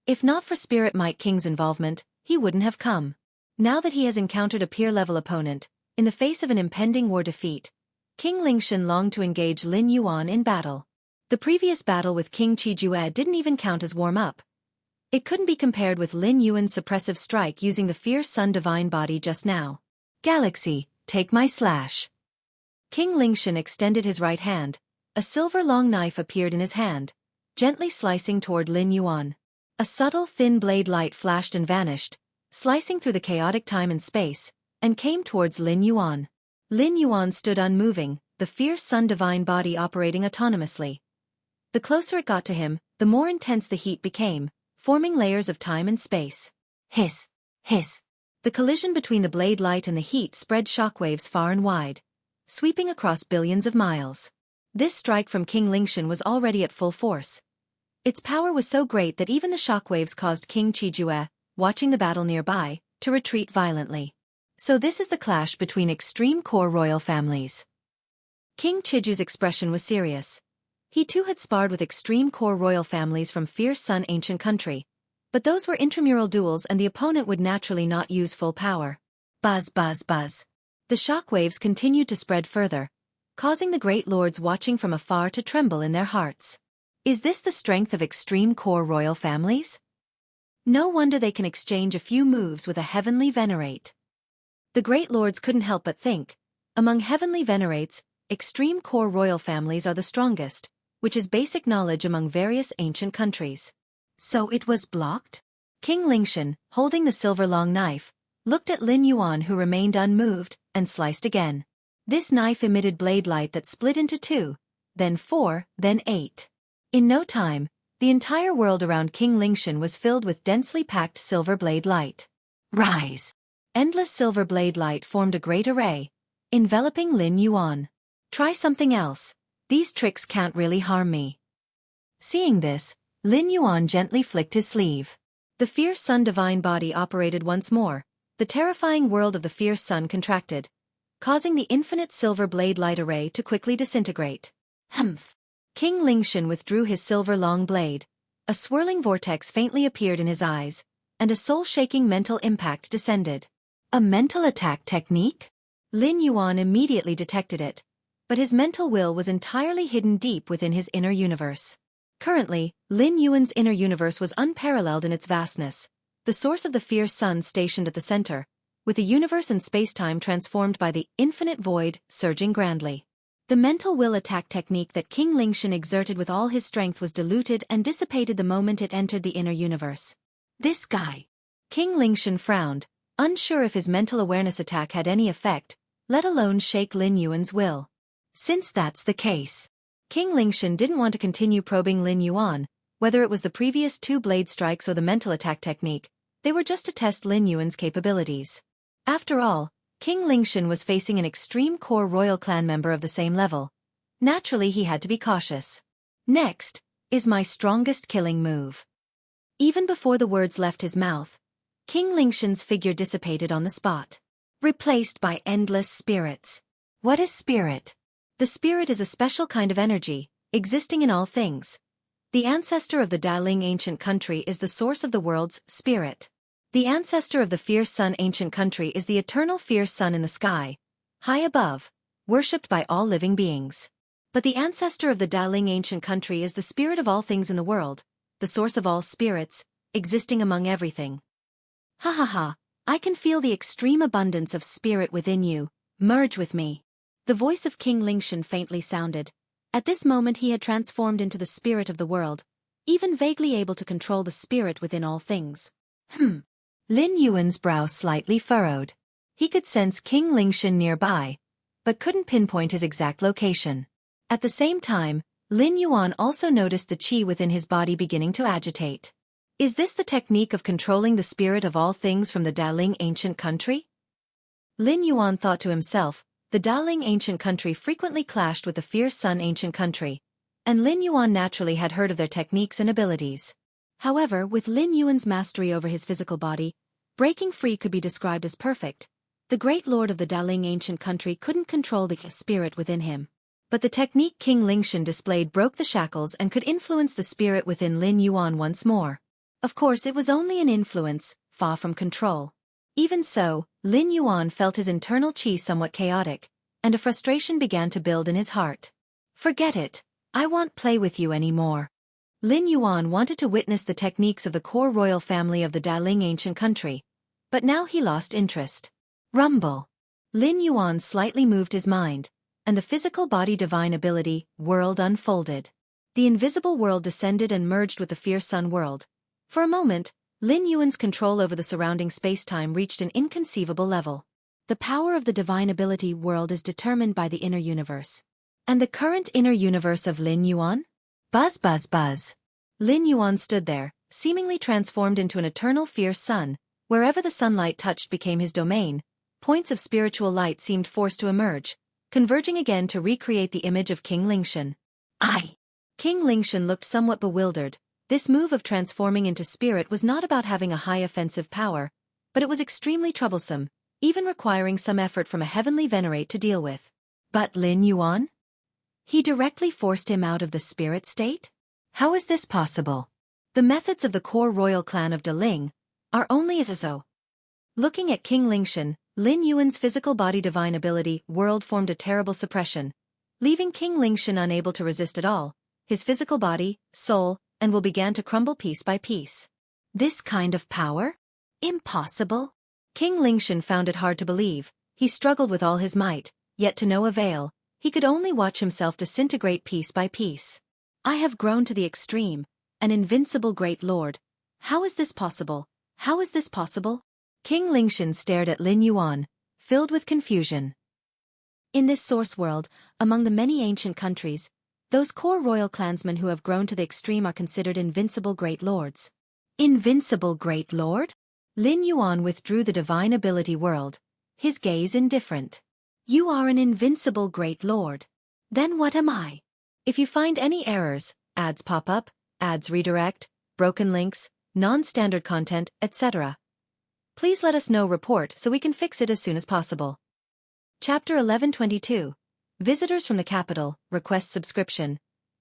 If not for Spirit Might King's involvement, he wouldn't have come. Now that he has encountered a peer-level opponent, in the face of an impending war defeat, King Lingshan longed to engage Lin Yuan in battle. The previous battle with King Qijue didn't even count as warm-up. It couldn't be compared with Lin Yuan's suppressive strike using the fierce sun divine body just now. Galaxy, take my slash. King Lingshan extended his right hand. A silver-long knife appeared in his hand, gently slicing toward Lin Yuan. A subtle thin blade light flashed and vanished, slicing through the chaotic time and space, and came towards Lin Yuan. Lin Yuan stood unmoving, the fierce sun divine body operating autonomously. The closer it got to him, the more intense the heat became, forming layers of time and space. Hiss! Hiss! The collision between the blade light and the heat spread shockwaves far and wide, sweeping across billions of miles. This strike from King Lingshan was already at full force. Its power was so great that even the shockwaves caused King Qijue, watching the battle nearby, to retreat violently. So this is the clash between extreme core royal families. King Qijue's expression was serious. He too had sparred with extreme core royal families from fierce sun ancient country, but those were intramural duels and the opponent would naturally not use full power. Buzz buzz buzz. The shockwaves continued to spread further, causing the great lords watching from afar to tremble in their hearts. Is this the strength of extreme core royal families? No wonder they can exchange a few moves with a heavenly venerate. The great lords couldn't help but think, among heavenly venerates, extreme core royal families are the strongest, which is basic knowledge among various ancient countries. So it was blocked? King Lingshan, holding the silver long knife, looked at Lin Yuan, who remained unmoved, and sliced again. This knife emitted blade light that split into 2, then 4, then 8. In no time, the entire world around King Lingshan was filled with densely packed silver blade light. Rise! Endless silver blade light formed a great array, enveloping Lin Yuan. Try something else. These tricks can't really harm me. Seeing this, Lin Yuan gently flicked his sleeve. The fierce sun divine body operated once more. The terrifying world of the fierce sun contracted, causing the infinite silver blade light array to quickly disintegrate. Humph! King Lingshan withdrew his silver long blade. A swirling vortex faintly appeared in his eyes, and a soul-shaking mental impact descended. A mental attack technique? Lin Yuan immediately detected it, but his mental will was entirely hidden deep within his inner universe. Currently, Lin Yuan's inner universe was unparalleled in its vastness, the source of the fierce sun stationed at the center, with the universe and space-time transformed by the infinite void surging grandly. The mental will attack technique that King Lingshan exerted with all his strength was diluted and dissipated the moment it entered the inner universe. This guy. King Lingshan frowned, unsure if his mental awareness attack had any effect, let alone shake Lin Yuan's will. Since that's the case, King Lingshan didn't want to continue probing Lin Yuan, whether it was the previous 2 blade strikes or the mental attack technique. They were just to test Lin Yuan's capabilities. After all, King Lingshan was facing an extreme core royal clan member of the same level. Naturally, he had to be cautious. Next is my strongest killing move. Even before the words left his mouth, King Lingshan's figure dissipated on the spot, replaced by endless spirits. What is spirit? The spirit is a special kind of energy, existing in all things. The ancestor of the Daling ancient country is the source of the world's spirit. The ancestor of the fierce sun ancient country is the eternal fierce sun in the sky, high above, worshipped by all living beings. But the ancestor of the Daling ancient country is the spirit of all things in the world, the source of all spirits, existing among everything. Ha ha ha, I can feel the extreme abundance of spirit within you. Merge with me. The voice of King Lingshan faintly sounded. At this moment he had transformed into the spirit of the world, even vaguely able to control the spirit within all things. Lin Yuan's brow slightly furrowed. He could sense King Lingshan nearby, but couldn't pinpoint his exact location. At the same time, Lin Yuan also noticed the qi within his body beginning to agitate. Is this the technique of controlling the spirit of all things from the Daling ancient country? Lin Yuan thought to himself. The Daling ancient country frequently clashed with the fierce sun ancient country, and Lin Yuan naturally had heard of their techniques and abilities. However, with Lin Yuan's mastery over his physical body, breaking free could be described as perfect. The great lord of the Daling ancient country couldn't control the spirit within him. But the technique King Lingshan displayed broke the shackles and could influence the spirit within Lin Yuan once more. Of course, it was only an influence, far from control. Even so, Lin Yuan felt his internal qi somewhat chaotic, and a frustration began to build in his heart. Forget it, I won't play with you anymore. Lin Yuan wanted to witness the techniques of the core royal family of the Daling ancient country, but now he lost interest. Rumble. Lin Yuan slightly moved his mind, and the physical body divine ability, world unfolded. The invisible world descended and merged with the fierce sun world. For a moment, Lin Yuan's control over the surrounding space-time reached an inconceivable level. The power of the divine ability world is determined by the inner universe. And the current inner universe of Lin Yuan? Buzz buzz buzz. Lin Yuan stood there, seemingly transformed into an eternal fierce sun. Wherever the sunlight touched became his domain. Points of spiritual light seemed forced to emerge, converging again to recreate the image of King Lingshan. King Lingshan looked somewhat bewildered. This move of transforming into spirit was not about having a high offensive power, but it was extremely troublesome, even requiring some effort from a heavenly venerate to deal with. But Lin Yuan? He directly forced him out of the spirit state? How is this possible? The methods of the core royal clan of Daling are only as so. Looking at King Lingshan, Lin Yuan's physical body divine ability world formed a terrible suppression, leaving King Lingshan unable to resist at all. His physical body, soul, and will began to crumble piece by piece. This kind of power? Impossible. King Lingshan found it hard to believe. He struggled with all his might, yet to no avail. He could only watch himself disintegrate piece by piece. I have grown to the extreme, an invincible great lord. How is this possible? How is this possible? King Lingshan stared at Lin Yuan, filled with confusion. In this source world, among the many ancient countries, those core royal clansmen who have grown to the extreme are considered invincible great lords. Invincible great lord? Lin Yuan withdrew the divine ability world, his gaze indifferent. You are an invincible great lord. Then what am I? If you find any errors, ads pop up, ads redirect, broken links, non-standard content, etc., please let us know. Report so we can fix it as soon as possible. Chapter 1122. Visitors from the capital, request subscription.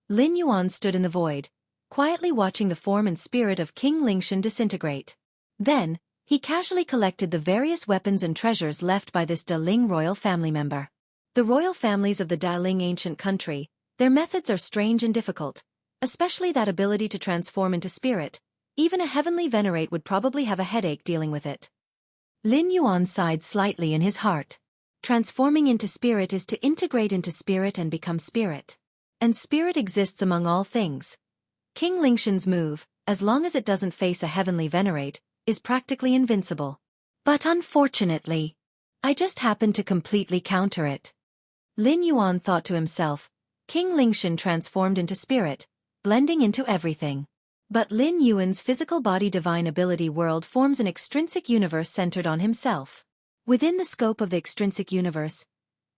Lin Yuan stood in the void, quietly watching the form and spirit of King Lingshan disintegrate. Then, he casually collected the various weapons and treasures left by this Daling royal family member. The royal families of the Daling ancient country, their methods are strange and difficult, especially that ability to transform into spirit. Even a heavenly venerate would probably have a headache dealing with it. Lin Yuan sighed slightly in his heart. Transforming into spirit is to integrate into spirit and become spirit. And spirit exists among all things. King Lingshan's move, as long as it doesn't face a heavenly venerate, is practically invincible. But unfortunately, I just happened to completely counter it. Lin Yuan thought to himself. King Lingshan transformed into spirit, blending into everything. But Lin Yuan's physical body divine ability world forms an extrinsic universe centered on himself. Within the scope of the extrinsic universe,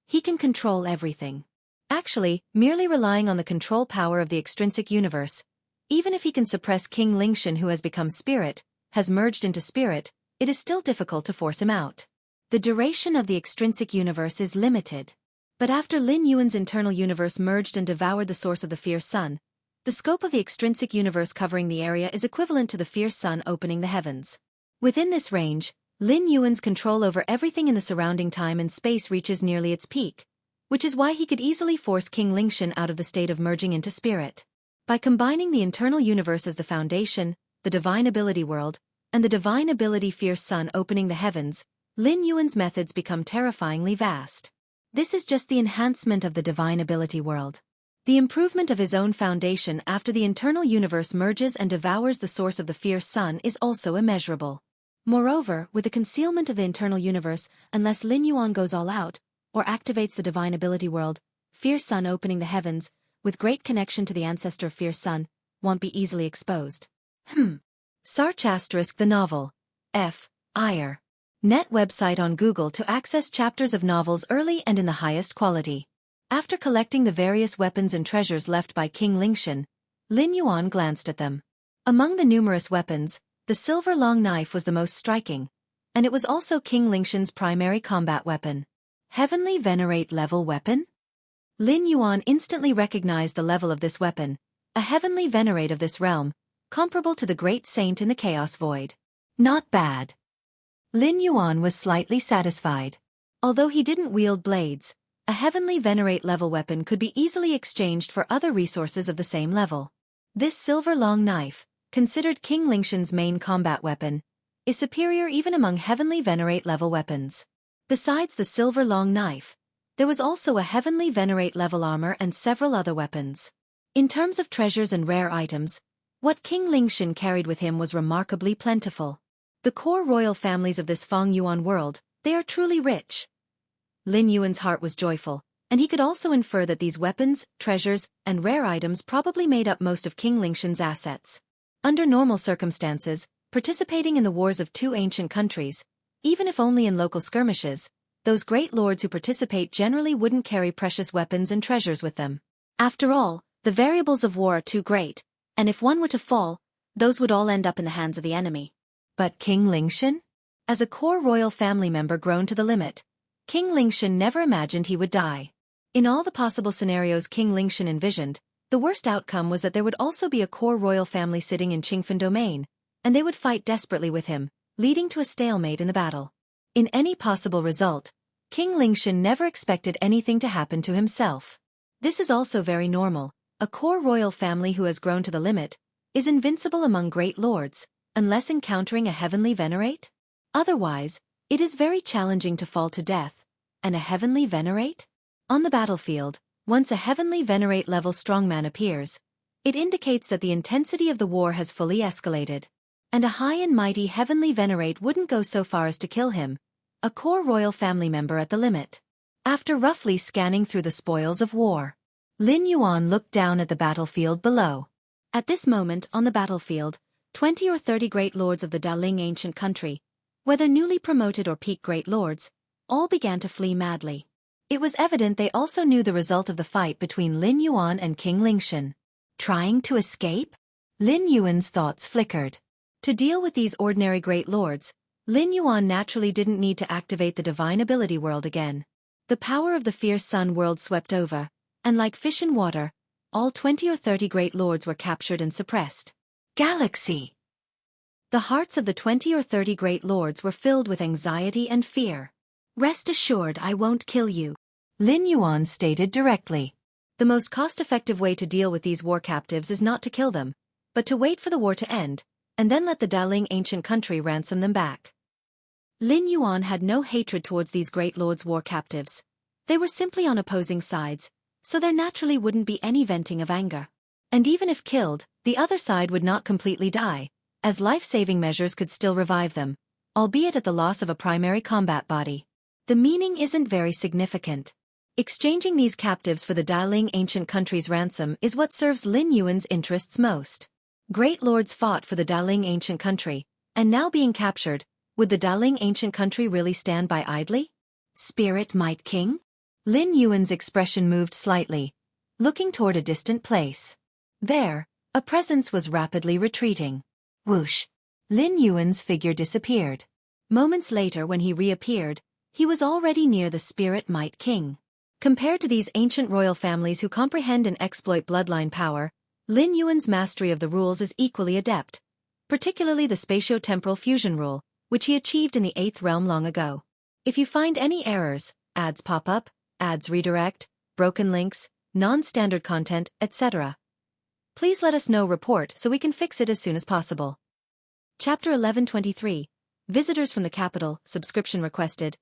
he can control everything. Actually, merely relying on the control power of the extrinsic universe, even if he can suppress King Lingshan who has become spirit, has merged into spirit, it is still difficult to force him out. The duration of the extrinsic universe is limited. But after Lin Yuan's internal universe merged and devoured the source of the fierce sun, the scope of the extrinsic universe covering the area is equivalent to the fierce sun opening the heavens. Within this range, Lin Yuan's control over everything in the surrounding time and space reaches nearly its peak, which is why he could easily force King Lingshan out of the state of merging into spirit. By combining the internal universe as the foundation, the divine ability world, and the divine ability fierce sun opening the heavens, Lin Yuan's methods become terrifyingly vast. This is just the enhancement of the divine ability world. The improvement of his own foundation after the internal universe merges and devours the source of the fierce sun is also immeasurable. Moreover, with the concealment of the internal universe, unless Lin Yuan goes all out, or activates the divine ability world, fierce sun opening the heavens, with great connection to the ancestor of fierce sun, won't be easily exposed. Sarch * the novel. F. Iyer. Net website on Google to access chapters of novels early and in the highest quality. After collecting the various weapons and treasures left by King Lingshan, Lin Yuan glanced at them. Among the numerous weapons, the silver long knife was the most striking, and it was also King Lingshan's primary combat weapon. Heavenly Venerate level weapon? Lin Yuan instantly recognized the level of this weapon, a heavenly venerate of this realm, comparable to the great saint in the Chaos Void. Not bad. Lin Yuan was slightly satisfied. Although he didn't wield blades, a heavenly venerate level weapon could be easily exchanged for other resources of the same level. This silver long knife, considered King Lingshan's main combat weapon, is superior even among heavenly venerate level weapons. Besides the silver long knife, there was also a heavenly venerate level armor and several other weapons. In terms of treasures and rare items, what King Lingshan carried with him was remarkably plentiful. The core royal families of this Feng Yuan world, they are truly rich. Lin Yuan's heart was joyful, and he could also infer that these weapons, treasures, and rare items probably made up most of King Lingshan's assets. Under normal circumstances, participating in the wars of two ancient countries, even if only in local skirmishes, those great lords who participate generally wouldn't carry precious weapons and treasures with them. After all, the variables of war are too great, and if one were to fall, those would all end up in the hands of the enemy. But King Lingshan? As a core royal family member grown to the limit, King Lingshan never imagined he would die. In all the possible scenarios King Lingshan envisioned, the worst outcome was that there would also be a core royal family sitting in Qingfen domain, and they would fight desperately with him, leading to a stalemate in the battle. In any possible result, King Lingshan never expected anything to happen to himself. This is also very normal. A core royal family who has grown to the limit is invincible among great lords, unless encountering a heavenly venerate. Otherwise, it is very challenging to fall to death. And a heavenly venerate? On the battlefield, once a heavenly venerate level strongman appears, it indicates that the intensity of the war has fully escalated. and a high and mighty heavenly venerate wouldn't go so far as to kill him, a core royal family member at the limit. After roughly scanning through the spoils of war, Lin Yuan looked down at the battlefield below. At this moment on the battlefield, 20 or 30 great lords of the Daling ancient country, whether newly promoted or peak great lords, all began to flee madly. It was evident they also knew the result of the fight between Lin Yuan and King Lingshan. Trying to escape? Lin Yuan's thoughts flickered. To deal with these ordinary great lords, Lin Yuan naturally didn't need to activate the divine ability world again. The power of the fierce sun world swept over, and like fish in water, all 20 or 30 great lords were captured and suppressed. Galaxy! The hearts of the 20 or 30 great lords were filled with anxiety and fear. Rest assured I won't kill you, Lin Yuan stated directly. The most cost-effective way to deal with these war captives is not to kill them, but to wait for the war to end, and then let the Daling ancient country ransom them back. Lin Yuan had no hatred towards these great lords' war captives. They were simply on opposing sides, so there naturally wouldn't be any venting of anger. And even if killed, the other side would not completely die, as life-saving measures could still revive them, albeit at the loss of a primary combat body. The meaning isn't very significant. Exchanging these captives for the Daling ancient country's ransom is what serves Lin Yuan's interests most. Great lords fought for the Daling ancient country, and now being captured, would the Daling ancient country really stand by idly? Spirit Might King? Lin Yuan's expression moved slightly, looking toward a distant place. There, a presence was rapidly retreating. Whoosh! Lin Yuan's figure disappeared. Moments later when he reappeared, he was already near the Spirit Might King. Compared to these ancient royal families who comprehend and exploit bloodline power, Lin Yuan's mastery of the rules is equally adept, particularly the spatio-temporal fusion rule, which he achieved in the 8th realm long ago. If you find any errors, ads pop up, ads redirect, broken links, non-standard content, etc., please let us know. Report so we can fix it as soon as possible. Chapter 1123, Visitors from the Capital, Subscription Requested.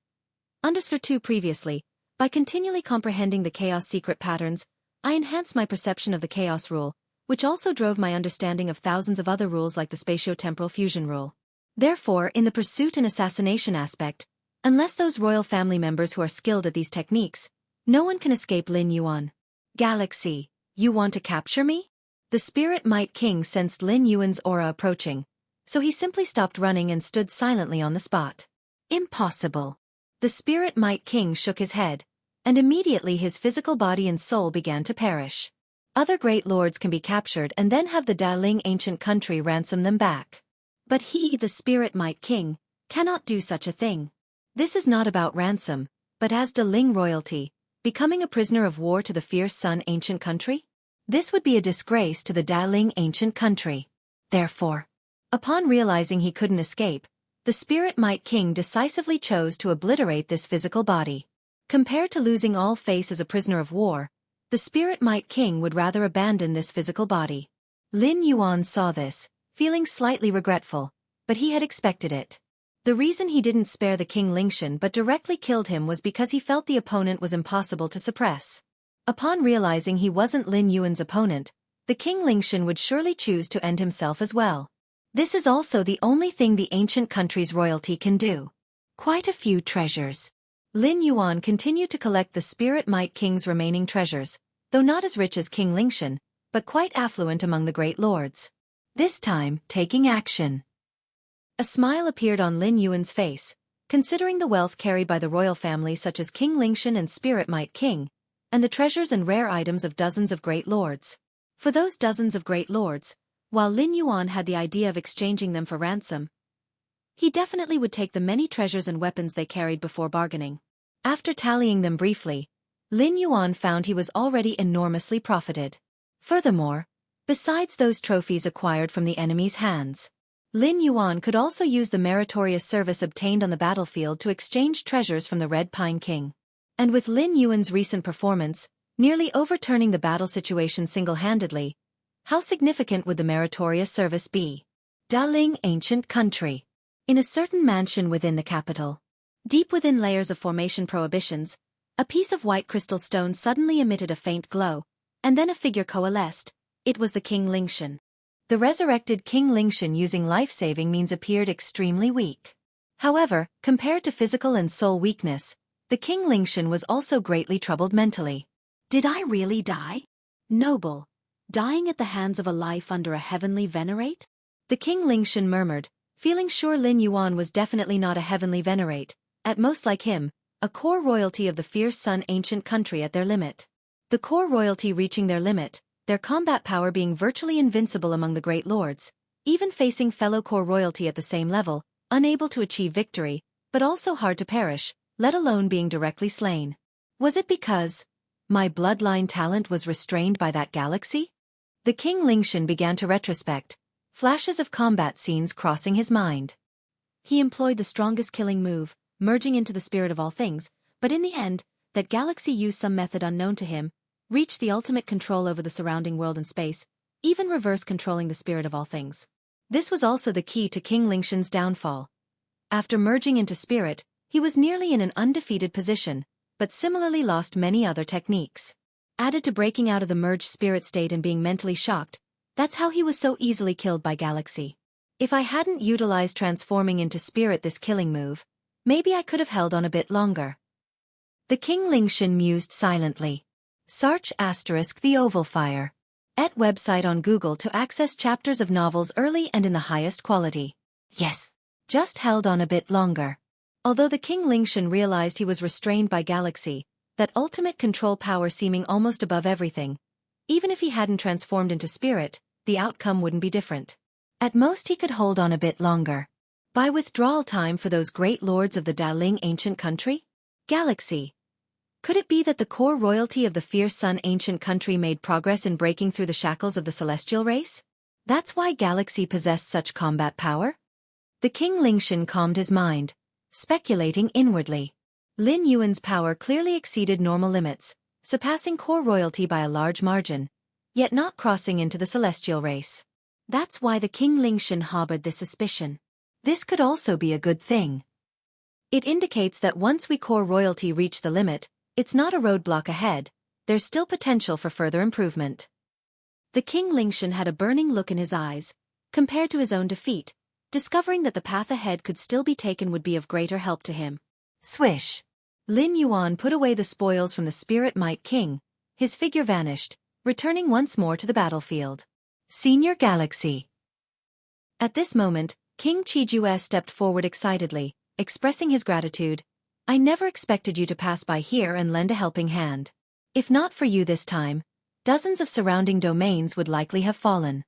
_2 Previously, by continually comprehending the chaos secret patterns, I enhanced my perception of the chaos rule, which also drove my understanding of thousands of other rules like the spatio-temporal fusion rule. Therefore, in the pursuit and assassination aspect, unless those royal family members who are skilled at these techniques, no one can escape Lin Yuan. Galaxy, you want to capture me? The Spirit Might King sensed Lin Yuan's aura approaching, so he simply stopped running and stood silently on the spot. Impossible. The Spirit Might King shook his head, and immediately his physical body and soul began to perish. Other great lords can be captured and then have the Daling ancient country ransom them back. But he, the Spirit Might King, cannot do such a thing. This is not about ransom, but as Daling royalty, becoming a prisoner of war to the fierce Sun ancient country? This would be a disgrace to the Daling ancient country. Therefore, upon realizing he couldn't escape, the Spirit Might King decisively chose to obliterate this physical body. Compared to losing all face as a prisoner of war, the Spirit Might King would rather abandon this physical body. Lin Yuan saw this, feeling slightly regretful, but he had expected it. The reason he didn't spare the King Lingshan but directly killed him was because he felt the opponent was impossible to suppress. Upon realizing he wasn't Lin Yuan's opponent, the King Lingshan would surely choose to end himself as well. This is also the only thing the ancient country's royalty can do. Quite a few treasures. Lin Yuan continued to collect the Spirit Might King's remaining treasures, though not as rich as King Lingshan, but quite affluent among the great lords. This time, taking action. A smile appeared on Lin Yuan's face, considering the wealth carried by the royal family such as King Lingshan and Spirit Might King, and the treasures and rare items of dozens of great lords. For those dozens of great lords, while Lin Yuan had the idea of exchanging them for ransom, he definitely would take the many treasures and weapons they carried before bargaining. After tallying them briefly, Lin Yuan found he was already enormously profited. Furthermore, besides those trophies acquired from the enemy's hands, Lin Yuan could also use the meritorious service obtained on the battlefield to exchange treasures from the Red Pine King. And with Lin Yuan's recent performance, nearly overturning the battle situation single-handedly, how significant would the meritorious service be? Daling ancient country. In a certain mansion within the capital, deep within layers of formation prohibitions, a piece of white crystal stone suddenly emitted a faint glow, and then a figure coalesced. It was the King Lingshan. The resurrected King Lingshan using life-saving means appeared extremely weak. However, compared to physical and soul weakness, the King Lingshan was also greatly troubled mentally. Did I really die? Noble. Dying at the hands of a life under a heavenly venerate? The King Lingshan murmured, feeling sure Lin Yuan was definitely not a heavenly venerate, at most like him, a core royalty of the fierce sun ancient country at their limit. The core royalty reaching their limit, their combat power being virtually invincible among the great lords, even facing fellow core royalty at the same level, unable to achieve victory, but also hard to perish, let alone being directly slain. Was it because my bloodline talent was restrained by that galaxy? The King Lingshan began to retrospect, flashes of combat scenes crossing his mind. He employed the strongest killing move, merging into the spirit of all things, but in the end, that galaxy used some method unknown to him, reached the ultimate control over the surrounding world and space, even reverse controlling the spirit of all things. This was also the key to King Lingshan's downfall. After merging into spirit, he was nearly in an undefeated position, but similarly lost many other techniques. Added to breaking out of the merged spirit state and being mentally shocked, that's how he was so easily killed by Galaxy. If I hadn't utilized transforming into spirit this killing move, maybe I could have held on a bit longer. The King Lingshan mused silently. Search * The Oval Fire. @ website on Google to access chapters of novels early and in the highest quality. Yes. Just held on a bit longer. Although the King Lingshan realized he was restrained by Galaxy, that ultimate control power seeming almost above everything, even if he hadn't transformed into spirit, the outcome wouldn't be different. At most he could hold on a bit longer. By withdrawal time for those great lords of the Daling ancient country? Galaxy. Could it be that the core royalty of the fierce sun ancient country made progress in breaking through the shackles of the celestial race? That's why Galaxy possessed such combat power? The King Lingshan calmed his mind, speculating inwardly. Lin Yuan's power clearly exceeded normal limits, surpassing core royalty by a large margin, yet not crossing into the celestial race. That's why the King Lingshan harbored this suspicion. This could also be a good thing. It indicates that once we core royalty reach the limit, it's not a roadblock ahead, there's still potential for further improvement. The King Lingshan had a burning look in his eyes, compared to his own defeat, discovering that the path ahead could still be taken would be of greater help to him. Swish! Lin Yuan put away the spoils from the Spirit Might King, his figure vanished, returning once more to the battlefield. Senior Galaxy. At this moment, King Qijue stepped forward excitedly, expressing his gratitude. I never expected you to pass by here and lend a helping hand. If not for you this time, dozens of surrounding domains would likely have fallen.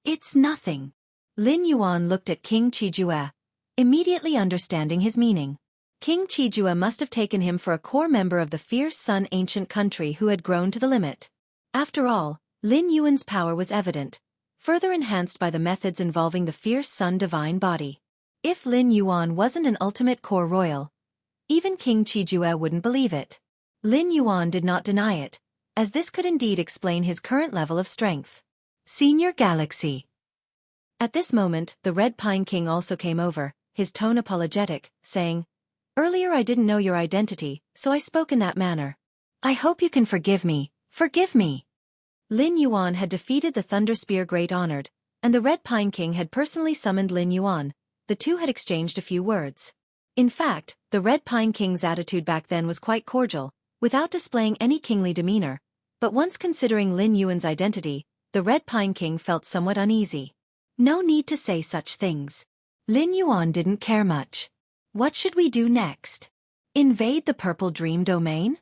It's nothing. Lin Yuan looked at King Qijue, immediately understanding his meaning. King Qijue must have taken him for a core member of the fierce sun ancient country who had grown to the limit. After all, Lin Yuan's power was evident, further enhanced by the methods involving the fierce sun divine body. If Lin Yuan wasn't an ultimate core royal, even King Qijue wouldn't believe it. Lin Yuan did not deny it, as this could indeed explain his current level of strength. Senior Galaxy. At this moment, the Red Pine King also came over, his tone apologetic, saying, Earlier I didn't know your identity, so I spoke in that manner. I hope you can forgive me, forgive me. Lin Yuan had defeated the Thunder Spear Great Honored, and the Red Pine King had personally summoned Lin Yuan. The two had exchanged a few words. In fact, the Red Pine King's attitude back then was quite cordial, without displaying any kingly demeanor, but once considering Lin Yuan's identity, the Red Pine King felt somewhat uneasy. No need to say such things. Lin Yuan didn't care much. What should we do next? Invade the Purple Dream Domain?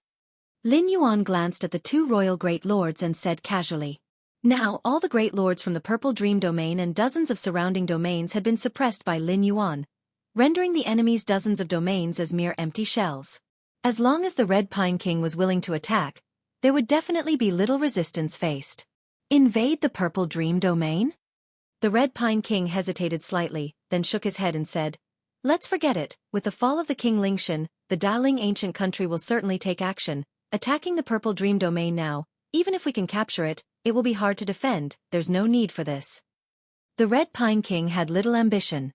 Lin Yuan glanced at the two royal great lords and said casually. Now all the great lords from the Purple Dream Domain and dozens of surrounding domains had been suppressed by Lin Yuan, rendering the enemy's dozens of domains as mere empty shells. As long as the Red Pine King was willing to attack, there would definitely be little resistance faced. Invade the Purple Dream Domain? The Red Pine King hesitated slightly, then shook his head and said, Let's forget it. With the fall of the King Lingshan, the Daling ancient country will certainly take action, attacking the Purple Dream Domain now. Even if we can capture it, it will be hard to defend. There's no need for this. The Red Pine King had little ambition.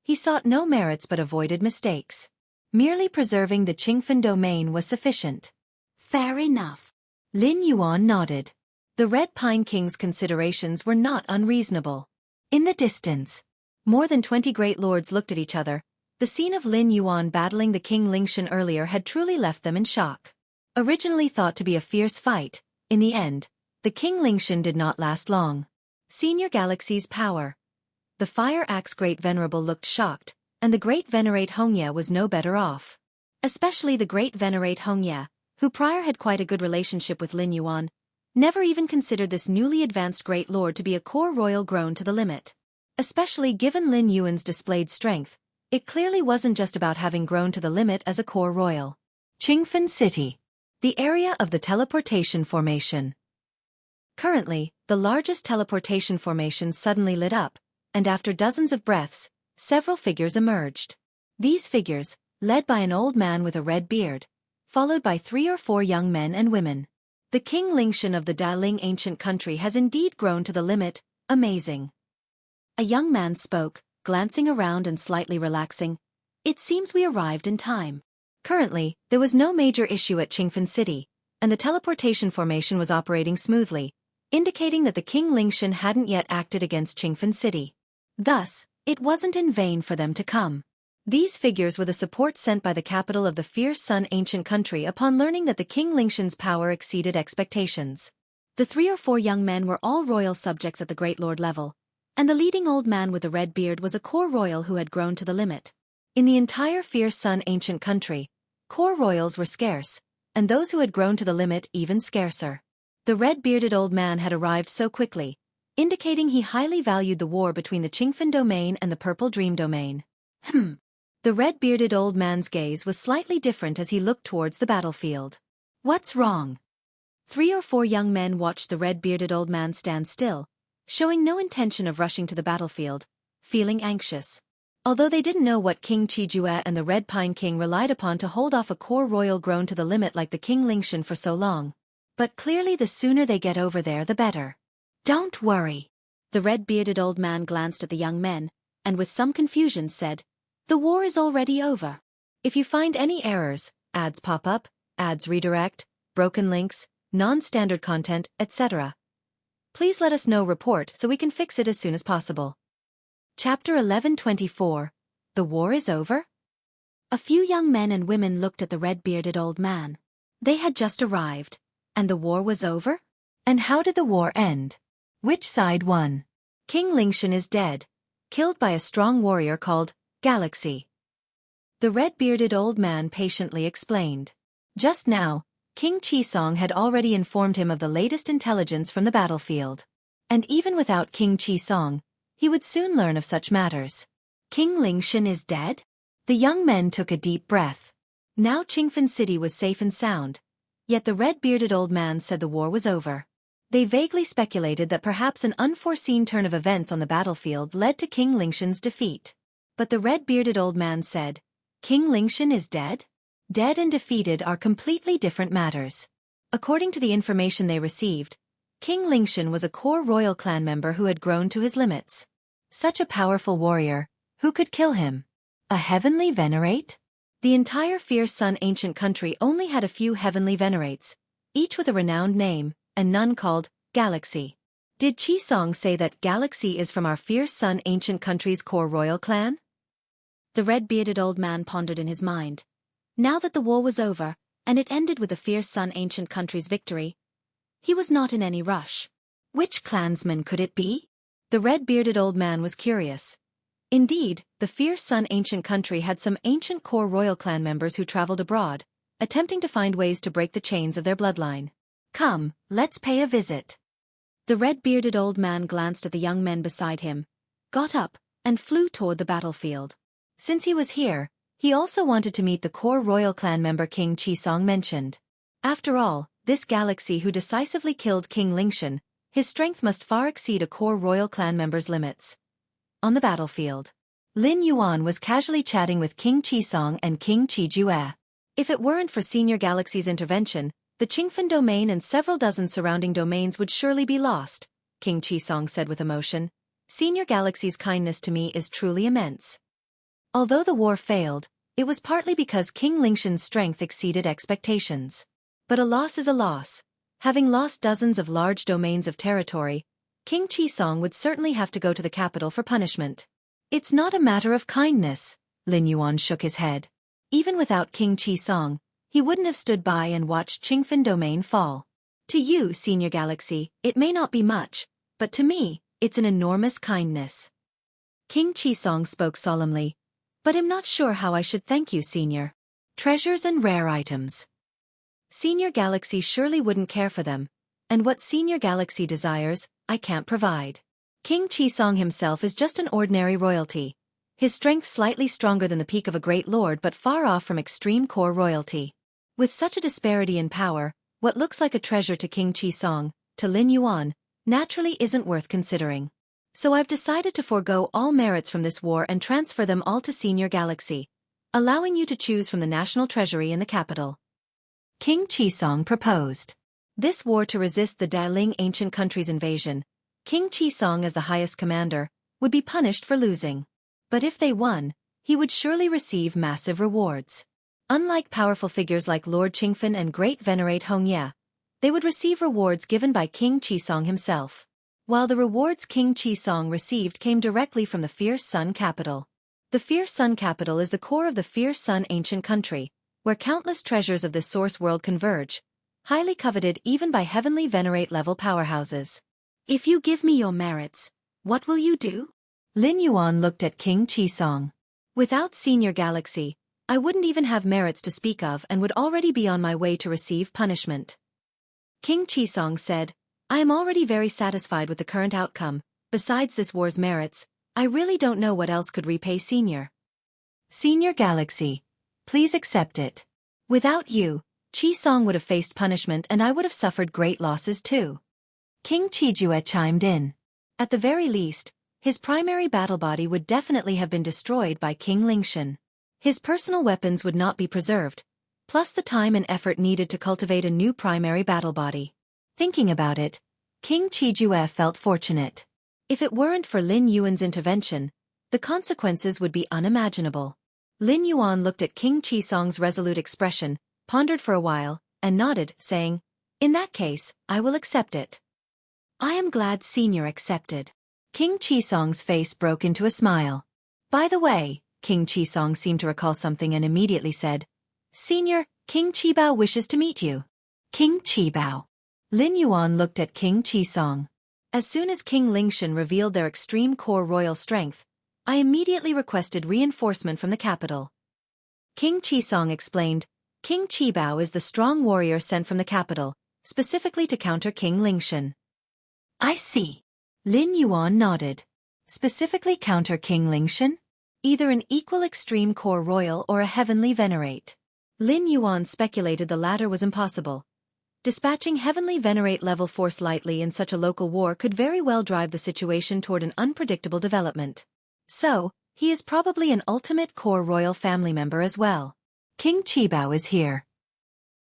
He sought no merits but avoided mistakes. Merely preserving the Qingfen domain was sufficient. Fair enough. Lin Yuan nodded. The Red Pine King's considerations were not unreasonable. In the distance, more than 20 great lords looked at each other. The scene of Lin Yuan battling the King Lingshan earlier had truly left them in shock. Originally thought to be a fierce fight, in the end, the King Lingshan did not last long. Senior Galaxy's power. The Fire Axe Great Venerable looked shocked, and the Great Venerate Hongya was no better off. Especially the Great Venerate Hongya, who prior had quite a good relationship with Lin Yuan, never even considered this newly advanced Great Lord to be a core royal grown to the limit. Especially given Lin Yuan's displayed strength, it clearly wasn't just about having grown to the limit as a core royal. Qingfen City. The area of the teleportation formation. Currently, the largest teleportation formation suddenly lit up, and after dozens of breaths, several figures emerged. These figures, led by an old man with a red beard, followed by 3 or 4 young men and women. The King Lingshan of the Daling ancient country has indeed grown to the limit, amazing. A young man spoke, glancing around and slightly relaxing. It seems we arrived in time. Currently, there was no major issue at Qingfen City, and the teleportation formation was operating smoothly, indicating that the King Lingshan hadn't yet acted against Qingfen City. Thus, it wasn't in vain for them to come. These figures were the support sent by the capital of the Fierce Sun ancient country upon learning that the King Lingshan's power exceeded expectations. The 3 or 4 young men were all royal subjects at the Great Lord level, and the leading old man with the red beard was a core royal who had grown to the limit. In the entire Fierce Sun ancient country, core royals were scarce, and those who had grown to the limit even scarcer. The red-bearded old man had arrived so quickly, indicating he highly valued the war between the Qingfen domain and the Purple Dream domain. The red-bearded old man's gaze was slightly different as he looked towards the battlefield. What's wrong? 3 or 4 young men watched the red-bearded old man stand still, showing no intention of rushing to the battlefield, feeling anxious. Although they didn't know what King Qijue and the Red Pine King relied upon to hold off a core royal grown to the limit like the King Lingshan for so long. But clearly the sooner they get over there the better. Don't worry. The red-bearded old man glanced at the young men, and with some confusion said, "The war is already over. If you find any errors, ads pop up, ads redirect, broken links, non-standard content, etc. Please let us know report so we can fix it as soon as possible." Chapter 1124. The war is over? A few young men and women looked at the red-bearded old man. They had just arrived, and the war was over? And how did the war end? Which side won? King Lingshan is dead, killed by a strong warrior called Galaxy. The red-bearded old man patiently explained. Just now, King Qisong had already informed him of the latest intelligence from the battlefield. And even without King Qisong, he would soon learn of such matters. King Lingshan is dead? The young men took a deep breath. Now Qingfen City was safe and sound, yet the red-bearded old man said the war was over. They vaguely speculated that perhaps an unforeseen turn of events on the battlefield led to King Lingshan's defeat. But the red-bearded old man said, "King Lingshan is dead? Dead and defeated are completely different matters." According to the information they received, King Lingshan was a core royal clan member who had grown to his limits. Such a powerful warrior, who could kill him? A heavenly venerate? The entire Fierce Sun ancient country only had a few heavenly venerates, each with a renowned name, and none called Galaxy. Did Qisong say that Galaxy is from our Fierce Sun ancient country's core royal clan? The red-bearded old man pondered in his mind. Now that the war was over, and it ended with the Fierce Sun ancient country's victory, he was not in any rush. Which clansman could it be? The red-bearded old man was curious. Indeed, the Fierce Sun ancient country had some ancient core royal clan members who traveled abroad, attempting to find ways to break the chains of their bloodline. Come, let's pay a visit. The red-bearded old man glanced at the young men beside him, got up, and flew toward the battlefield. Since he was here, he also wanted to meet the core royal clan member King Qisong mentioned. After all, this Galaxy who decisively killed King Lingshan, his strength must far exceed a core royal clan member's limits. On the battlefield, Lin Yuan was casually chatting with King Qisong and King Qijue. If it weren't for Senior Galaxy's intervention, the Qingfen domain and several dozen surrounding domains would surely be lost, King Qisong said with emotion. Senior Galaxy's kindness to me is truly immense. Although the war failed, it was partly because King Lingshan's strength exceeded expectations. But a loss is a loss. Having lost dozens of large domains of territory, King Qisong would certainly have to go to the capital for punishment. It's not a matter of kindness, Lin Yuan shook his head. Even without King Qisong, he wouldn't have stood by and watched Qingfen domain fall. To you, Senior Galaxy, it may not be much, but to me, it's an enormous kindness. King Qisong spoke solemnly. But I'm not sure how I should thank you, Senior. Treasures and rare items. Senior Galaxy surely wouldn't care for them, and what Senior Galaxy desires, I can't provide. King Qisong himself is just an ordinary royalty. His strength slightly stronger than the peak of a great lord but far off from extreme core royalty. With such a disparity in power, what looks like a treasure to King Qisong, to Lin Yuan, naturally isn't worth considering. So I've decided to forego all merits from this war and transfer them all to Senior Galaxy, allowing you to choose from the national treasury in the capital. King Qisong proposed. This war to resist the Daling ancient country's invasion, King Qisong as the highest commander, would be punished for losing. But if they won, he would surely receive massive rewards. Unlike powerful figures like Lord Qingfen and Great Venerate Hongye, they would receive rewards given by King Qisong himself. While the rewards King Qisong received came directly from the Fierce Sun capital. The Fierce Sun capital is the core of the Fierce Sun ancient country, where countless treasures of the source world converge, highly coveted even by heavenly venerate level powerhouses. If you give me your merits, what will you do? Lin Yuan looked at King Qisong. Without Senior Galaxy, I wouldn't even have merits to speak of and would already be on my way to receive punishment. King Qisong said, I am already very satisfied with the current outcome. Besides this war's merits, I really don't know what else could repay Senior Galaxy. Please accept it. Without you, Qisong would have faced punishment and I would have suffered great losses too. King Qijue chimed in. At the very least, his primary battle body would definitely have been destroyed by King Lingshan. His personal weapons would not be preserved, plus the time and effort needed to cultivate a new primary battle body. Thinking about it, King Qijue felt fortunate. If it weren't for Lin Yuan's intervention, the consequences would be unimaginable. Lin Yuan looked at King Qisong's resolute expression, pondered for a while, and nodded, saying, In that case, I will accept it. I am glad Senior accepted. King Qisong's face broke into a smile. By the way, King Qisong seemed to recall something and immediately said, Senior, King Qibao wishes to meet you. King Qibao. Lin Yuan looked at King Qisong. As soon as King Lingshan revealed their extreme core royal strength, I immediately requested reinforcement from the capital. King Qisong explained, King Qibao is the strong warrior sent from the capital, specifically to counter King Lingshan. I see. Lin Yuan nodded. Specifically counter King Lingshan? Either an equal extreme core royal or a heavenly venerate. Lin Yuan speculated the latter was impossible. Dispatching heavenly venerate level force lightly in such a local war could very well drive the situation toward an unpredictable development. So, he is probably an ultimate core royal family member as well. King Qibao is here.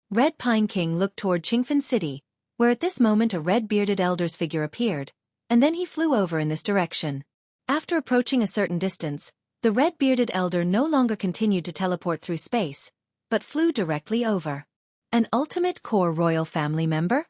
Red Pine King looked toward Qingfen City, where at this moment a red-bearded elder's figure appeared, and then he flew over in this direction. After approaching a certain distance, the red-bearded elder no longer continued to teleport through space, but flew directly over. An ultimate core royal family member?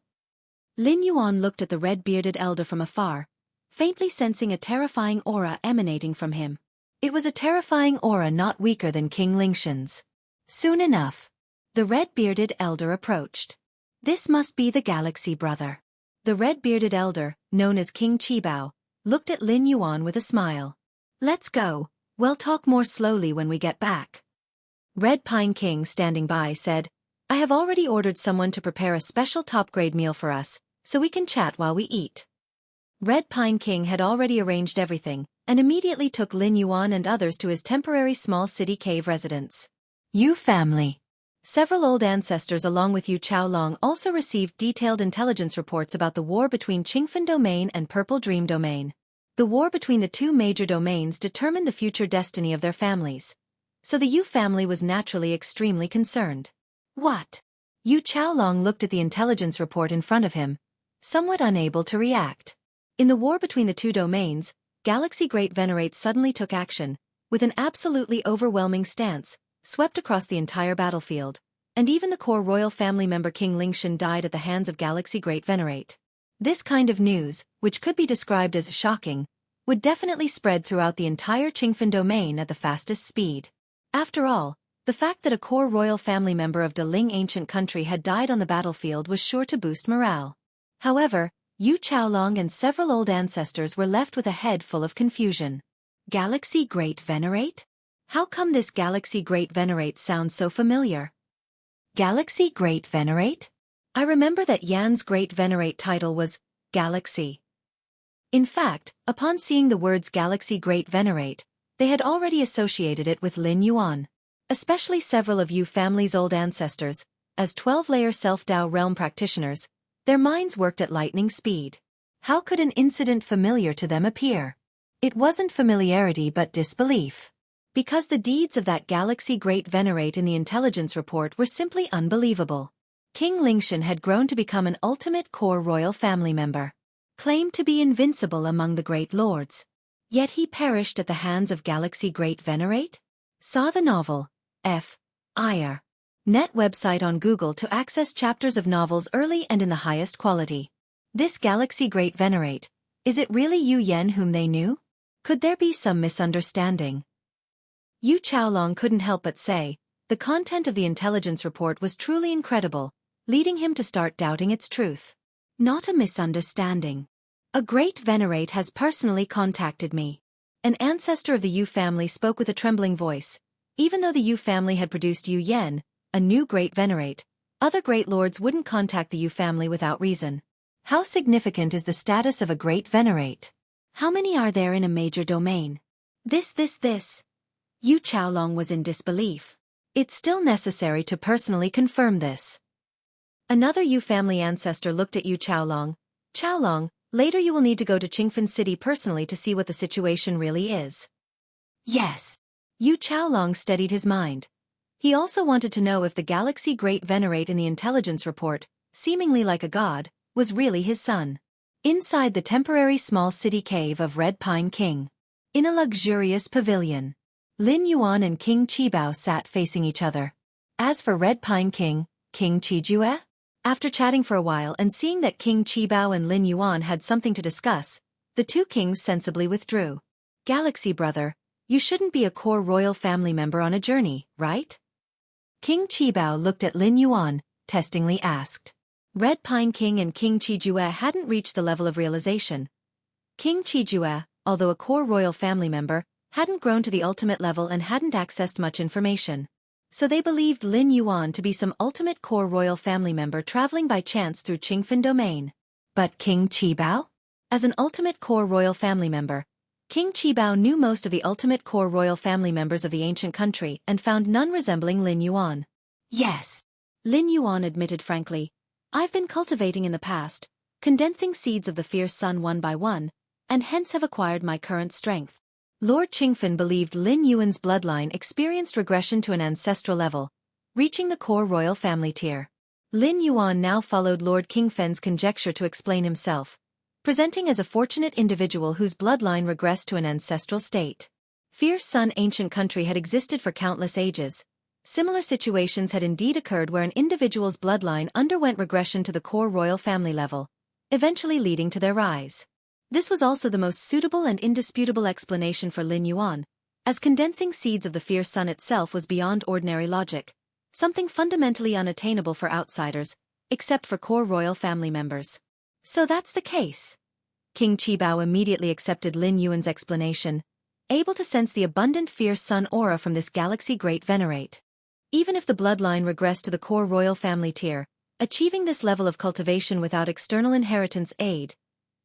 Lin Yuan looked at the red-bearded elder from afar, faintly sensing a terrifying aura emanating from him. It was a terrifying aura not weaker than King Lingshan's. Soon enough, the red-bearded elder approached. This must be the Galaxy Brother. The red-bearded elder, known as King Qibao, looked at Lin Yuan with a smile. Let's go, we'll talk more slowly when we get back. Red Pine King standing by said, I have already ordered someone to prepare a special top-grade meal for us, so we can chat while we eat. Red Pine King had already arranged everything, and immediately took Lin Yuan and others to his temporary small city cave residence. Yu family. Several old ancestors along with Yu Chaolong also received detailed intelligence reports about the war between Qingfen Domain and Purple Dream Domain. The war between the two major domains determined the future destiny of their families. So the Yu family was naturally extremely concerned. What? Yu Chaolong looked at the intelligence report in front of him, somewhat unable to react. In the war between the two domains, Galaxy Great Venerate suddenly took action, with an absolutely overwhelming stance, swept across the entire battlefield, and even the core royal family member King Lingshan died at the hands of Galaxy Great Venerate. This kind of news, which could be described as shocking, would definitely spread throughout the entire Qingfen domain at the fastest speed. After all, the fact that a core royal family member of Deling ancient country had died on the battlefield was sure to boost morale. However, Yu Chaolong and several old ancestors were left with a head full of confusion. Galaxy Great Venerate? How come this Galaxy Great Venerate sounds so familiar? Galaxy Great Venerate? I remember that Yan's Great Venerate title was Galaxy. In fact, upon seeing the words Galaxy Great Venerate, they had already associated it with Lin Yuan. Especially several of Yu family's old ancestors, as 12-layer self-Dao realm practitioners, their minds worked at lightning speed. How could an incident familiar to them appear? It wasn't familiarity but disbelief. Because the deeds of that Galaxy Great Venerate in the intelligence report were simply unbelievable. King Lingshan had grown to become an ultimate core royal family member, claimed to be invincible among the great lords. Yet he perished at the hands of Galaxy Great Venerate? Saw the novel, F.I.R. Net website on Google to access chapters of novels early and in the highest quality. This Galaxy Great Venerate, is it really Yu Yen whom they knew? Could there be some misunderstanding? Yu Chaolong couldn't help but say, the content of the intelligence report was truly incredible, leading him to start doubting its truth. Not a misunderstanding. A Great Venerate has personally contacted me. An ancestor of the Yu family spoke with a trembling voice. Even though the Yu family had produced Yu Yen, a new Great Venerate, other great lords wouldn't contact the Yu family without reason. How significant is the status of a Great Venerate? How many are there in a major domain? This. Yu Chaolong was in disbelief. It's still necessary to personally confirm this. Another Yu family ancestor looked at Yu Chaolong. Chaolong, later you will need to go to Qingfen City personally to see what the situation really is. Yes. Yu Chaolong steadied his mind. He also wanted to know if the Galaxy Great Venerate in the intelligence report, seemingly like a god, was really his son. Inside the temporary small city cave of Red Pine King. In a luxurious pavilion. Lin Yuan and King Qibao sat facing each other. As for Red Pine King, King Qijue? After chatting for a while and seeing that King Qibao and Lin Yuan had something to discuss, the two kings sensibly withdrew. Galaxy brother, you shouldn't be a core royal family member on a journey, right? King Qibao looked at Lin Yuan, testingly asked. Red Pine King and King Qijue hadn't reached the level of realization. King Qijue, although a core royal family member, hadn't grown to the ultimate level and hadn't accessed much information. So they believed Lin Yuan to be some ultimate core royal family member traveling by chance through Qingfen domain. But King Qibao? As an ultimate core royal family member, King Qibao knew most of the ultimate core royal family members of the ancient country and found none resembling Lin Yuan. Yes. Lin Yuan admitted frankly, I've been cultivating in the past, condensing seeds of the fierce sun one by one, and hence have acquired my current strength. Lord Qingfen believed Lin Yuan's bloodline experienced regression to an ancestral level, reaching the core royal family tier. Lin Yuan now followed Lord Qingfen's conjecture to explain himself, presenting as a fortunate individual whose bloodline regressed to an ancestral state. Fierce Sun ancient country had existed for countless ages. Similar situations had indeed occurred where an individual's bloodline underwent regression to the core royal family level, eventually leading to their rise. This was also the most suitable and indisputable explanation for Lin Yuan, as condensing seeds of the fierce sun itself was beyond ordinary logic, something fundamentally unattainable for outsiders, except for core royal family members. So that's the case. King Qibao immediately accepted Lin Yuan's explanation, able to sense the abundant fierce sun aura from this Galaxy Great Venerate. Even if the bloodline regressed to the core royal family tier, achieving this level of cultivation without external inheritance aid,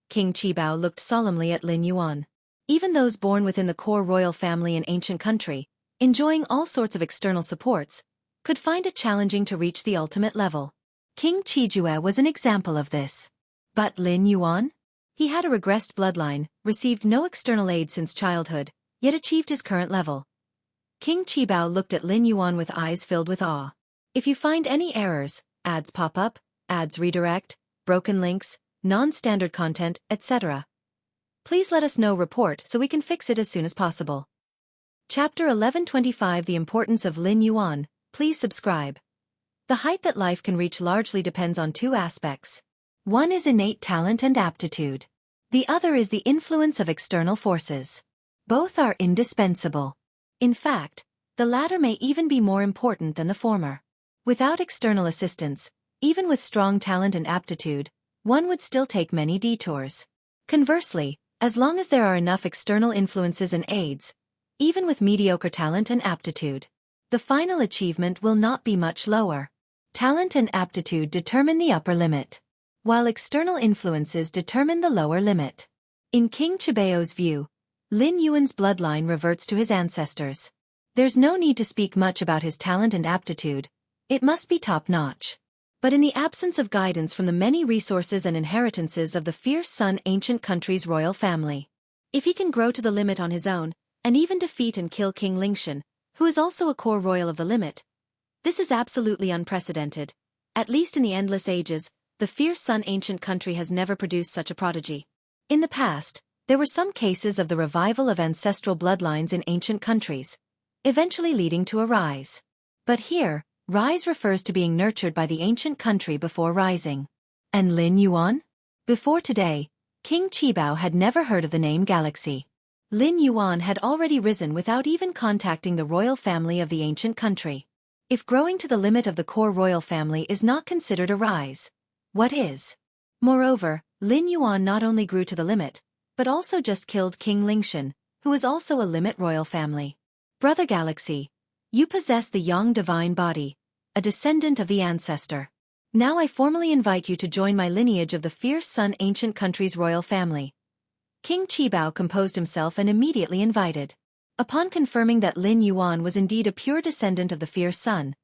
King Qibao looked solemnly at Lin Yuan. Even those born within the core royal family in ancient country, enjoying all sorts of external supports, could find it challenging to reach the ultimate level. King Qijue was an example of this. But Lin Yuan? He had a regressed bloodline, received no external aid since childhood, yet achieved his current level. King Qibao looked at Lin Yuan with eyes filled with awe. If you find any errors, ads pop up, ads redirect, broken links, non-standard content, etc., please let us know report so we can fix it as soon as possible. Chapter 1125 The Importance of Lin Yuan. Please subscribe. The height that life can reach largely depends on two aspects. One is innate talent and aptitude. The other is the influence of external forces. Both are indispensable. In fact, the latter may even be more important than the former. Without external assistance, even with strong talent and aptitude, one would still take many detours. Conversely, as long as there are enough external influences and aids, even with mediocre talent and aptitude, the final achievement will not be much lower. Talent and aptitude determine the upper limit, while external influences determine the lower limit. In King Chibeo's view, Lin Yuan's bloodline reverts to his ancestors. There's no need to speak much about his talent and aptitude. It must be top-notch. But in the absence of guidance from the many resources and inheritances of the fierce Sun ancient country's royal family, if he can grow to the limit on his own, and even defeat and kill King Lingxian, who is also a core royal of the limit, this is absolutely unprecedented. At least in the endless ages, the fierce Sun ancient country has never produced such a prodigy. In the past, there were some cases of the revival of ancestral bloodlines in ancient countries, eventually leading to a rise. But here, rise refers to being nurtured by the ancient country before rising. And Lin Yuan? Before today, King Qibao had never heard of the name Galaxy. Lin Yuan had already risen without even contacting the royal family of the ancient country. If growing to the limit of the core royal family is not considered a rise, what is? Moreover, Lin Yuan not only grew to the limit, but also just killed King Lingxian, who is also a limit royal family. Brother Galaxy, you possess the Yang divine body, a descendant of the ancestor. Now I formally invite you to join my lineage of the fierce Sun ancient country's royal family. King Qibao composed himself and immediately invited. Upon confirming that Lin Yuan was indeed a pure descendant of the fierce Sun,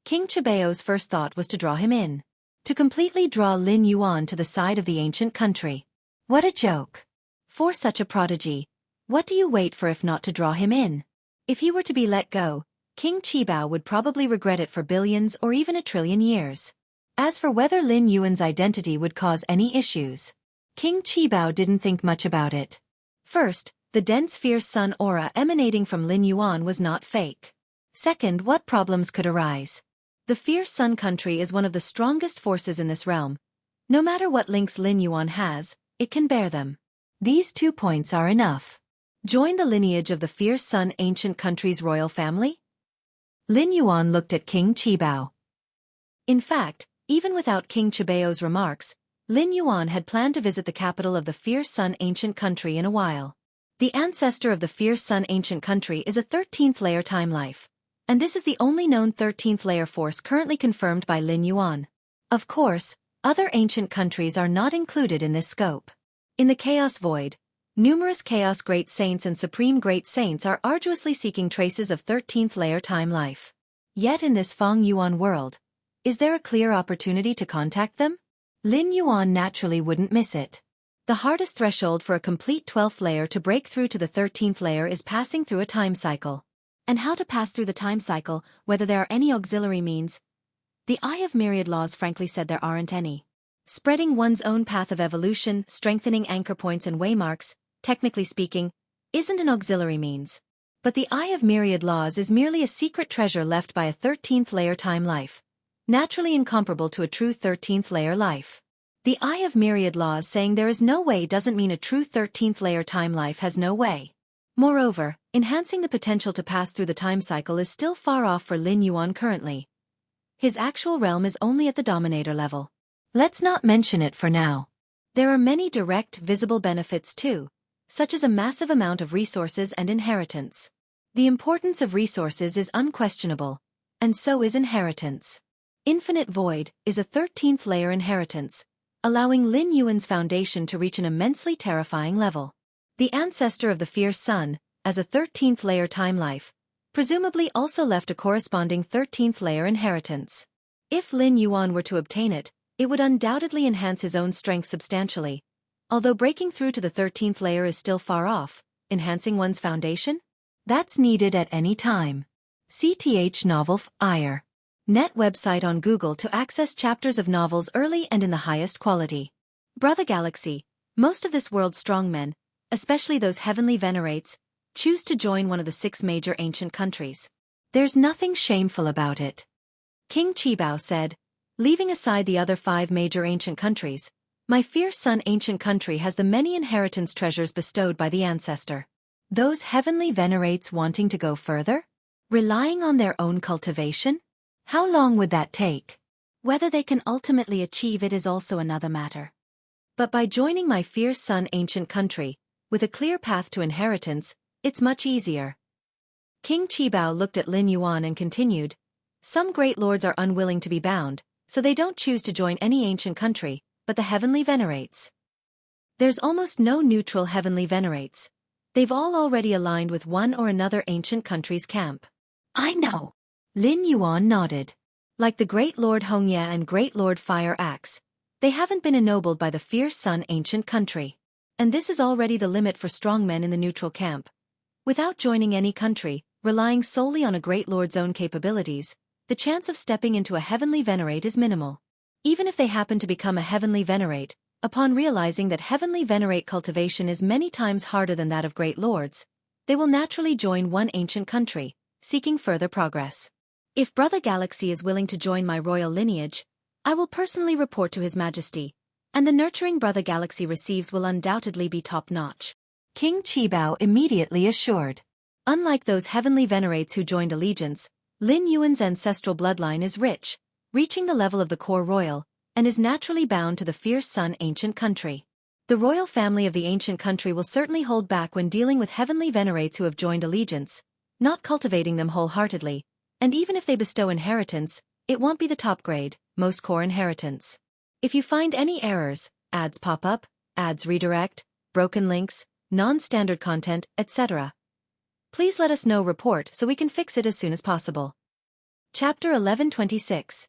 King Chibeo's first thought was to draw him in. To completely draw Lin Yuan to the side of the ancient country. What a joke! For such a prodigy, what do you wait for if not to draw him in? If he were to be let go, King Qibao would probably regret it for billions or even a trillion years. As for whether Lin Yuan's identity would cause any issues, King Qibao didn't think much about it. First, the dense fierce Sun aura emanating from Lin Yuan was not fake. Second, what problems could arise? The fierce Sun country is one of the strongest forces in this realm. No matter what links Lin Yuan has, it can bear them. These 2 points are enough. Join the lineage of the fierce Sun ancient country's royal family? Lin Yuan looked at King Qibao. In fact, even without King Chibeo's remarks, Lin Yuan had planned to visit the capital of the fierce Sun ancient country in a while. The ancestor of the fierce Sun ancient country is a 13th layer time life, and this is the only known 13th layer force currently confirmed by Lin Yuan. Of course, other ancient countries are not included in this scope. In the Chaos Void, numerous Chaos Great Saints and Supreme Great Saints are arduously seeking traces of 13th layer time life. Yet in this Feng Yuan world, is there a clear opportunity to contact them? Lin Yuan naturally wouldn't miss it. The hardest threshold for a complete 12th layer to break through to the 13th layer is passing through a time cycle. And how to pass through the time cycle, whether there are any auxiliary means? The Eye of Myriad Laws frankly said there aren't any. Spreading one's own path of evolution, strengthening anchor points and waymarks, technically speaking, isn't an auxiliary means. But the Eye of Myriad Laws is merely a secret treasure left by a 13th layer time life, naturally incomparable to a true 13th layer life. The Eye of Myriad Laws saying there is no way doesn't mean a true 13th layer time life has no way. Moreover, enhancing the potential to pass through the time cycle is still far off for Lin Yuan currently. His actual realm is only at the Dominator level. Let's not mention it for now. There are many direct, visible benefits too, such as a massive amount of resources and inheritance. The importance of resources is unquestionable, and so is inheritance. Infinite Void is a 13th layer inheritance, allowing Lin Yuan's foundation to reach an immensely terrifying level. The ancestor of the fierce Sun, as a 13th layer time life, presumably also left a corresponding 13th layer inheritance. If Lin Yuan were to obtain it, it would undoubtedly enhance his own strength substantially. Although breaking through to the 13th layer is still far off, enhancing one's foundation? That's needed at any time. CTH Novel Fire. Net website on Google to access chapters of novels early and in the highest quality. Brother Galaxy, most of this world's strongmen, especially those heavenly venerates, choose to join one of the 6 major ancient countries. There's nothing shameful about it. King Qibao said, leaving aside the other 5 major ancient countries, my fierce son ancient country has the many inheritance treasures bestowed by the ancestor. Those heavenly venerates wanting to go further? Relying on their own cultivation? How long would that take? Whether they can ultimately achieve it is also another matter. But by joining my fierce son ancient country, with a clear path to inheritance, it's much easier. King Qibao looked at Lin Yuan and continued, some great lords are unwilling to be bound, so they don't choose to join any ancient country, but the heavenly venerates. There's almost no neutral heavenly venerates. They've all already aligned with one or another ancient country's camp. I know. Lin Yuan nodded. Like the Great Lord Hongye and Great Lord Fire Axe, they haven't been ennobled by the fierce sun ancient country. And this is already the limit for strong men in the neutral camp. Without joining any country, relying solely on a Great Lord's own capabilities, the chance of stepping into a heavenly venerate is minimal. Even if they happen to become a heavenly venerate, upon realizing that heavenly venerate cultivation is many times harder than that of Great Lords, they will naturally join one ancient country, seeking further progress. If Brother Galaxy is willing to join my royal lineage, I will personally report to His Majesty, and the nurturing Brother Galaxy receives will undoubtedly be top-notch. King Qibao immediately assured. Unlike those heavenly venerates who joined allegiance, Lin Yuan's ancestral bloodline is rich, reaching the level of the core royal, and is naturally bound to the fierce sun ancient country. The royal family of the ancient country will certainly hold back when dealing with heavenly venerates who have joined allegiance, not cultivating them wholeheartedly, and even if they bestow inheritance, it won't be the top grade, most core inheritance. If you find any errors, ads pop up, ads redirect, broken links, non-standard content, etc., please let us know report so we can fix it as soon as possible. Chapter 1126.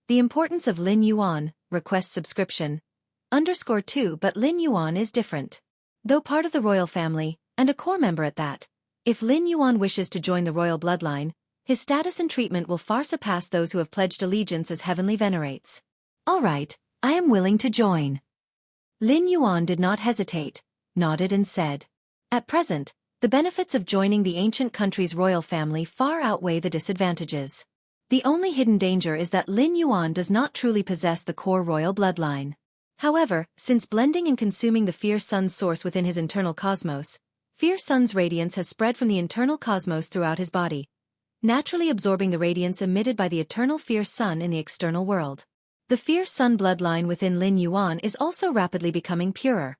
The Importance of Lin Yuan, Request Subscription. _2 But Lin Yuan is different. Though part of the royal family, and a core member at that, if Lin Yuan wishes to join the royal bloodline, his status and treatment will far surpass those who have pledged allegiance as heavenly venerates. All right, I am willing to join. Lin Yuan did not hesitate, nodded and said. At present, the benefits of joining the ancient country's royal family far outweigh the disadvantages. The only hidden danger is that Lin Yuan does not truly possess the core royal bloodline. However, since blending and consuming the fierce sun's source within his internal cosmos, fierce sun's radiance has spread from the internal cosmos throughout his body, naturally absorbing the radiance emitted by the eternal fierce sun in the external world. The fierce sun bloodline within Lin Yuan is also rapidly becoming purer,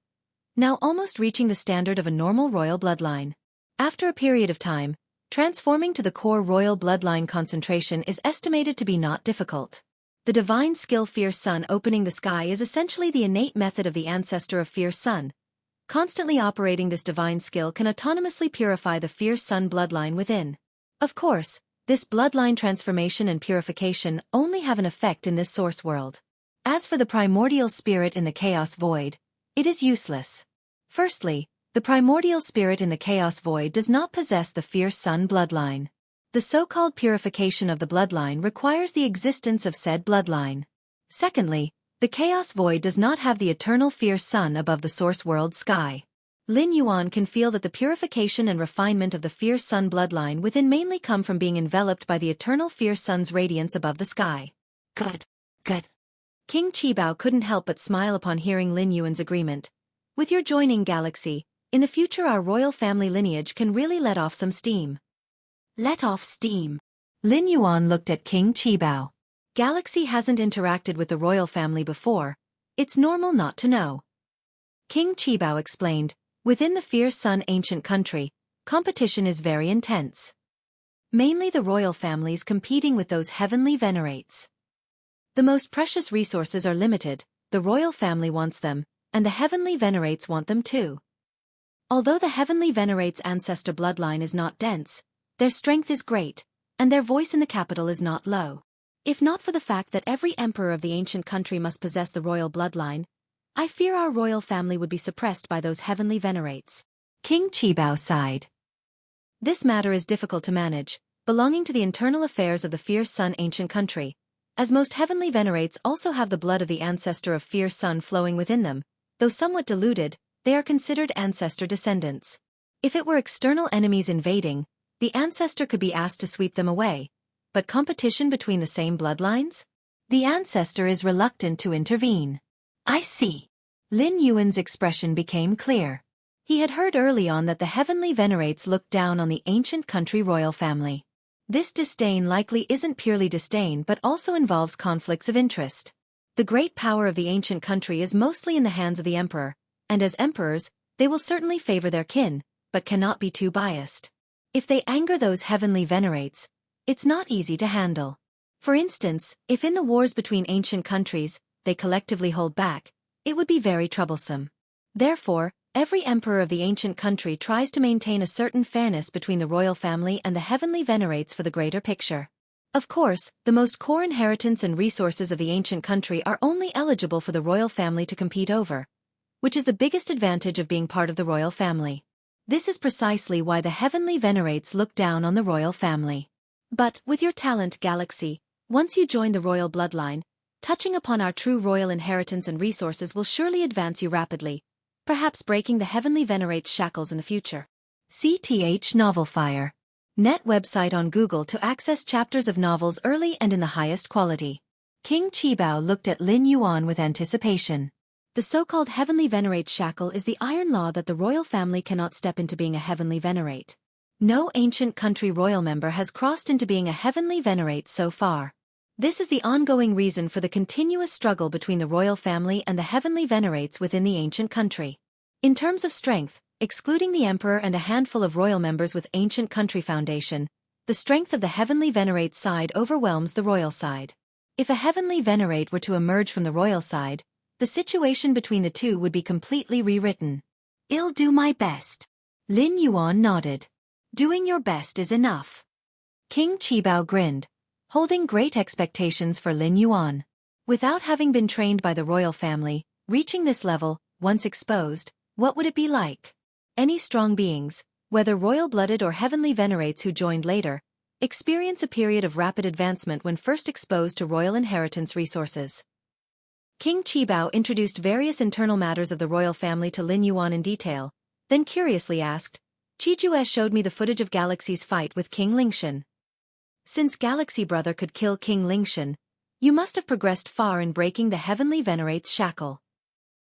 now almost reaching the standard of a normal royal bloodline. After a period of time, transforming to the core royal bloodline concentration is estimated to be not difficult. The divine skill fierce sun opening the sky is essentially the innate method of the ancestor of fierce sun. Constantly operating this divine skill can autonomously purify the fierce sun bloodline within. Of course, this bloodline transformation and purification only have an effect in this source world. As for the primordial spirit in the chaos void, it is useless. Firstly, the primordial spirit in the chaos void does not possess the fierce sun bloodline. The so-called purification of the bloodline requires the existence of said bloodline. Secondly, the chaos void does not have the eternal fierce sun above the source world sky. Lin Yuan can feel that the purification and refinement of the fierce sun bloodline within mainly come from being enveloped by the eternal fierce sun's radiance above the sky. Good. King Qibao couldn't help but smile upon hearing Lin Yuan's agreement. With your joining Galaxy, in the future our royal family lineage can really let off some steam. Let off steam. Lin Yuan looked at King Qibao. Galaxy hasn't interacted with the royal family before. It's normal not to know. King Qibao explained, within the fierce sun ancient country, competition is very intense. Mainly the royal families competing with those heavenly venerates. The most precious resources are limited, the royal family wants them, and the heavenly venerates want them too. Although the heavenly venerates' ancestor bloodline is not dense, their strength is great, and their voice in the capital is not low. If not for the fact that every emperor of the ancient country must possess the royal bloodline, I fear our royal family would be suppressed by those heavenly venerates. King Qibao sighed. This matter is difficult to manage, belonging to the internal affairs of the fierce sun ancient country, as most heavenly venerates also have the blood of the ancestor of fierce sun flowing within them. Though somewhat diluted, they are considered ancestor descendants. If it were external enemies invading, the ancestor could be asked to sweep them away, but competition between the same bloodlines? The ancestor is reluctant to intervene. I see. Lin Yuan's expression became clear. He had heard early on that the heavenly venerates looked down on the ancient country royal family. This disdain likely isn't purely disdain but also involves conflicts of interest. The great power of the ancient country is mostly in the hands of the emperor, and as emperors, they will certainly favor their kin, but cannot be too biased. If they anger those heavenly venerates, it's not easy to handle. For instance, if in the wars between ancient countries, they collectively hold back, it would be very troublesome. Therefore, every emperor of the ancient country tries to maintain a certain fairness between the royal family and the heavenly venerates for the greater picture. Of course, the most core inheritance and resources of the ancient country are only eligible for the royal family to compete over, which is the biggest advantage of being part of the royal family. This is precisely why the heavenly venerates look down on the royal family. But, with your talent, Galaxy, once you join the royal bloodline, touching upon our true royal inheritance and resources will surely advance you rapidly, perhaps breaking the heavenly venerates' shackles in the future. CTH Novelfire. Net website on Google to access chapters of novels early and in the highest quality. King Qibao looked at Lin Yuan with anticipation. The so-called heavenly venerate shackle is the iron law that the royal family cannot step into being a heavenly venerate. No ancient country royal member has crossed into being a heavenly venerate so far. This is the ongoing reason for the continuous struggle between the royal family and the heavenly venerates within the ancient country. In terms of strength, excluding the emperor and a handful of royal members with ancient country foundation, the strength of the heavenly venerate side overwhelms the royal side. If a heavenly venerate were to emerge from the royal side, the situation between the two would be completely rewritten. I'll do my best. Lin Yuan nodded. Doing your best is enough. King Qibao grinned, holding great expectations for Lin Yuan. Without having been trained by the royal family, reaching this level, once exposed, what would it be like? Any strong beings, whether royal-blooded or heavenly venerates who joined later, experience a period of rapid advancement when first exposed to royal inheritance resources. King Qibao introduced various internal matters of the royal family to Lin Yuan in detail, then curiously asked, Qijue showed me the footage of Galaxy's fight with King Lingshan. Since Galaxy Brother could kill King Lingshan, you must have progressed far in breaking the heavenly venerate's shackle.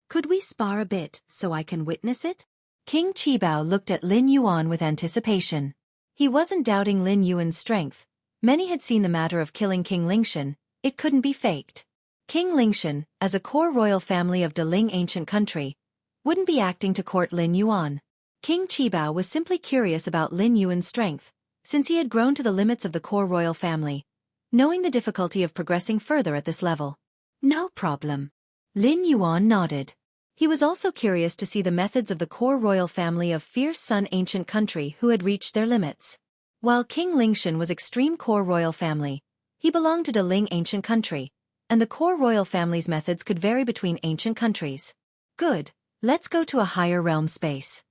Could we spar a bit so I can witness it? King Qibao looked at Lin Yuan with anticipation. He wasn't doubting Lin Yuan's strength. Many had seen the matter of killing King Lingshan. It couldn't be faked. King Lingshan, as a core royal family of Deling ancient country, wouldn't be acting to court Lin Yuan. King Qibao was simply curious about Lin Yuan's strength, since he had grown to the limits of the core royal family, knowing the difficulty of progressing further at this level. No problem. Lin Yuan nodded. He was also curious to see the methods of the core royal family of Fierce Sun ancient country who had reached their limits. While King Lingshan was extreme core royal family, he belonged to Deling ancient country, and the core royal family's methods could vary between ancient countries. Good, let's go to a higher realm space.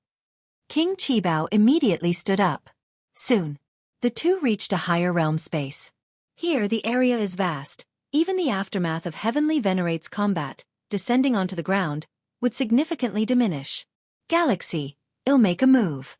King Qibao immediately stood up. Soon, the two reached a higher realm space. Here the area is vast, even the aftermath of heavenly venerates combat, descending onto the ground, would significantly diminish. Galaxy, I'll make a move.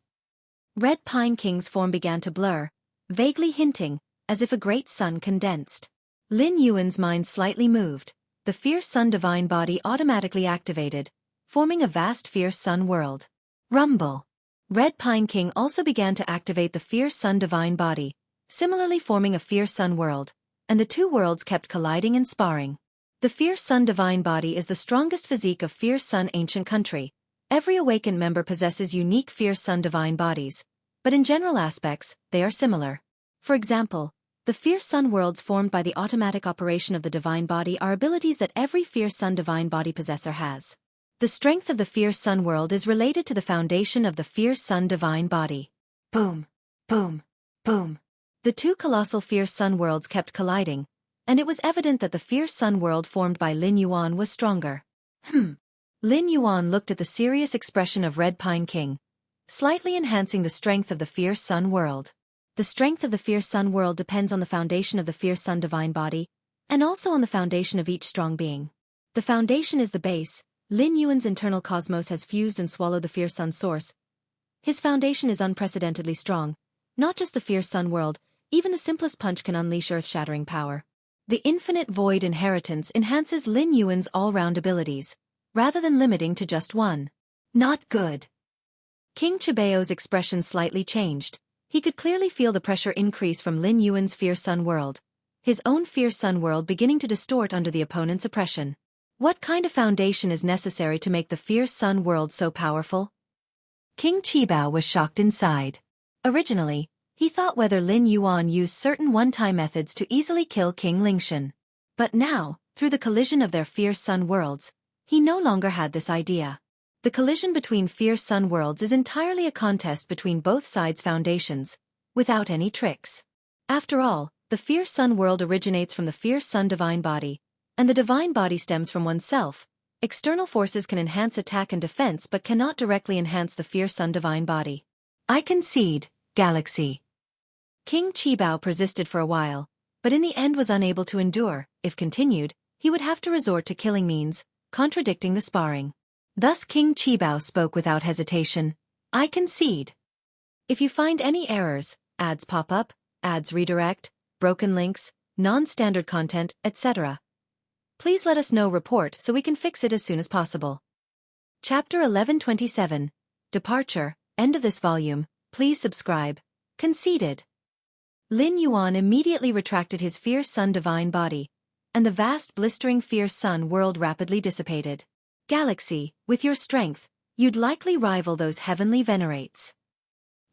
Red Pine King's form began to blur, vaguely hinting, as if a great sun condensed. Lin Yuan's mind slightly moved, the fierce sun divine body automatically activated, forming a vast fierce sun world. Rumble. Red Pine King also began to activate the fierce sun divine body, similarly forming a fierce sun world, and the two worlds kept colliding and sparring. The fierce sun divine body is the strongest physique of fierce sun ancient country. Every awakened member possesses unique fierce sun divine bodies, but in general aspects, they are similar. For example, the fierce sun worlds formed by the automatic operation of the divine body are abilities that every fierce sun divine body possessor has. The strength of the fierce sun world is related to the foundation of the fierce sun divine body. Boom, boom, boom. The two colossal fierce sun worlds kept colliding, and it was evident that the fierce sun world formed by Lin Yuan was stronger. Lin Yuan looked at the serious expression of Red Pine King, slightly enhancing the strength of the fierce sun world. The strength of the fierce sun world depends on the foundation of the fierce sun divine body, and also on the foundation of each strong being. The foundation is the base. Lin Yuan's internal cosmos has fused and swallowed the fierce sun source. His foundation is unprecedentedly strong, not just the fierce sun world, Even the simplest punch can unleash earth-shattering power. The Infinite Void inheritance enhances Lin Yuan's all-round abilities, rather than limiting to just one. Not good. King Chibao's expression slightly changed. He could clearly feel the pressure increase from Lin Yuan's Fierce Sun world. His own Fierce Sun world beginning to distort under the opponent's oppression. What kind of foundation is necessary to make the Fierce Sun world so powerful? King Qibao was shocked inside. Originally, he thought whether Lin Yuan used certain one-time methods to easily kill King Lingshan. But now, through the collision of their Fierce Sun worlds, he no longer had this idea. The collision between Fierce Sun worlds is entirely a contest between both sides' foundations, without any tricks. After all, the Fierce Sun world originates from the Fierce Sun divine body, and the divine body stems from oneself. External forces can enhance attack and defense but cannot directly enhance the Fierce Sun divine body. I concede, Galaxy. King Qibao persisted for a while, but in the end was unable to endure. If continued, he would have to resort to killing means, contradicting the sparring. Thus King Qibao spoke without hesitation. I concede. If you find any errors, ads pop up, ads redirect, broken links, non-standard content, etc., please let us know. Report so we can fix it as soon as possible. Chapter 1127. Departure. End of this volume. Please subscribe. Conceded. Lin Yuan immediately retracted his Fierce Sun divine body, and the vast blistering Fierce Sun world rapidly dissipated. Galaxy, with your strength, you'd likely rival those heavenly venerates.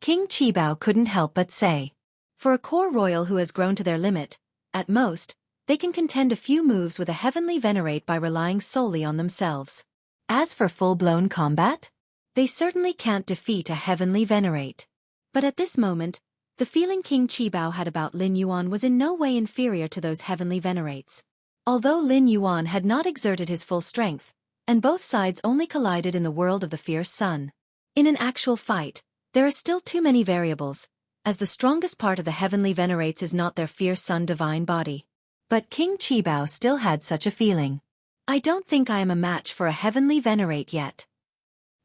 King Qibao couldn't help but say. For a core royal who has grown to their limit, at most, they can contend a few moves with a heavenly venerate by relying solely on themselves. As for full-blown combat, they certainly can't defeat a heavenly venerate. But at this moment, the feeling King Qibao had about Lin Yuan was in no way inferior to those heavenly venerates. Although Lin Yuan had not exerted his full strength, and both sides only collided in the world of the Fierce Sun. In an actual fight, there are still too many variables, as the strongest part of the heavenly venerates is not their Fierce Sun divine body. But King Qibao still had such a feeling. I don't think I am a match for a heavenly venerate yet.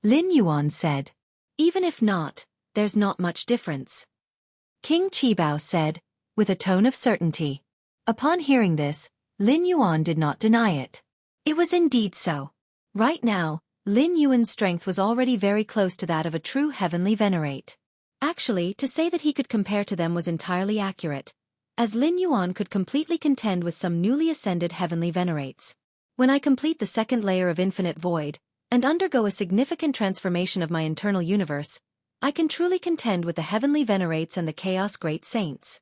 Lin Yuan said. Even if not, there's not much difference. King Qibao said, with a tone of certainty. Upon hearing this, Lin Yuan did not deny it. It was indeed so. Right now, Lin Yuan's strength was already very close to that of a true heavenly venerate. Actually, to say that he could compare to them was entirely accurate, as Lin Yuan could completely contend with some newly ascended heavenly venerates. When I complete the second layer of Infinite Void, and undergo a significant transformation of my internal universe, I can truly contend with the heavenly venerates and the Chaos Great Saints.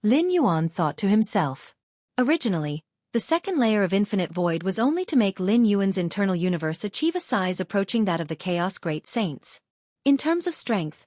Lin Yuan thought to himself. Originally, the second layer of Infinite Void was only to make Lin Yuan's internal universe achieve a size approaching that of the Chaos Great Saints. In terms of strength,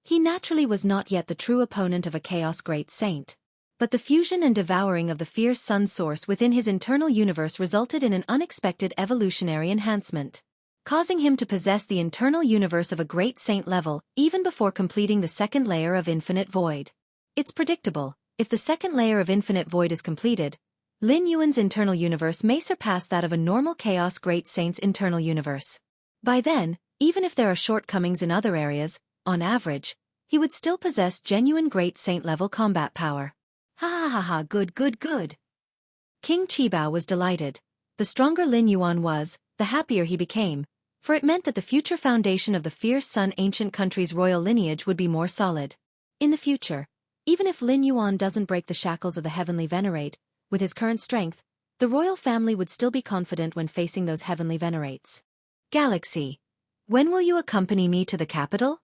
he naturally was not yet the true opponent of a Chaos Great Saint. But the fusion and devouring of the Fierce Sun source within his internal universe resulted in an unexpected evolutionary enhancement, causing him to possess the internal universe of a Great Saint level even before completing the second layer of Infinite Void. It's predictable, if the second layer of Infinite Void is completed, Lin Yuan's internal universe may surpass that of a normal Chaos Great Saint's internal universe. By then, even if there are shortcomings in other areas, on average, he would still possess genuine Great Saint-level combat power. Ha ha ha ha, good. King Qibao was delighted. The stronger Lin Yuan was, the happier he became, for it meant that the future foundation of the Fierce Sun ancient country's royal lineage would be more solid. In the future, even if Lin Yuan doesn't break the shackles of the heavenly venerate, with his current strength, the royal family would still be confident when facing those heavenly venerates. Galaxy, when will you accompany me to the capital?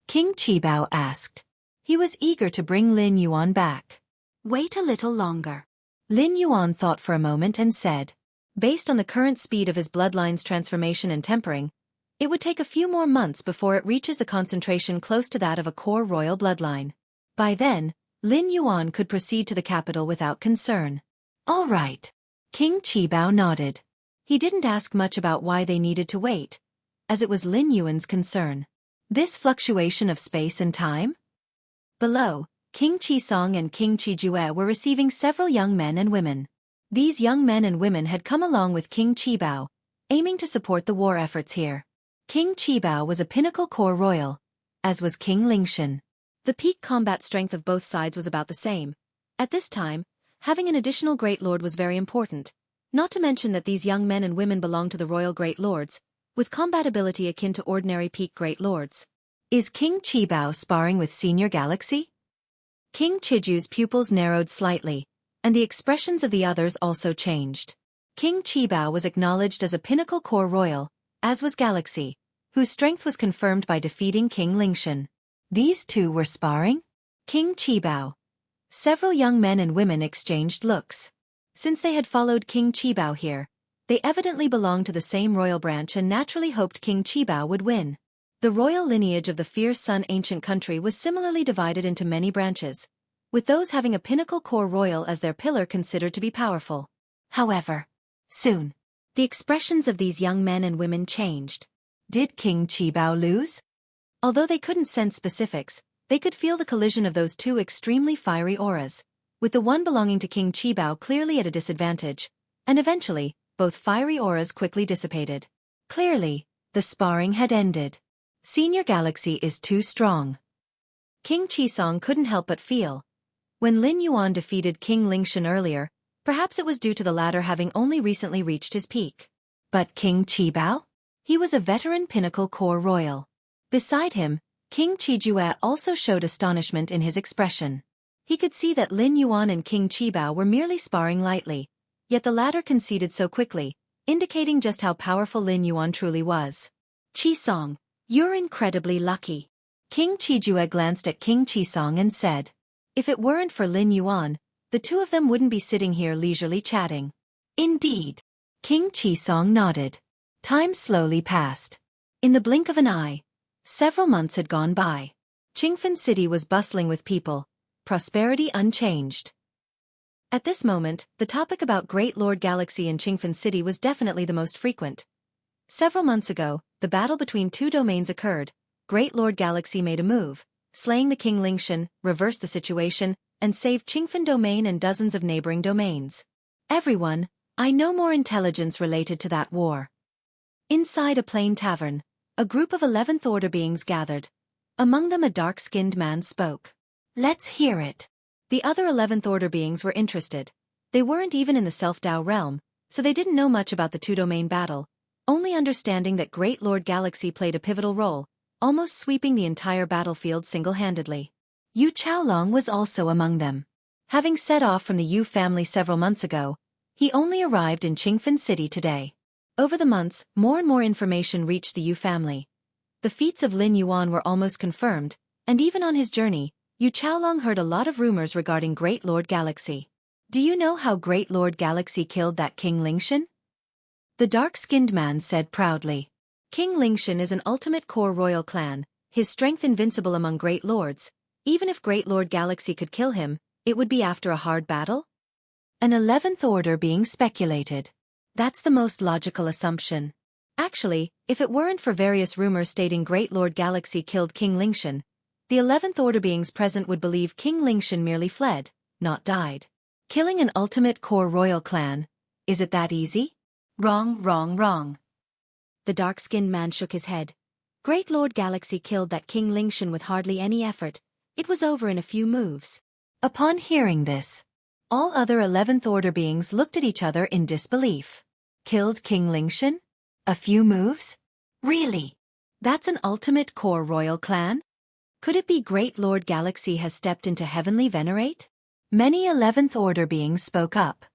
King Qibao asked. He was eager to bring Lin Yuan back. Wait a little longer. Lin Yuan thought for a moment and said. Based on the current speed of his bloodline's transformation and tempering, it would take a few more months before it reaches the concentration close to that of a core royal bloodline. By then, Lin Yuan could proceed to the capital without concern. All right. King Qibao nodded. He didn't ask much about why they needed to wait, as it was Lin Yuan's concern. This fluctuation of space and time? Below, King Qisong and King Qijue were receiving several young men and women. These young men and women had come along with King Qibao, aiming to support the war efforts here. King Qibao was a pinnacle core royal, as was King Lingshan. The peak combat strength of both sides was about the same. At this time, having an additional Great Lord was very important, not to mention that these young men and women belonged to the royal Great Lords, with combat ability akin to ordinary peak Great Lords. Is King Qibao sparring with Senior Galaxy? King Chiju's pupils narrowed slightly, and the expressions of the others also changed. King Qibao was acknowledged as a pinnacle core royal, as was Galaxy, whose strength was confirmed by defeating King Lingshan. These two were sparring? King Qibao. Several young men and women exchanged looks. Since they had followed King Qibao here, they evidently belonged to the same royal branch and naturally hoped King Qibao would win. The royal lineage of the Fierce Sun ancient country was similarly divided into many branches, with those having a pinnacle core royal as their pillar considered to be powerful. However, soon, the expressions of these young men and women changed. Did King Qibao lose? Although they couldn't sense specifics, they could feel the collision of those two extremely fiery auras, with the one belonging to King Qibao clearly at a disadvantage, and eventually, both fiery auras quickly dissipated. Clearly, the sparring had ended. Senior Galaxy is too strong. King Qisong couldn't help but feel. When Lin Yuan defeated King Lingshan earlier, perhaps it was due to the latter having only recently reached his peak. But King Qibao? He was a veteran pinnacle core royal. Beside him, King Qijue also showed astonishment in his expression. He could see that Lin Yuan and King Qibao were merely sparring lightly, yet the latter conceded so quickly, indicating just how powerful Lin Yuan truly was. Qisong, you're incredibly lucky. King Qijue glanced at King Qisong and said, if it weren't for Lin Yuan, the two of them wouldn't be sitting here leisurely chatting. Indeed. King Qisong nodded. Time slowly passed. In the blink of an eye, several months had gone by. Qingfen City was bustling with people, prosperity unchanged. At this moment, the topic about Great Lord Galaxy in Qingfen City was definitely the most frequent. Several months ago, the battle between two domains occurred. Great Lord Galaxy made a move, slaying the King Lingshan, reversed the situation, and saved Qingfen Domain and dozens of neighboring domains. Everyone, I know more intelligence related to that war. Inside a plain tavern, a group of 11th Order beings gathered. Among them a dark-skinned man spoke. Let's hear it. The other 11th Order beings were interested. They weren't even in the Self-Dao realm, so they didn't know much about the two-domain battle, only understanding that Great Lord Galaxy played a pivotal role, almost sweeping the entire battlefield single-handedly. Yu Chaolong was also among them. Having set off from the Yu family several months ago, he only arrived in Qingfen City today. Over the months, more and more information reached the Yu family. The feats of Lin Yuan were almost confirmed, and even on his journey, Yu Chaolong heard a lot of rumors regarding Great Lord Galaxy. Do you know how Great Lord Galaxy killed that King Lingshan? The dark-skinned man said proudly. King Lingshan is an ultimate core royal clan, his strength invincible among Great Lords. Even if Great Lord Galaxy could kill him, it would be after a hard battle? An 11th Order being speculated. That's the most logical assumption. Actually, if it weren't for various rumors stating Great Lord Galaxy killed King Lingshan, the 11th Order beings present would believe King Lingshan merely fled, not died. Killing an ultimate core royal clan, is it that easy? Wrong, wrong, wrong. The dark-skinned man shook his head. Great Lord Galaxy killed that King Lingshan with hardly any effort. It was over in a few moves. Upon hearing this, all other 11th Order beings looked at each other in disbelief. Killed King Lingshan? A few moves? Really? That's an ultimate core royal clan? Could it be Great Lord Galaxy has stepped into Heavenly Venerate? Many 11th Order beings spoke up.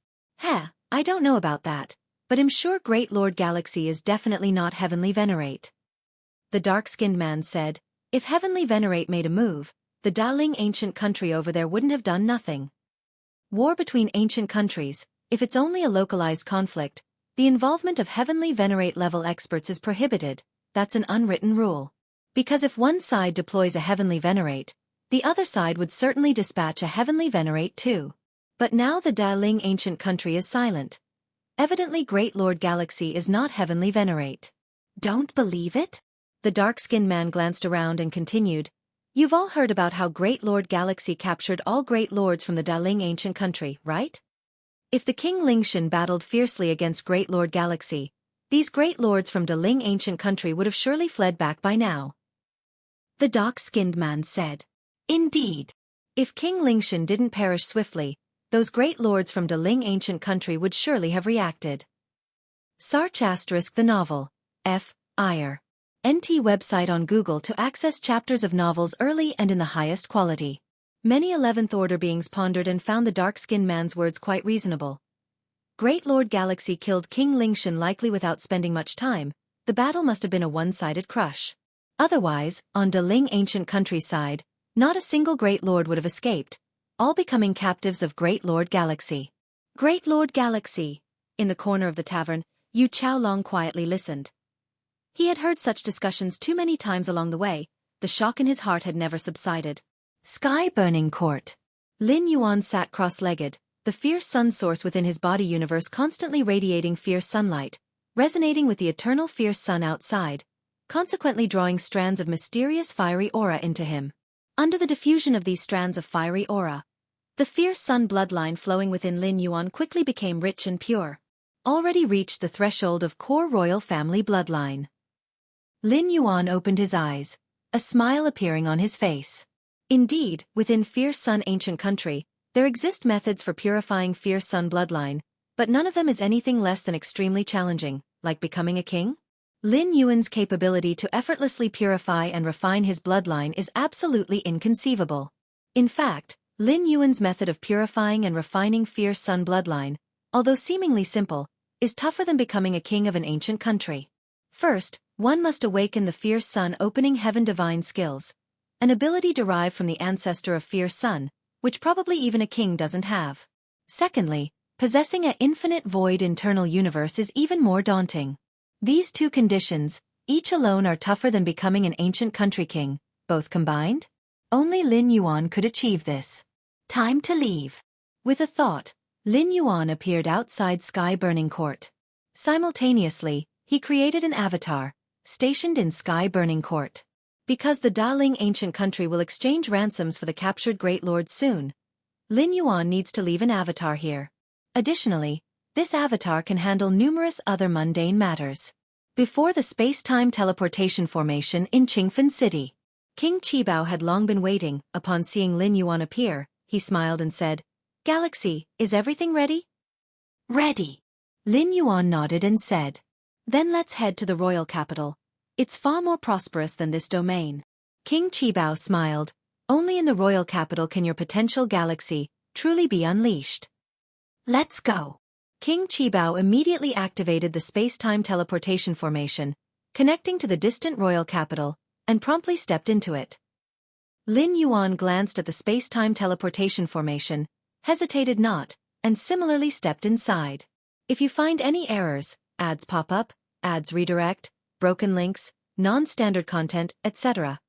I don't know about that, but I'm sure Great Lord Galaxy is definitely not Heavenly Venerate. The dark-skinned man said, if Heavenly Venerate made a move, the Daling ancient country over there wouldn't have done nothing. War between ancient countries, if it's only a localized conflict, the involvement of Heavenly Venerate level experts is prohibited. That's an unwritten rule. Because if one side deploys a Heavenly Venerate, the other side would certainly dispatch a Heavenly Venerate too. But now the Daling ancient country is silent. Evidently Great Lord Galaxy is not Heavenly Venerate. Don't believe it? The dark-skinned man glanced around and continued, you've all heard about how Great Lord Galaxy captured all Great Lords from the Daling ancient country, right? If the King Lingshan battled fiercely against Great Lord Galaxy, these Great Lords from Daling ancient country would have surely fled back by now. The dark-skinned man said. Indeed. If King Lingshan didn't perish swiftly, those great lords from Deling ancient country would surely have reacted. Search * the novel. F. Iyer. NT website on Google to access chapters of novels early and in the highest quality. Many 11th Order beings pondered and found the dark-skinned man's words quite reasonable. Great Lord Galaxy killed King Lingshan likely without spending much time. The battle must have been a one-sided crush. Otherwise, on Deling ancient countryside, not a single Great Lord would have escaped, all becoming captives of Great Lord Galaxy. Great Lord Galaxy. In the corner of the tavern, Yu Chaolong quietly listened. He had heard such discussions too many times along the way, the shock in his heart had never subsided. Sky-burning court. Lin Yuan sat cross-legged, the fierce sun source within his body universe constantly radiating fierce sunlight, resonating with the eternal fierce sun outside, consequently drawing strands of mysterious fiery aura into him. Under the diffusion of these strands of fiery aura, the fierce sun bloodline flowing within Lin Yuan quickly became rich and pure. Already reached the threshold of core royal family bloodline. Lin Yuan opened his eyes, a smile appearing on his face. Indeed, within fierce sun ancient country, there exist methods for purifying fierce sun bloodline, but none of them is anything less than extremely challenging, like becoming a king. Lin Yuan's capability to effortlessly purify and refine his bloodline is absolutely inconceivable. In fact, Lin Yuan's method of purifying and refining fierce sun bloodline, although seemingly simple, is tougher than becoming a king of an ancient country. First, one must awaken the fierce sun opening heaven divine skills, an ability derived from the ancestor of fierce sun, which probably even a king doesn't have. Secondly, possessing an infinite void internal universe is even more daunting. These two conditions, each alone, are tougher than becoming an ancient country king, both combined? Only Lin Yuan could achieve this. Time to leave. With a thought, Lin Yuan appeared outside Sky Burning Court. Simultaneously, he created an avatar, stationed in Sky Burning Court. Because the Daling ancient country will exchange ransoms for the captured Great Lords soon, Lin Yuan needs to leave an avatar here. Additionally, this avatar can handle numerous other mundane matters. Before the space-time teleportation formation in Qingfen City, King Qibao had long been waiting. Upon seeing Lin Yuan appear, he smiled and said, "Galaxy, is everything ready?" "Ready." Lin Yuan nodded and said, "Then let's head to the royal capital. It's far more prosperous than this domain." King Qibao smiled. "Only in the royal capital can your potential galaxy truly be unleashed." "Let's go." King Qibao immediately activated the space-time teleportation formation, connecting to the distant royal capital, and promptly stepped into it. Lin Yuan glanced at the space-time teleportation formation, hesitated not, and similarly stepped inside. If you find any errors, ads pop up, ads redirect, broken links, non-standard content, etc.,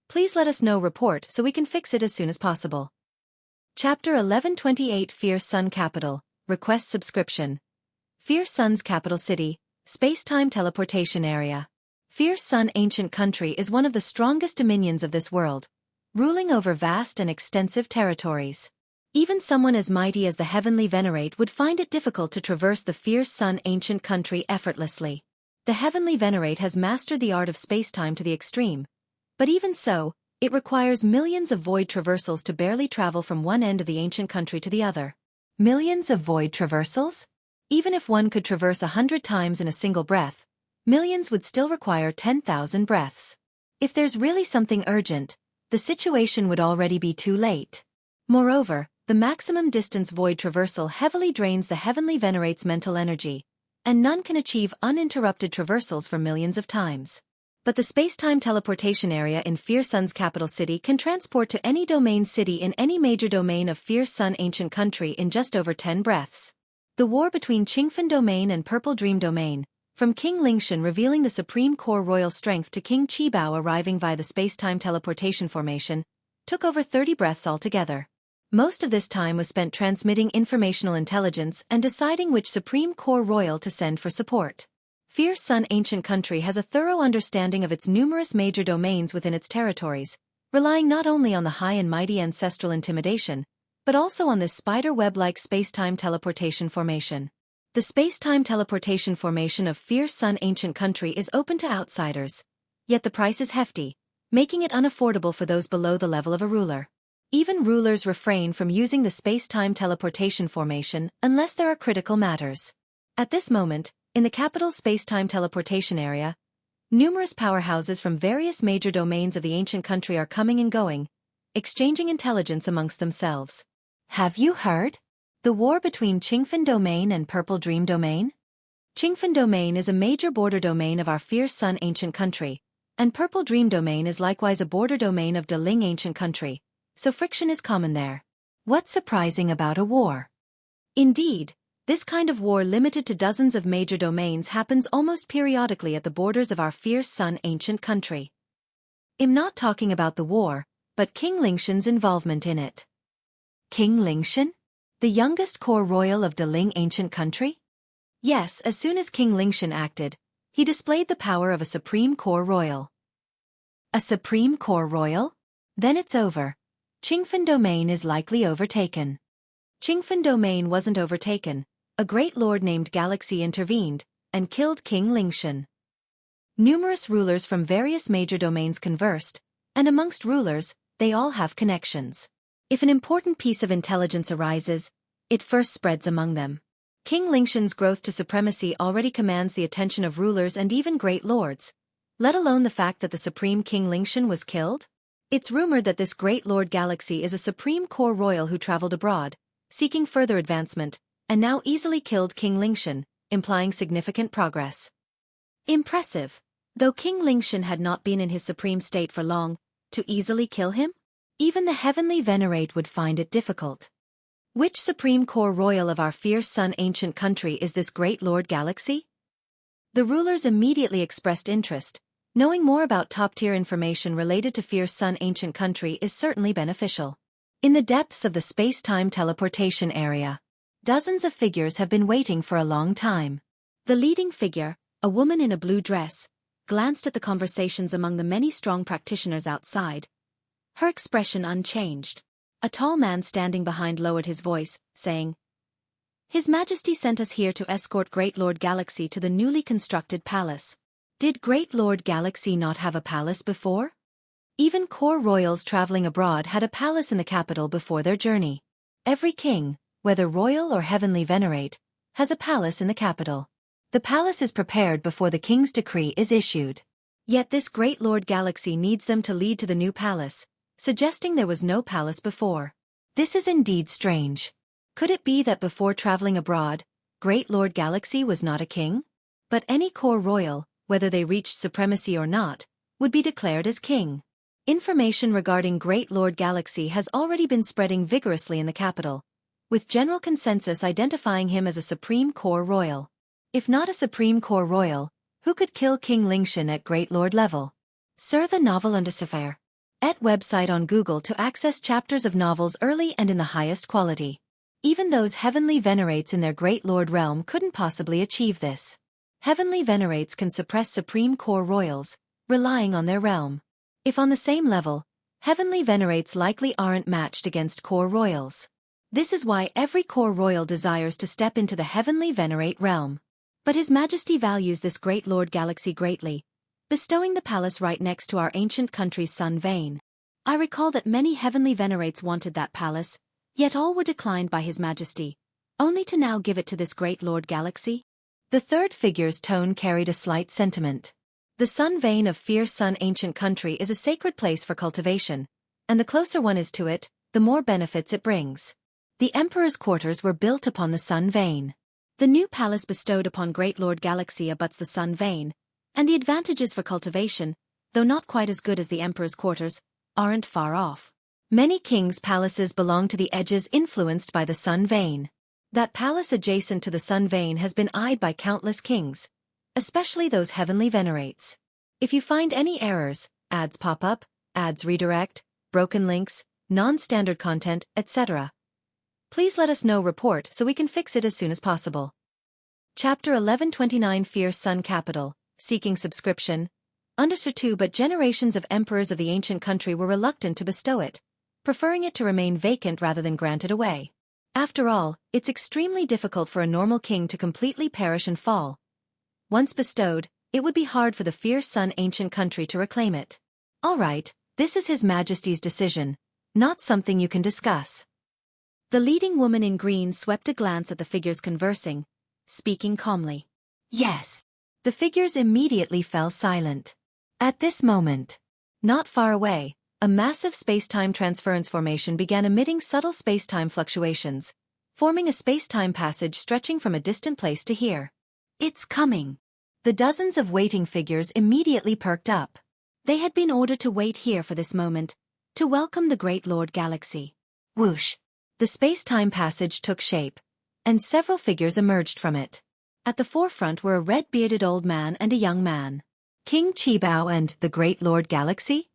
please let us know. Report so we can fix it as soon as possible. Chapter 1128 Fierce Sun Capital. Request subscription. Fierce Sun's capital city, space-time teleportation area. Fierce Sun ancient country is one of the strongest dominions of this world, ruling over vast and extensive territories. Even someone as mighty as the Heavenly Venerate would find it difficult to traverse the Fierce Sun ancient country effortlessly. The Heavenly Venerate has mastered the art of space-time to the extreme, but even so, it requires millions of void traversals to barely travel from one end of the ancient country to the other. Millions of void traversals? Even if one could traverse 100 times in a single breath, millions would still require 10,000 breaths. If there's really something urgent, the situation would already be too late. Moreover, the maximum distance void traversal heavily drains the Heavenly Venerate's mental energy, and none can achieve uninterrupted traversals for millions of times. But the space-time teleportation area in Fierce Sun's capital city can transport to any domain city in any major domain of Fierce Sun ancient country in just over 10 breaths. The war between Qingfen Domain and Purple Dream Domain, from King Lingshan revealing the supreme core royal strength to King Qibao arriving via the space-time teleportation formation, took over 30 breaths altogether. Most of this time was spent transmitting informational intelligence and deciding which supreme core royal to send for support. Fierce Sun ancient country has a thorough understanding of its numerous major domains within its territories, relying not only on the high and mighty ancestral intimidation, but also on this spider web-like space-time teleportation formation. The space-time teleportation formation of Fierce Sun ancient country is open to outsiders, yet the price is hefty, making it unaffordable for those below the level of a ruler. Even rulers refrain from using the space-time teleportation formation unless there are critical matters. At this moment, in the capital's space-time teleportation area, numerous powerhouses from various major domains of the ancient country are coming and going, exchanging intelligence amongst themselves. Have you heard? The war between Qingfen Domain and Purple Dream Domain? Qingfen Domain is a major border domain of our Fierce Sun ancient country, and Purple Dream Domain is likewise a border domain of Deling ancient country, so friction is common there. What's surprising about a war? Indeed, this kind of war limited to dozens of major domains happens almost periodically at the borders of our Fierce Sun ancient country. I'm not talking about the war, but King Lingshan's involvement in it. King Lingshan? The youngest core royal of Deling ancient country? Yes, as soon as King Lingshan acted, he displayed the power of a supreme core royal. A supreme core royal? Then it's over. Qingfen Domain is likely overtaken. Qingfen Domain wasn't overtaken. A great lord named Galaxy intervened and killed King Lingshan. Numerous rulers from various major domains conversed, and amongst rulers, they all have connections. If an important piece of intelligence arises, it first spreads among them. King Lingshan's growth to supremacy already commands the attention of rulers and even great lords, let alone the fact that the supreme King Lingshan was killed. It's rumored that this great Lord Galaxy is a supreme core royal who traveled abroad, seeking further advancement, and now easily killed King Lingshan, implying significant progress. Impressive. Though King Lingshan had not been in his supreme state for long, to easily kill him? Even the heavenly venerate would find it difficult. Which supreme core royal of our Fierce Sun ancient country is this great Lord Galaxy? The rulers immediately expressed interest. Knowing more about top-tier information related to Fierce Sun ancient country is certainly beneficial. In the depths of the space-time teleportation area, dozens of figures have been waiting for a long time. The leading figure, a woman in a blue dress, glanced at the conversations among the many strong practitioners outside, her expression unchanged. A tall man standing behind lowered his voice, saying, "His Majesty sent us here to escort Great Lord Galaxy to the newly constructed palace." Did Great Lord Galaxy not have a palace before? Even core royals traveling abroad had a palace in the capital before their journey. Every king, whether royal or heavenly venerate, has a palace in the capital. The palace is prepared before the king's decree is issued. Yet this Great Lord Galaxy needs them to lead to the new palace, suggesting there was no palace before. This is indeed strange. Could it be that before traveling abroad, Great Lord Galaxy was not a king? But any core royal, whether they reached supremacy or not, would be declared as king. Information regarding Great Lord Galaxy has already been spreading vigorously in the capital, with general consensus identifying him as a supreme core royal. If not a supreme core royal, who could kill King Lingshan at Great Lord level? Sir, the novel Unforgettable.At website on Google to access chapters of novels early and in the highest quality. Even those heavenly venerates in their Great Lord realm couldn't possibly achieve this. Heavenly venerates can suppress supreme core royals, relying on their realm. If on the same level, heavenly venerates likely aren't matched against core royals. This is why every core royal desires to step into the heavenly venerate realm. But His Majesty values this Great Lord Galaxy greatly, bestowing the palace right next to our ancient country's sun vein. I recall that many heavenly venerates wanted that palace, yet all were declined by His Majesty, only to now give it to this Great Lord Galaxy. The third figure's tone carried a slight sentiment. The sun vein of Fierce Sun ancient country is a sacred place for cultivation, and the closer one is to it, the more benefits it brings. The Emperor's quarters were built upon the sun vein. The new palace bestowed upon Great Lord Galaxy abuts the sun vein, and the advantages for cultivation, though not quite as good as the Emperor's quarters, aren't far off. Many kings' palaces belong to the edges influenced by the sun vein. That palace adjacent to the sun vein has been eyed by countless kings, especially those heavenly venerates. If you find any errors, ads pop up, ads redirect, broken links, non-standard content, etc., please let us know report so we can fix it as soon as possible. Chapter 1129 Fierce Sun Capital, Seeking Subscription. Understood too, but generations of emperors of the ancient country were reluctant to bestow it, preferring it to remain vacant rather than granted away. After all, it's extremely difficult for a normal king to completely perish and fall. Once bestowed, it would be hard for the Fierce Sun ancient country to reclaim it. All right, this is His Majesty's decision, not something you can discuss. The leading woman in green swept a glance at the figures conversing, speaking calmly. Yes. The figures immediately fell silent. At this moment, not far away, a massive space-time transference formation began emitting subtle space-time fluctuations, forming a space-time passage stretching from a distant place to here. It's coming. The dozens of waiting figures immediately perked up. They had been ordered to wait here for this moment, to welcome the Great Lord Galaxy. Whoosh! The space-time passage took shape, and several figures emerged from it. At the forefront were a red-bearded old man and a young man. King Qibao and the Great Lord Galaxy?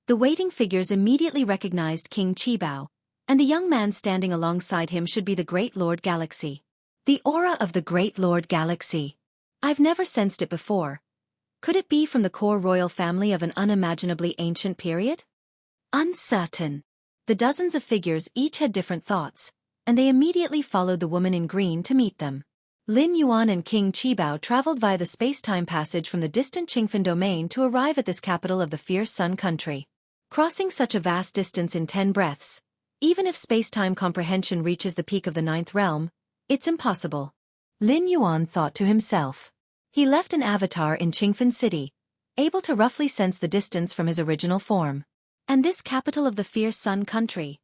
The waiting figures immediately recognized King Qibao, and the young man standing alongside him should be the Great Lord Galaxy. The aura of the Great Lord Galaxy. I've never sensed it before. Could it be from the core royal family of an unimaginably ancient period? Uncertain. The dozens of figures each had different thoughts, and they immediately followed the woman in green to meet them. Lin Yuan and King Qibao traveled via the space-time passage from the distant Qingfen domain to arrive at this capital of the fierce sun country. Crossing such a vast distance in 10 breaths, even if space-time comprehension reaches the peak of the 9th realm, it's impossible. Lin Yuan thought to himself. He left an avatar in Qingfen City, able to roughly sense the distance from his original form. And this capital of the fierce sun country.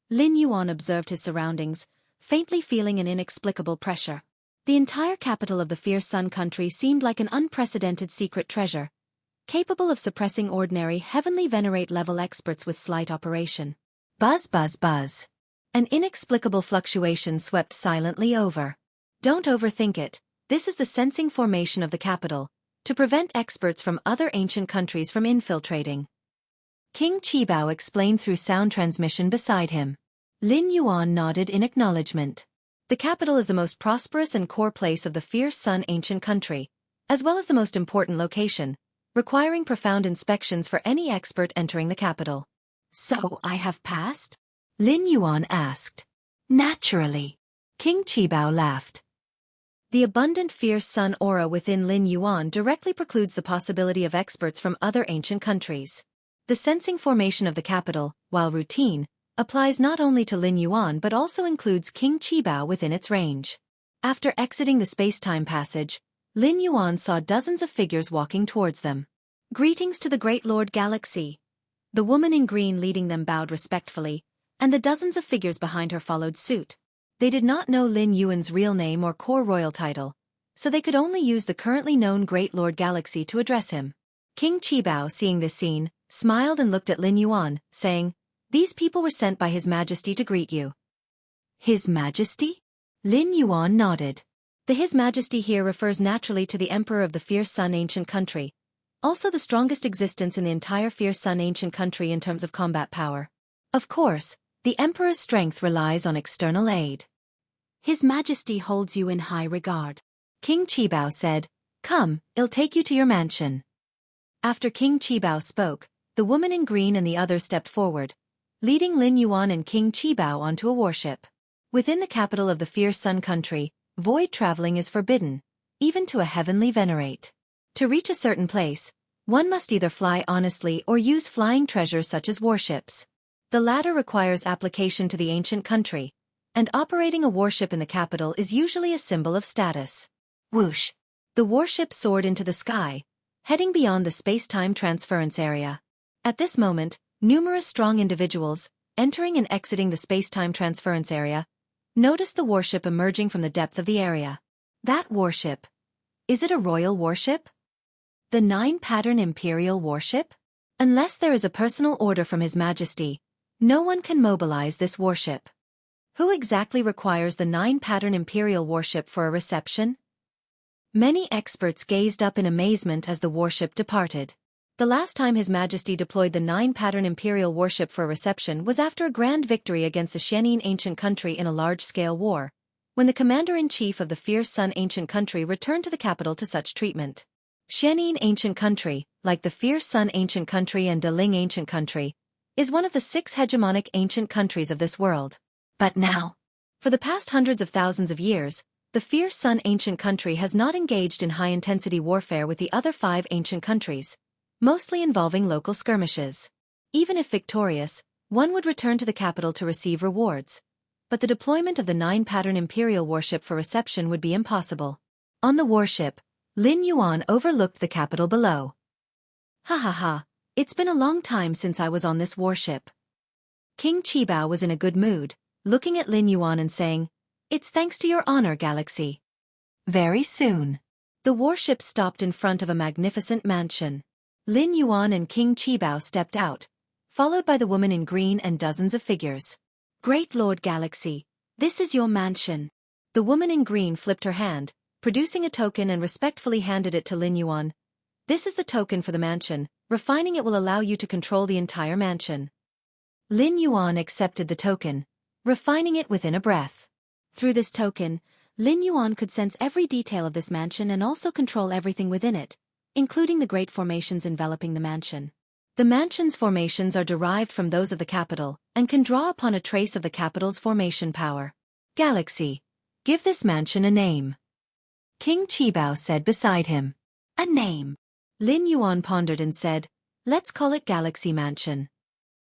Lin Yuan observed his surroundings, faintly feeling an inexplicable pressure. The entire capital of the fierce sun country seemed like an unprecedented secret treasure, capable of suppressing ordinary heavenly venerate-level experts with slight operation. Buzz, buzz, buzz. An inexplicable fluctuation swept silently over. Don't overthink it, this is the sensing formation of the capital, to prevent experts from other ancient countries from infiltrating. King Qibao explained through sound transmission beside him. Lin Yuan nodded in acknowledgement. The capital is the most prosperous and core place of the fierce sun ancient country, as well as the most important location, requiring profound inspections for any expert entering the capital. So I have passed? Lin Yuan asked. Naturally. King Qibao laughed. The abundant fierce sun aura within Lin Yuan directly precludes the possibility of experts from other ancient countries. The sensing formation of the capital, while routine, applies not only to Lin Yuan but also includes King Qibao within its range. After exiting the space-time passage, Lin Yuan saw dozens of figures walking towards them. Greetings to the Great Lord Galaxy. The woman in green leading them bowed respectfully, and the dozens of figures behind her followed suit. They did not know Lin Yuan's real name or core royal title, so they could only use the currently known Great Lord Galaxy to address him. King Qibao, seeing this scene, smiled and looked at Lin Yuan, saying, "These people were sent by His Majesty to greet you." His Majesty? Lin Yuan nodded. The His Majesty here refers naturally to the Emperor of the Fierce Sun ancient country, also the strongest existence in the entire Fierce Sun ancient country in terms of combat power. Of course, the Emperor's strength relies on external aid. His Majesty holds you in high regard. King Qibao said, "Come, I'll take you to your mansion." After King Qibao spoke, the woman in green and the others stepped forward, leading Lin Yuan and King Qibao onto a warship. Within the capital of the fierce sun country, void traveling is forbidden, even to a heavenly venerate. To reach a certain place, one must either fly honestly or use flying treasures such as warships. The latter requires application to the ancient country, and operating a warship in the capital is usually a symbol of status. Whoosh! The warship soared into the sky, heading beyond the space-time transference area. At this moment, numerous strong individuals, entering and exiting the space-time transference area, noticed the warship emerging from the depth of the area. That warship. Is it a royal warship? The 9-pattern Imperial warship? Unless there is a personal order from His Majesty, no one can mobilize this warship. Who exactly requires the 9-pattern Imperial warship for a reception? Many experts gazed up in amazement as the warship departed. The last time His Majesty deployed the 9-pattern Imperial warship for a reception was after a grand victory against the Xianxia ancient country in a large-scale war, when the commander-in-chief of the fierce sun ancient country returned to the capital to such treatment. Xianxia ancient country, like the fierce sun ancient country and Deling ancient country, is one of the 6 hegemonic ancient countries of this world. But now, for the past hundreds of thousands of years, the fierce sun ancient country has not engaged in high-intensity warfare with the other 5 ancient countries, mostly involving local skirmishes. Even if victorious, one would return to the capital to receive rewards, but the deployment of the 9-pattern Imperial warship for reception would be impossible. On the warship, Lin Yuan overlooked the capital below. Ha ha ha, it's been a long time since I was on this warship. King Qibao was in a good mood, looking at Lin Yuan and saying, "It's thanks to your honor, Galaxy." Very soon, the warship stopped in front of a magnificent mansion. Lin Yuan and King Qibao stepped out, followed by the woman in green and dozens of figures. Great Lord Galaxy, this is your mansion. The woman in green flipped her hand, producing a token and respectfully handed it to Lin Yuan. This is the token for the mansion. Refining it will allow you to control the entire mansion. Lin Yuan accepted the token, refining it within a breath. Through this token, Lin Yuan could sense every detail of this mansion and also control everything within it, including the great formations enveloping the mansion. The mansion's formations are derived from those of the capital, and can draw upon a trace of the capital's formation power. Galaxy, give this mansion a name. King Qibao said beside him. A name. Lin Yuan pondered and said, "Let's call it Galaxy Mansion."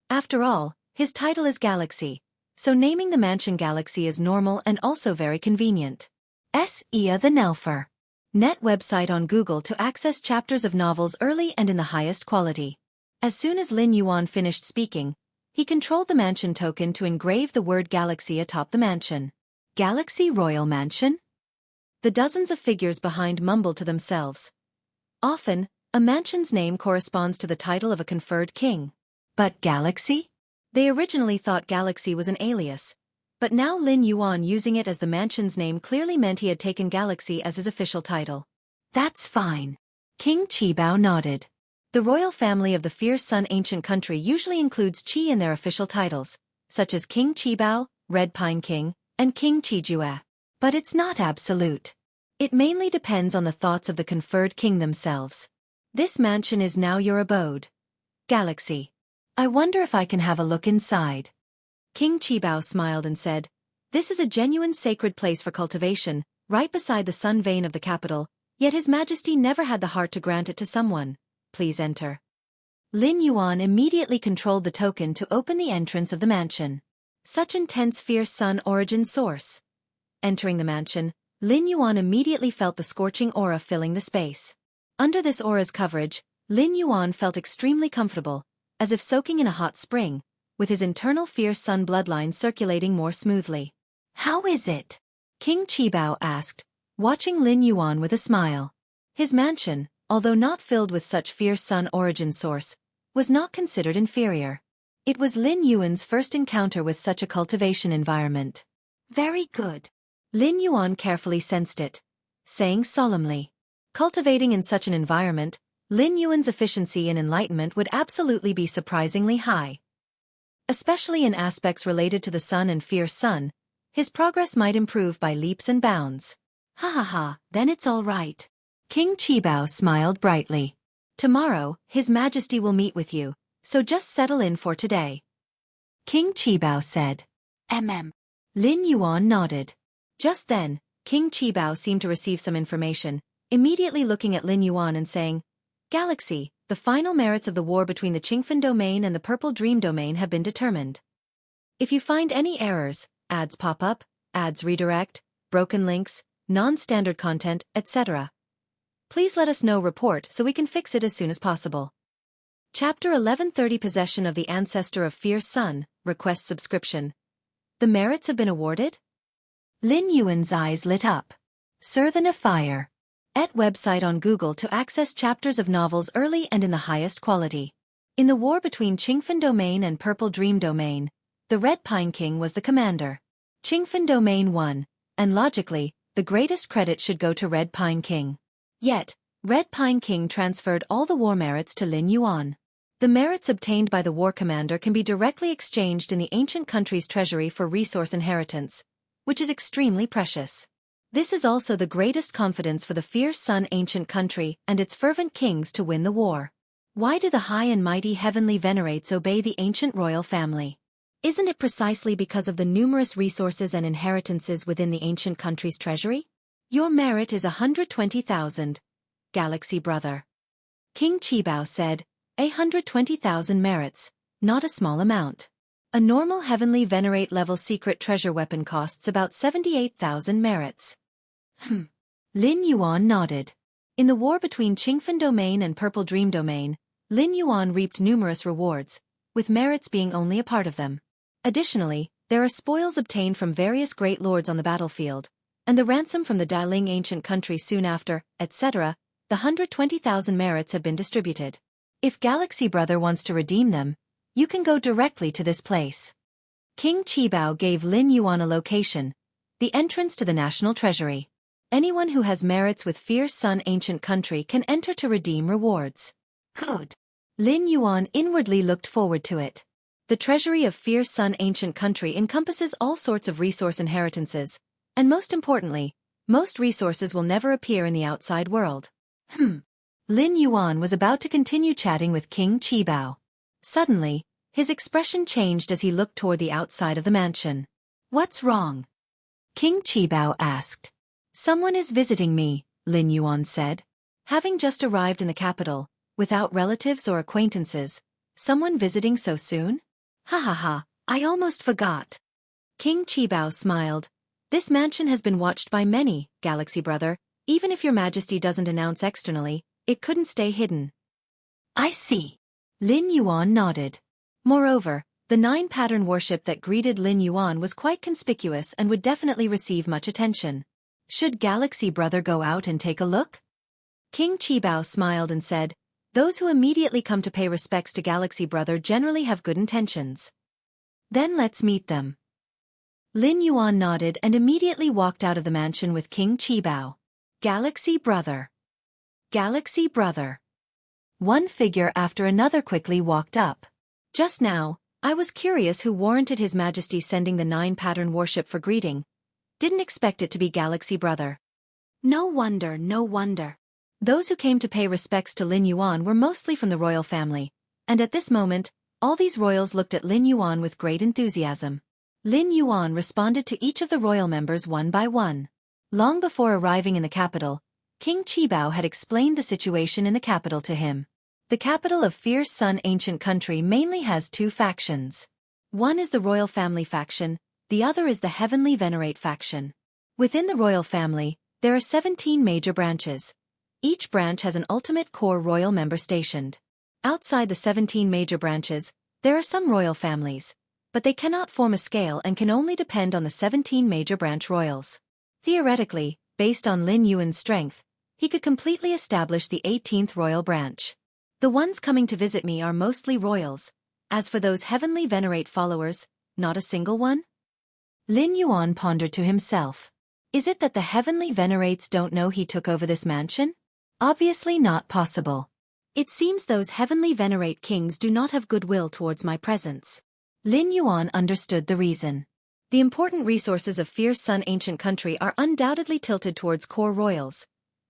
After all, his title is Galaxy, so naming the mansion Galaxy is normal and also very convenient. Xianxia the Nelfer. Net website on Google to access chapters of novels early and in the highest quality. As soon as Lin Yuan finished speaking, he controlled the mansion token to engrave the word Galaxy atop the mansion. Galaxy Royal Mansion? The dozens of figures behind mumbled to themselves. Often, a mansion's name corresponds to the title of a conferred king. But Galaxy? They originally thought Galaxy was an alias, but now Lin Yuan using it as the mansion's name clearly meant he had taken Galaxy as his official title. That's fine. King Qibao nodded. The royal family of the Fierce Sun ancient country usually includes Qi in their official titles, such as King Qibao, Red Pine King, and King Qijue. But it's not absolute. It mainly depends on the thoughts of the conferred king themselves. This mansion is now your abode. Galaxy. I wonder if I can have a look inside. King Qibao smiled and said, "This is a genuine sacred place for cultivation, right beside the sun vein of the capital, yet His Majesty never had the heart to grant it to someone. Please enter." Lin Yuan immediately controlled the token to open the entrance of the mansion. Such intense fierce sun origin source. Entering the mansion, Lin Yuan immediately felt the scorching aura filling the space. Under this aura's coverage, Lin Yuan felt extremely comfortable, as if soaking in a hot spring, with his internal fierce sun bloodline circulating more smoothly. "How is it?" King Qibao asked, watching Lin Yuan with a smile. His mansion, although not filled with such fierce sun origin source, was not considered inferior. It was Lin Yuan's first encounter with such a cultivation environment. "Very good." Lin Yuan carefully sensed it, saying solemnly, "Cultivating in such an environment, Lin Yuan's efficiency and enlightenment would absolutely be surprisingly high. Especially in aspects related to the sun and fierce sun, his progress might improve by leaps and bounds." Ha ha ha, then it's all right. King Qibao smiled brightly. "Tomorrow, His Majesty will meet with you, so just settle in for today." King Qibao said. Lin Yuan nodded. Just then, King Qibao seemed to receive some information, immediately looking at Lin Yuan and saying, "Galaxy, the final merits of the war between the Qingfen domain and the Purple Dream domain have been determined. If you find any errors, ads pop up, ads redirect, broken links, non-standard content, etc., please let us know report so we can fix it as soon as possible." Chapter 1130 Possession of the Ancestor of Fierce Sun, request subscription. The merits have been awarded? Lin Yuan's eyes lit up. Sir than a fire. At website on Google to access chapters of novels early and in the highest quality. In the war between Qingfen Domain and Purple Dream Domain, the Red Pine King was the commander. Qingfen Domain won, and logically, the greatest credit should go to Red Pine King. Yet, Red Pine King transferred all the war merits to Lin Yuan. The merits obtained by the war commander can be directly exchanged in the ancient country's treasury for resource inheritance, which is extremely precious. This is also the greatest confidence for the Fierce Sun ancient country and its fervent kings to win the war. Why do the high and mighty heavenly venerates obey the ancient royal family? Isn't it precisely because of the numerous resources and inheritances within the ancient country's treasury? Your merit is 120,000. Galaxy brother. King Qibao said, 120,000 merits, not a small amount. A normal heavenly venerate level secret treasure weapon costs about 78,000 merits. Lin Yuan nodded. In the war between Qingfen Domain and Purple Dream Domain, Lin Yuan reaped numerous rewards, with merits being only a part of them. Additionally, there are spoils obtained from various great lords on the battlefield, and the ransom from the Daling ancient country soon after, etc. The 120,000 merits have been distributed. If Galaxy Brother wants to redeem them, you can go directly to this place. King Qibao gave Lin Yuan a location, the entrance to the National Treasury. Anyone who has merits with Fierce Sun ancient country can enter to redeem rewards. Good. Lin Yuan inwardly looked forward to it. The treasury of Fierce Sun ancient country encompasses all sorts of resource inheritances, and most importantly, most resources will never appear in the outside world. Lin Yuan was about to continue chatting with King Qibao. Suddenly, his expression changed as he looked toward the outside of the mansion. What's wrong? King Qibao asked. Someone is visiting me, Lin Yuan said. Having just arrived in the capital, without relatives or acquaintances, someone visiting so soon? Ha ha ha, I almost forgot. King Qibao smiled. This mansion has been watched by many, Galaxy Brother. Even if your majesty doesn't announce externally, it couldn't stay hidden. I see. Lin Yuan nodded. Moreover, the 9-pattern worship that greeted Lin Yuan was quite conspicuous and would definitely receive much attention. Should Galaxy Brother go out and take a look? King Qibao smiled and said, those who immediately come to pay respects to Galaxy Brother generally have good intentions. Then let's meet them. Lin Yuan nodded and immediately walked out of the mansion with King Qibao. Galaxy Brother. Galaxy Brother. One figure after another quickly walked up. Just now, I was curious who warranted His Majesty sending the 9-pattern worship for greeting. Didn't expect it to be Galaxy Brother. No wonder, no wonder. Those who came to pay respects to Lin Yuan were mostly from the royal family, and at this moment, all these royals looked at Lin Yuan with great enthusiasm. Lin Yuan responded to each of the royal members one by one. Long before arriving in the capital, King Qibao had explained the situation in the capital to him. The capital of Fierce Sun ancient country mainly has 2 factions. One is the royal family faction, the other is the heavenly venerate faction. Within the royal family, there are 17 major branches. Each branch has an ultimate core royal member stationed. Outside the 17 major branches, there are some royal families, but they cannot form a scale and can only depend on the 17 major branch royals. Theoretically, based on Lin Yuan's strength, he could completely establish the 18th royal branch. The ones coming to visit me are mostly royals. As for those heavenly venerate followers, not a single one? Lin Yuan pondered to himself. Is it that the heavenly venerates don't know he took over this mansion? Obviously not possible. It seems those heavenly venerate kings do not have goodwill towards my presence. Lin Yuan understood the reason. The important resources of Fierce Sun ancient country are undoubtedly tilted towards core royals.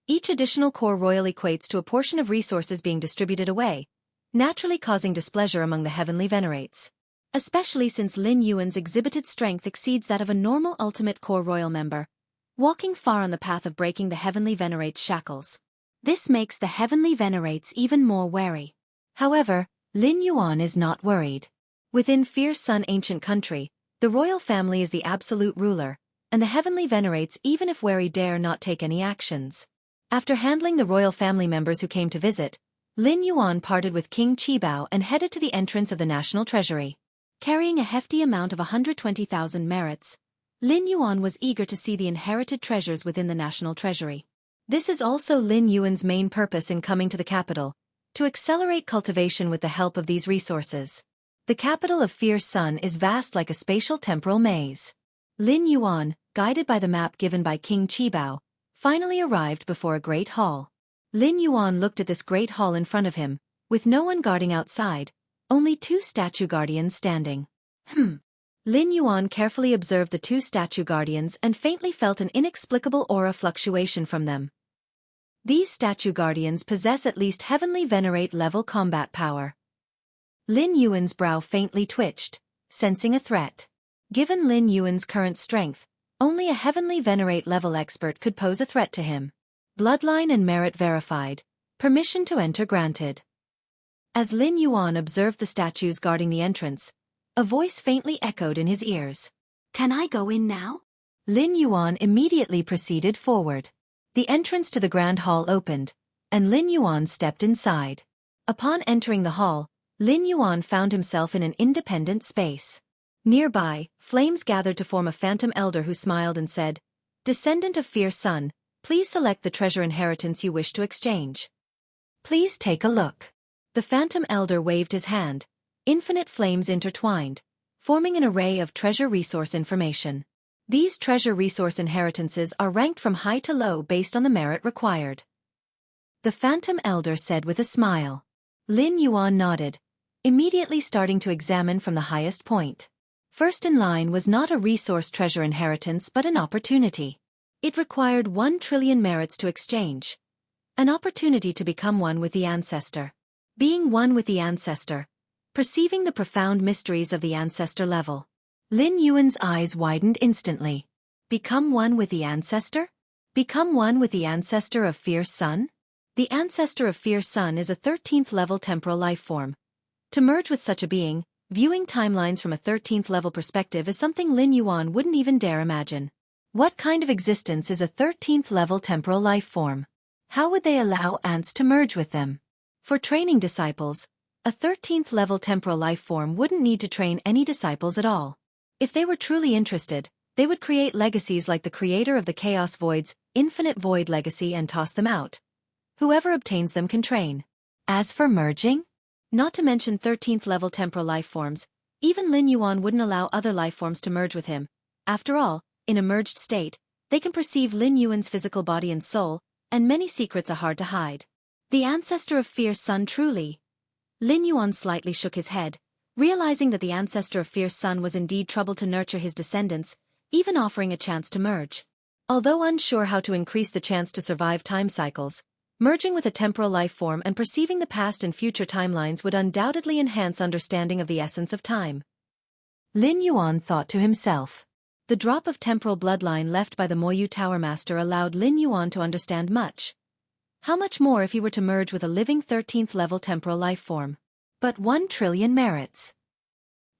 Each additional core royal equates to a portion of resources being distributed away, naturally causing displeasure among the heavenly venerates. Especially since Lin Yuan's exhibited strength exceeds that of a normal ultimate core royal member, walking far on the path of breaking the heavenly venerates' shackles. This makes the heavenly venerates even more wary. However, Lin Yuan is not worried. Within Fierce Sun ancient country, the royal family is the absolute ruler, and the heavenly venerates even if wary dare not take any actions. After handling the royal family members who came to visit, Lin Yuan parted with King Qibao and headed to the entrance of the National Treasury. Carrying a hefty amount of 120,000 merits, Lin Yuan was eager to see the inherited treasures within the National Treasury. This is also Lin Yuan's main purpose in coming to the capital, to accelerate cultivation with the help of these resources. The capital of Fierce Sun is vast like a spatial temporal maze. Lin Yuan, guided by the map given by King Qibao, finally arrived before a great hall. Lin Yuan looked at this great hall in front of him, with no one guarding outside, only 2 statue guardians standing. Lin Yuan carefully observed the 2 statue guardians and faintly felt an inexplicable aura fluctuation from them. These statue guardians possess at least heavenly venerate level combat power. Lin Yuan's brow faintly twitched, sensing a threat. Given Lin Yuan's current strength, only a heavenly venerate level expert could pose a threat to him. Bloodline and merit verified. Permission to enter granted. As Lin Yuan observed the statues guarding the entrance, a voice faintly echoed in his ears. Can I go in now? Lin Yuan immediately proceeded forward. The entrance to the grand hall opened, and Lin Yuan stepped inside. Upon entering the hall, Lin Yuan found himself in an independent space. Nearby, flames gathered to form a phantom elder who smiled and said, "Descendant of Fierce Sun, please select the treasure inheritance you wish to exchange. Please take a look." The phantom elder waved his hand. Infinite flames intertwined, forming an array of treasure resource information. These treasure resource inheritances are ranked from high to low based on the merit required. The phantom elder said with a smile. Lin Yuan nodded, immediately starting to examine from the highest point. First in line was not a resource treasure inheritance but an opportunity. It required 1 trillion merits to exchange. An opportunity to become one with the ancestor. Being one with the ancestor. Perceiving the profound mysteries of the ancestor level. Lin Yuan's eyes widened instantly. Become one with the ancestor? Become one with the ancestor of Fierce Sun? The ancestor of Fierce Sun is a 13th level temporal life form. To merge with such a being, viewing timelines from a 13th level perspective is something Lin Yuan wouldn't even dare imagine. What kind of existence is a 13th level temporal life form? How would they allow ants to merge with them? For training disciples, a 13th level temporal life form wouldn't need to train any disciples at all. If they were truly interested, they would create legacies like the creator of the Chaos Void's Infinite Void legacy and toss them out. Whoever obtains them can train. As for merging? Not to mention 13th level temporal life forms, even Lin Yuan wouldn't allow other life forms to merge with him. After all, in a merged state, they can perceive Lin Yuan's physical body and soul, and many secrets are hard to hide. The ancestor of Fierce Sun truly. Lin Yuan slightly shook his head, realizing that the ancestor of Fierce Sun was indeed troubled to nurture his descendants, even offering a chance to merge. Although unsure how to increase the chance to survive time cycles, merging with a temporal life form and perceiving the past and future timelines would undoubtedly enhance understanding of the essence of time. Lin Yuan thought to himself. The drop of temporal bloodline left by the Moyu Tower Master allowed Lin Yuan to understand much. How much more if he were to merge with a living 13th level temporal life form? But 1 trillion merits.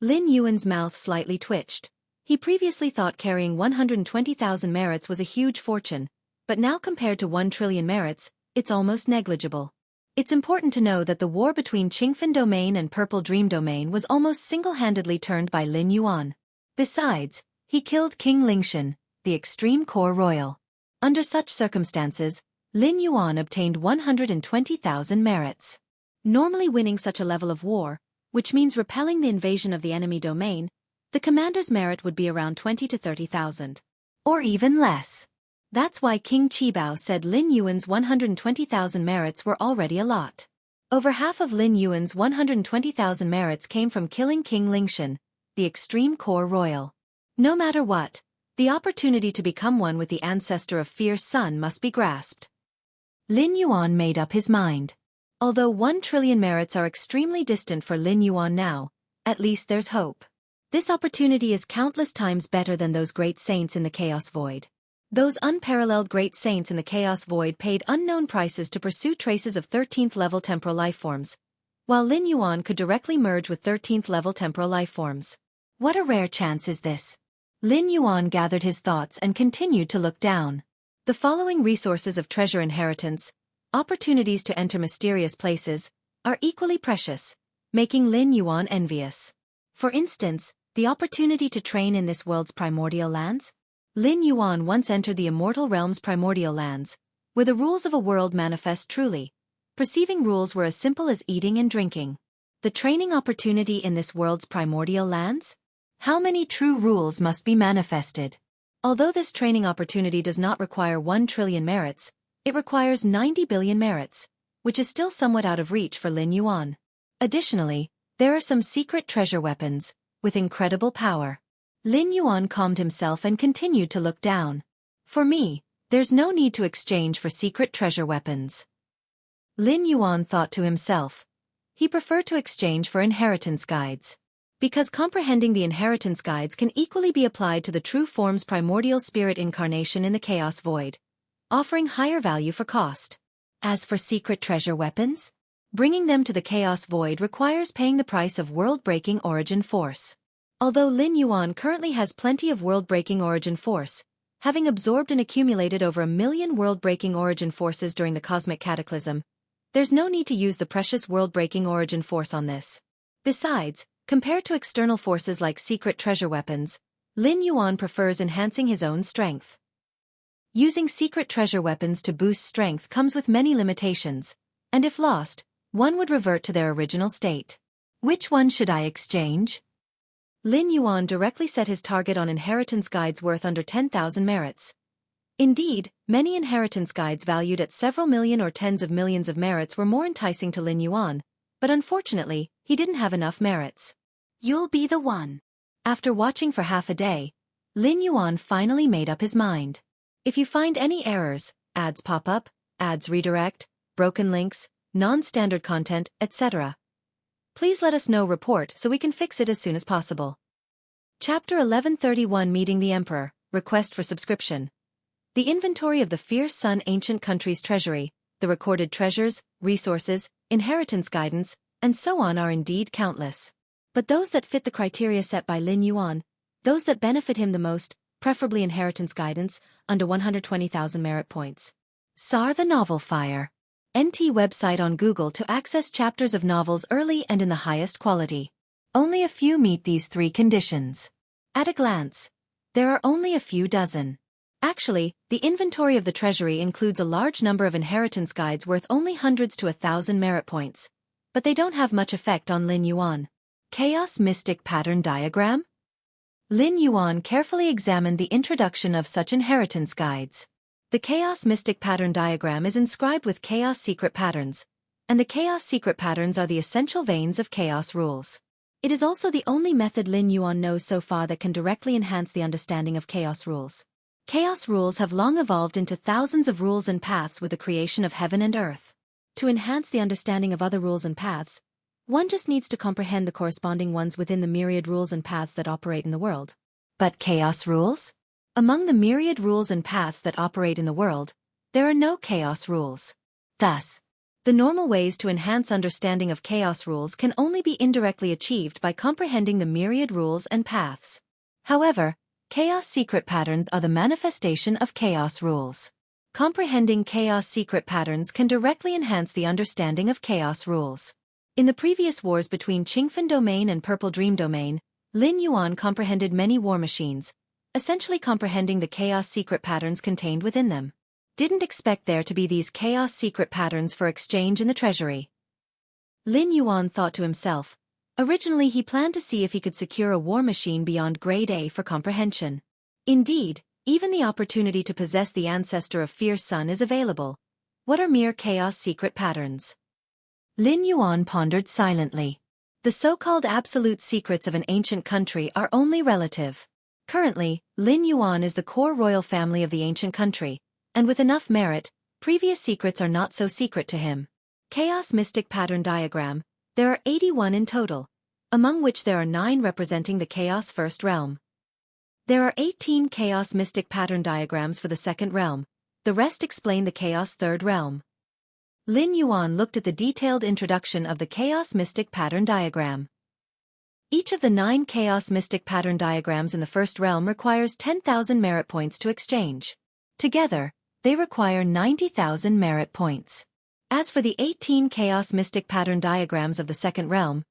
Lin Yuan's mouth slightly twitched. He previously thought carrying 120,000 merits was a huge fortune, but now compared to 1 trillion merits, it's almost negligible. It's important to know that the war between Qingfen Domain and Purple Dream Domain was almost single-handedly turned by Lin Yuan. Besides, he killed King Lingshan, the Extreme Core Royal. Under such circumstances, Lin Yuan obtained 120,000 merits. Normally winning such a level of war, which means repelling the invasion of the enemy domain, the commander's merit would be around 20 to 30,000. Or even less. That's why King Qibao said Lin Yuan's 120,000 merits were already a lot. Over half of Lin Yuan's 120,000 merits came from killing King Lingshan, the Extreme Core Royal. No matter what, the opportunity to become one with the ancestor of Fierce Sun must be grasped. Lin Yuan made up his mind. Although 1 trillion merits are extremely distant for Lin Yuan now, at least there's hope. This opportunity is countless times better than those great saints in the Chaos Void. Those unparalleled great saints in the Chaos Void paid unknown prices to pursue traces of 13th level temporal life forms, while Lin Yuan could directly merge with 13th level temporal life forms. What a rare chance is this? Lin Yuan gathered his thoughts and continued to look down. The following resources of treasure inheritance, opportunities to enter mysterious places, are equally precious, making Lin Yuan envious. For instance, the opportunity to train in this world's primordial lands? Lin Yuan once entered the immortal realm's primordial lands, where the rules of a world manifest truly. Perceiving rules were as simple as eating and drinking. The training opportunity in this world's primordial lands? How many true rules must be manifested? Although this training opportunity does not require 1 trillion merits, it requires 90 billion merits, which is still somewhat out of reach for Lin Yuan. Additionally, there are some secret treasure weapons, with incredible power. Lin Yuan calmed himself and continued to look down. For me, there's no need to exchange for secret treasure weapons. Lin Yuan thought to himself. He preferred to exchange for inheritance guides. Because comprehending the inheritance guides can equally be applied to the true form's primordial spirit incarnation in the Chaos Void, offering higher value for cost. As for secret treasure weapons, bringing them to the Chaos Void requires paying the price of world-breaking origin force. Although Lin Yuan currently has plenty of world-breaking origin force, having absorbed and accumulated over 1 million world-breaking origin forces during the cosmic cataclysm, there's no need to use the precious world-breaking origin force on this. Besides, compared to external forces like secret treasure weapons, Lin Yuan prefers enhancing his own strength. Using secret treasure weapons to boost strength comes with many limitations, and if lost, one would revert to their original state. Which one should I exchange? Lin Yuan directly set his target on inheritance guides worth under 10,000 merits. Indeed, many inheritance guides valued at several million or tens of millions of merits were more enticing to Lin Yuan, but unfortunately, he didn't have enough merits. You'll be the one. After watching for half a day, Lin Yuan finally made up his mind. If you find any errors, ads pop up, ads redirect, broken links, non-standard content, etc., please let us know report so we can fix it as soon as possible. Chapter 1131 Meeting the Emperor, Request for Subscription. The inventory of the Fierce Sun Ancient Country's treasury, the recorded treasures, resources, inheritance guidance, and so on are indeed countless. But those that fit the criteria set by Lin Yuan, those that benefit him the most, preferably inheritance guidance, under 120,000 merit points. SAR the Novel Fire. NT website on Google to access chapters of novels early and in the highest quality. Only a few meet these 3 conditions. At a glance, there are only a few dozen. Actually, the inventory of the treasury includes a large number of inheritance guides worth only hundreds to 1,000 merit points, but they don't have much effect on Lin Yuan. Chaos Mystic Pattern Diagram? Lin Yuan carefully examined the introduction of such inheritance guides. The Chaos Mystic Pattern Diagram is inscribed with Chaos Secret Patterns, and the Chaos Secret Patterns are the essential veins of Chaos rules. It is also the only method Lin Yuan knows so far that can directly enhance the understanding of Chaos rules. Chaos rules have long evolved into thousands of rules and paths with the creation of heaven and earth. To enhance the understanding of other rules and paths, one just needs to comprehend the corresponding ones within the myriad rules and paths that operate in the world. But Chaos rules? Among the myriad rules and paths that operate in the world, there are no Chaos rules. Thus, the normal ways to enhance understanding of Chaos rules can only be indirectly achieved by comprehending the myriad rules and paths. However, Chaos Secret Patterns are the manifestation of Chaos rules. Comprehending Chaos Secret Patterns can directly enhance the understanding of Chaos rules. In the previous wars between Qingfen Domain and Purple Dream Domain, Lin Yuan comprehended many war machines, essentially comprehending the Chaos Secret Patterns contained within them. Didn't expect there to be these Chaos Secret Patterns for exchange in the treasury. Lin Yuan thought to himself. Originally he planned to see if he could secure a war machine beyond grade A for comprehension. Indeed, even the opportunity to possess the ancestor of Fierce Sun is available. What are mere Chaos Secret Patterns? Lin Yuan pondered silently. The so-called absolute secrets of an ancient country are only relative. Currently, Lin Yuan is the core royal family of the ancient country, and with enough merit, previous secrets are not so secret to him. Chaos Mystic Pattern Diagram. There are 81 in total, among which there are 9 representing the Chaos First Realm. There are 18 Chaos Mystic Pattern Diagrams for the Second Realm, the rest explain the Chaos Third Realm. Lin Yuan looked at the detailed introduction of the Chaos Mystic Pattern Diagram. Each of the 9 Chaos Mystic Pattern Diagrams in the First Realm requires 10,000 merit points to exchange. Together, they require 90,000 merit points. As for the 18 Chaos Mystic Pattern Diagrams of the Second Realm,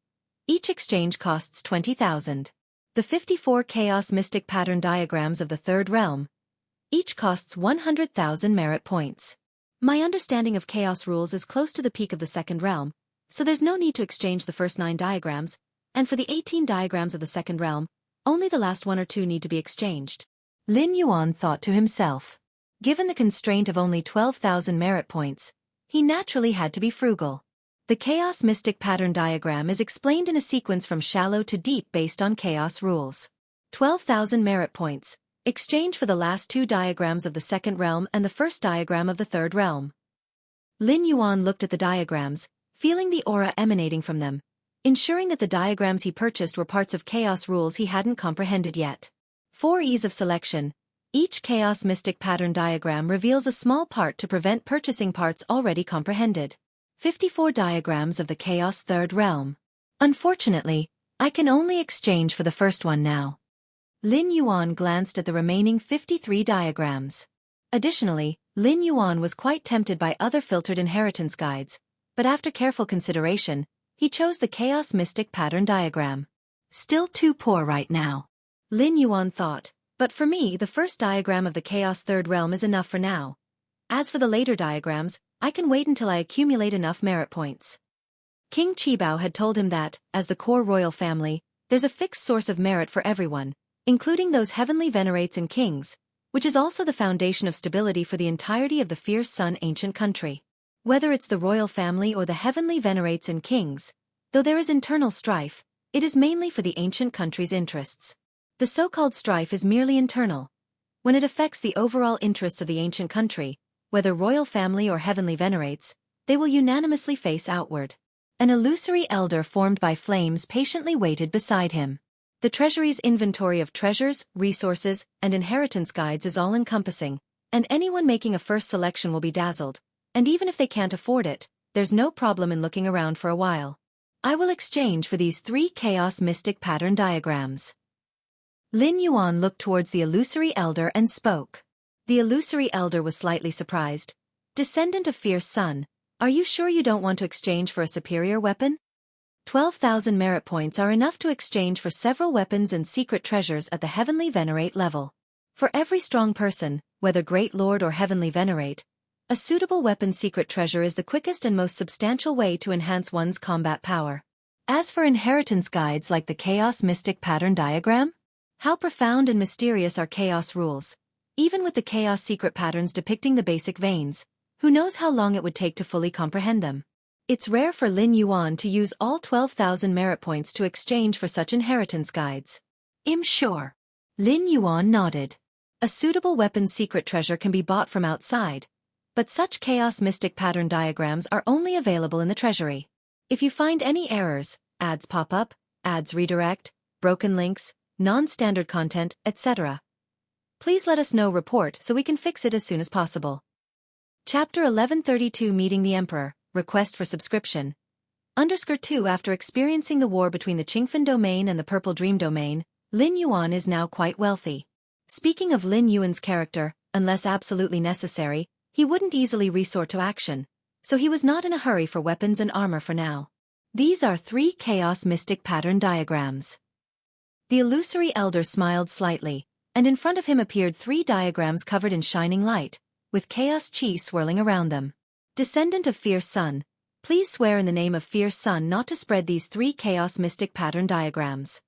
each exchange costs 20,000. The 54 Chaos Mystic Pattern Diagrams of the Third Realm, each costs 100,000 merit points. My understanding of Chaos rules is close to the peak of the Second Realm, so there's no need to exchange the first 9 diagrams, and for the 18 diagrams of the Second Realm, only the last 1 or 2 need to be exchanged. Lin Yuan thought to himself. Given the constraint of only 12,000 merit points, he naturally had to be frugal. The Chaos Mystic Pattern Diagram is explained in a sequence from shallow to deep based on Chaos rules. 12,000 merit points, exchange for the last 2 diagrams of the Second Realm and the first diagram of the Third Realm. Lin Yuan looked at the diagrams, feeling the aura emanating from them, ensuring that the diagrams he purchased were parts of Chaos rules he hadn't comprehended yet. For ease of selection, Each Chaos Mystic Pattern diagram reveals a small part to prevent purchasing parts already comprehended. 54 diagrams of the Chaos Third Realm. Unfortunately, I can only exchange for the first one now. Lin Yuan glanced at the remaining 53 diagrams. Additionally, Lin Yuan was quite tempted by other filtered inheritance guides, but after careful consideration, he chose the Chaos Mystic Pattern diagram. Still too poor right now, Lin Yuan thought, but for me the first diagram of the Chaos Third Realm is enough for now. As for the later diagrams, I can wait until I accumulate enough merit points. King Qibao had told him that, as the core royal family, there's a fixed source of merit for everyone, including those heavenly venerates and kings, which is also the foundation of stability for the entirety of the Fierce Sun ancient country. Whether it's the royal family or the heavenly venerates and kings, though there is internal strife, it is mainly for the ancient country's interests. The so-called strife is merely internal. When it affects the overall interests of the ancient country, whether royal family or heavenly venerates, they will unanimously face outward. An illusory elder formed by flames patiently waited beside him. The treasury's inventory of treasures, resources, and inheritance guides is all-encompassing, and anyone making a first selection will be dazzled, and even if they can't afford it, there's no problem in looking around for a while. I will exchange for these 3 Chaos Mystic Pattern diagrams. Lin Yuan looked towards the illusory elder and spoke. The illusory elder was slightly surprised. Descendant of Fierce Sun, are you sure you don't want to exchange for a superior weapon? 12,000 merit points are enough to exchange for several weapons and secret treasures at the Heavenly Venerate level. For every strong person, whether Great Lord or Heavenly Venerate, a suitable weapon secret treasure is the quickest and most substantial way to enhance one's combat power. As for inheritance guides like the Chaos Mystic Pattern diagram, how profound and mysterious are Chaos rules. Even with the Chaos secret patterns depicting the basic veins, who knows how long it would take to fully comprehend them. It's rare for Lin Yuan to use all 12,000 merit points to exchange for such inheritance guides. I'm sure. Lin Yuan nodded. A suitable weapon secret treasure can be bought from outside, but such Chaos Mystic Pattern diagrams are only available in the treasury. If you find any errors, ads pop up, ads redirect, broken links, non-standard content, etc., please let us know report so we can fix it as soon as possible. Chapter 1132 Meeting the Emperor. Request for subscription. _2 After experiencing the war between the Qingfen domain and the Purple Dream domain, Lin Yuan is now quite wealthy. Speaking of Lin Yuan's character, unless absolutely necessary, he wouldn't easily resort to action, so he was not in a hurry for weapons and armor for now. These are 3 Chaos Mystic Pattern diagrams. The illusory elder smiled slightly, and in front of him appeared 3 diagrams covered in shining light, with Chaos Chi swirling around them. Descendant of Fierce Sun, please swear in the name of Fierce Sun not to spread these 3 Chaos Mystic Pattern diagrams.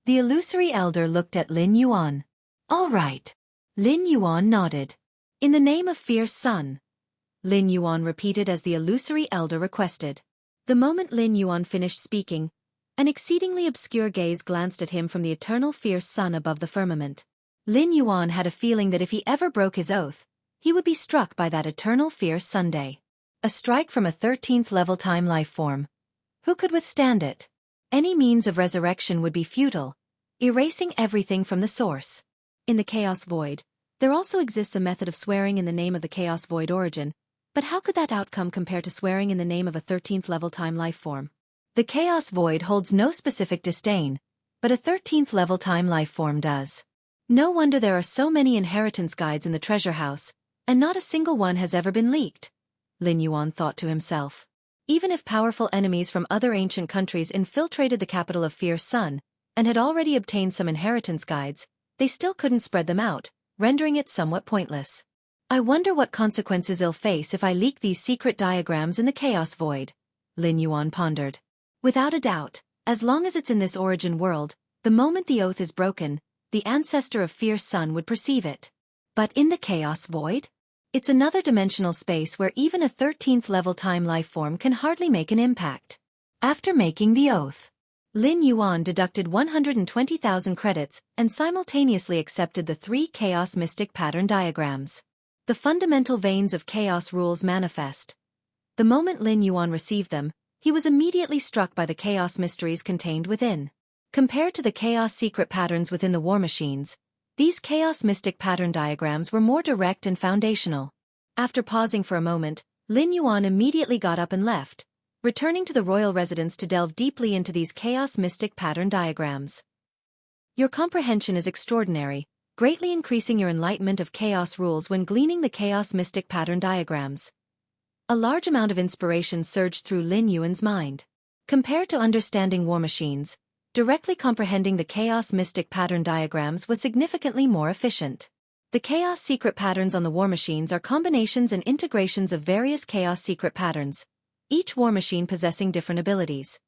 The illusory elder looked at Lin Yuan. All right. Lin Yuan nodded. In the name of Fierce Sun, Lin Yuan repeated as the illusory elder requested. The moment Lin Yuan finished speaking, an exceedingly obscure gaze glanced at him from the eternal Fierce Sun above the firmament. Lin Yuan had a feeling that if he ever broke his oath, he would be struck by that eternal Fierce Sunday. A strike from a 13th level time life form. Who could withstand it? Any means of resurrection would be futile, erasing everything from the source. In the Chaos Void, there also exists a method of swearing in the name of the Chaos Void origin, but how could that outcome compare to swearing in the name of a 13th level time life form? The Chaos Void holds no specific disdain, but a 13th level time life form does. No wonder there are so many inheritance guides in the treasure house, and not a single one has ever been leaked, Lin Yuan thought to himself. Even if powerful enemies from other ancient countries infiltrated the capital of Fierce Sun, and had already obtained some inheritance guides, they still couldn't spread them out, rendering it somewhat pointless. I wonder what consequences I'll face if I leak these secret diagrams in the Chaos Void, Lin Yuan pondered. Without a doubt, as long as it's in this origin world, the moment the oath is broken, the ancestor of Fierce Sun would perceive it. But in the Chaos Void? It's another dimensional space where even a 13th level time life form can hardly make an impact. After making the oath, Lin Yuan deducted 120,000 credits and simultaneously accepted the 3 Chaos Mystic Pattern diagrams. The fundamental veins of Chaos rules manifest. The moment Lin Yuan received them, he was immediately struck by the Chaos mysteries contained within. Compared to the Chaos secret patterns within the war machines, These chaos mystic pattern diagrams were more direct and foundational. After pausing for a moment, Lin Yuan immediately got up and left, returning to the royal residence to delve deeply into these chaos mystic pattern diagrams. Your comprehension is extraordinary, greatly increasing your enlightenment of chaos rules when gleaning the chaos mystic pattern diagrams. A large amount of inspiration surged through Lin Yuan's mind. Compared to understanding war machines, directly comprehending the chaos mystic pattern diagrams was significantly more efficient. The chaos secret patterns on the war machines are combinations and integrations of various chaos secret patterns, each war machine possessing different abilities.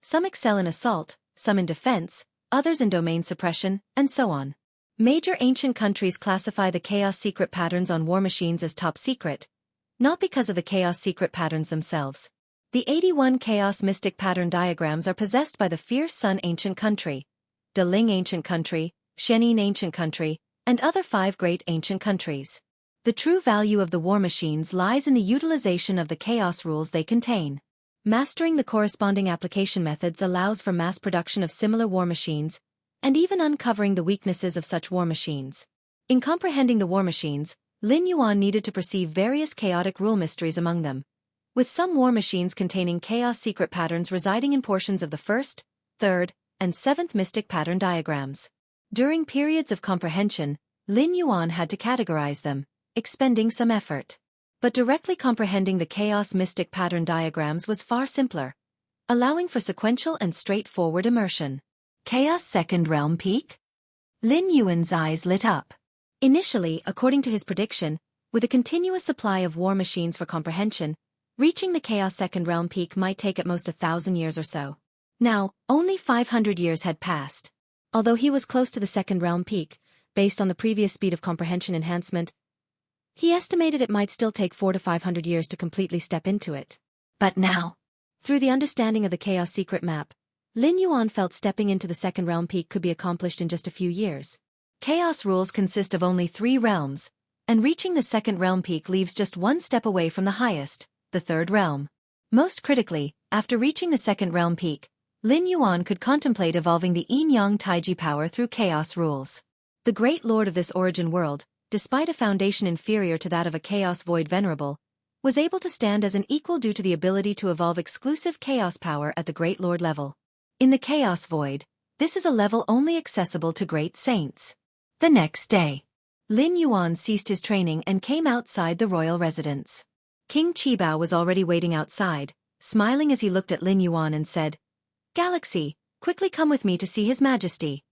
Some excel in assault, some in defense, others in domain suppression, and so on. Major ancient countries classify the chaos secret patterns on war machines as top secret, not because of the chaos secret patterns themselves. The 81 chaos mystic pattern diagrams are possessed by the Fierce Sun Ancient Country, Deling Ancient Country, Shenin Ancient Country, and other 5 great ancient countries. The true value of the war machines lies in the utilization of the chaos rules they contain. Mastering the corresponding application methods allows for mass production of similar war machines, and even uncovering the weaknesses of such war machines. In comprehending the war machines, Lin Yuan needed to perceive various chaotic rule mysteries among them, with some war machines containing chaos secret patterns residing in portions of the 1st, 3rd, and 7th mystic pattern diagrams. During periods of comprehension, Lin Yuan had to categorize them, expending some effort. But directly comprehending the chaos mystic pattern diagrams was far simpler, allowing for sequential and straightforward immersion. Chaos Second Realm Peak? Lin Yuan's eyes lit up. Initially, according to his prediction, with a continuous supply of war machines for comprehension, reaching the Chaos Second Realm Peak might take at most 1,000 years or so. Now, only 500 years had passed. Although he was close to the Second Realm Peak, based on the previous speed of comprehension enhancement, he estimated it might still take 400 to 500 years to completely step into it. But now, through the understanding of the Chaos Secret Map, Lin Yuan felt stepping into the Second Realm Peak could be accomplished in just a few years. Chaos rules consist of only 3 realms, and reaching the Second Realm Peak leaves just one step away from the highest, the 3rd realm. Most critically, after reaching the Second Realm Peak, Lin Yuan could contemplate evolving the Yin-Yang Taiji power through chaos rules. The Great Lord of this origin world, despite a foundation inferior to that of a Chaos Void Venerable, was able to stand as an equal due to the ability to evolve exclusive chaos power at the Great Lord level. In the Chaos Void, this is a level only accessible to great saints. The next day, Lin Yuan ceased his training and came outside the royal residence. King Qibao was already waiting outside, smiling as he looked at Lin Yuan and said, "Galaxy, quickly come with me to see His Majesty."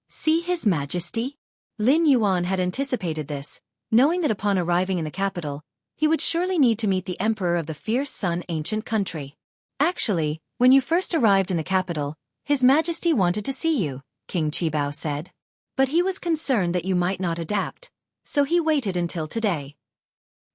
See His Majesty? Lin Yuan had anticipated this, knowing that upon arriving in the capital, he would surely need to meet the Emperor of the Fierce Sun Ancient Country. Actually, when you first arrived in the capital, His Majesty wanted to see you, King Qibao said. But he was concerned that you might not adapt, so he waited until today.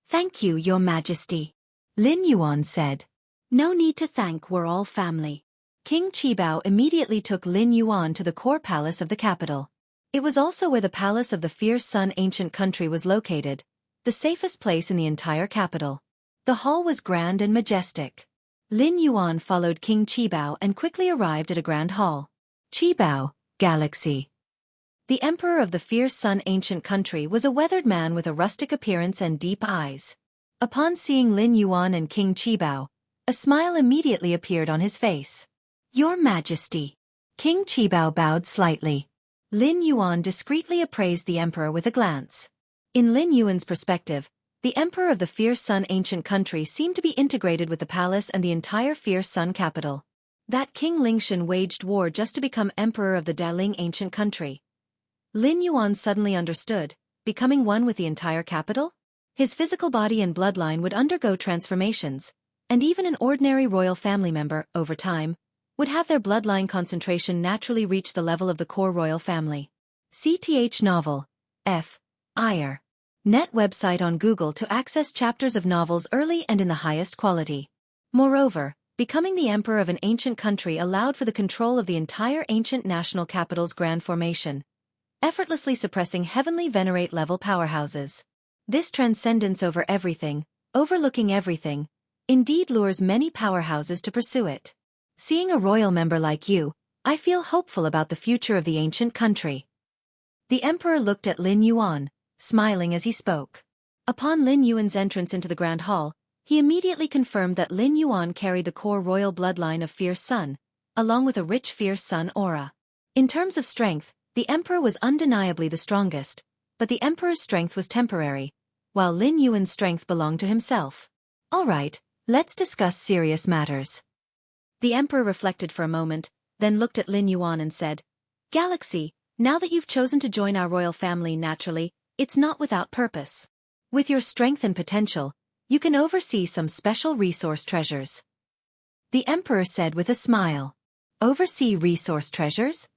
Thank you, Your Majesty, Lin Yuan said. No need to thank, we're all family. King Qibao immediately took Lin Yuan to the core palace of the capital. It was also where the palace of the Fierce Sun Ancient Country was located, the safest place in the entire capital. The hall was grand and majestic. Lin Yuan followed King Qibao and quickly arrived at a grand hall. Qibao, Galaxy. The Emperor of the Fierce Sun Ancient Country was a weathered man with a rustic appearance and deep eyes. Upon seeing Lin Yuan and King Qibao, a smile immediately appeared on his face. Your Majesty. King Qibao bowed slightly. Lin Yuan discreetly appraised the emperor with a glance. In Lin Yuan's perspective, the Emperor of the Fierce Sun Ancient Country seemed to be integrated with the palace and the entire Fierce Sun capital. That King Lingshan waged war just to become Emperor of the Daling Ancient Country. Lin Yuan suddenly understood, becoming one with the entire capital? His physical body and bloodline would undergo transformations, and even an ordinary royal family member, over time, would have their bloodline concentration naturally reach the level of the core royal family. CTH Novel. F. Iyer. Net website on Google to access chapters of novels early and in the highest quality. Moreover, becoming the emperor of an ancient country allowed for the control of the entire ancient national capital's grand formation, effortlessly suppressing heavenly venerate level powerhouses. This transcendence over everything, overlooking everything, indeed lures many powerhouses to pursue it. Seeing a royal member like you, I feel hopeful about the future of the ancient country. The emperor looked at Lin Yuan, smiling as he spoke. Upon Lin Yuan's entrance into the Grand Hall, he immediately confirmed that Lin Yuan carried the core royal bloodline of Fierce Sun, along with a rich Fierce Sun aura. In terms of strength, the emperor was undeniably the strongest, but the emperor's strength was temporary, while Lin Yuan's strength belonged to himself. Alright, let's discuss serious matters. The emperor reflected for a moment, then looked at Lin Yuan and said, Galaxy, now that you've chosen to join our royal family naturally, it's not without purpose. With your strength and potential, you can oversee some special resource treasures. The emperor said with a smile. Oversee resource treasures?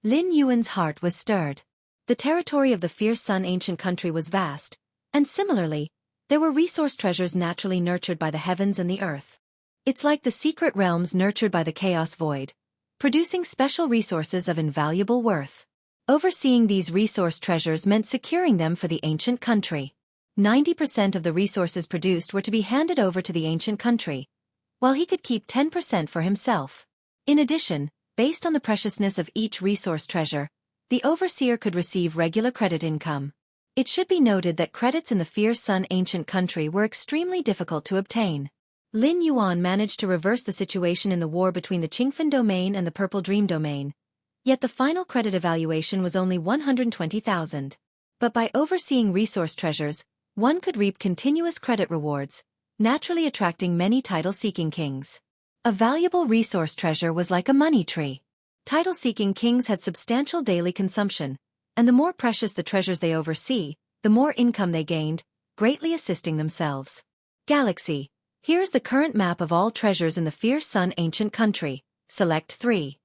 Lin Yuan's heart was stirred. The territory of the Fierce Sun ancient country was vast, and similarly, there were resource treasures naturally nurtured by the heavens and the earth. It's like the secret realms nurtured by the chaos void, producing special resources of invaluable worth. Overseeing these resource treasures meant securing them for the ancient country. 90% of the resources produced were to be handed over to the ancient country, while he could keep 10% for himself. In addition, based on the preciousness of each resource treasure, the overseer could receive regular credit income. It should be noted that credits in the Fierce Sun ancient country were extremely difficult to obtain. Lin Yuan managed to reverse the situation in the war between the Qingfen domain and the Purple Dream domain, yet the final credit evaluation was only 120,000. But by overseeing resource treasures, one could reap continuous credit rewards, naturally attracting many title-seeking kings. A valuable resource treasure was like a money tree. Title-seeking kings had substantial daily consumption, and the more precious the treasures they oversee, the more income they gained, greatly assisting themselves. Galaxy. Here's the current map of all treasures in the Fierce Sun ancient country. Select 3.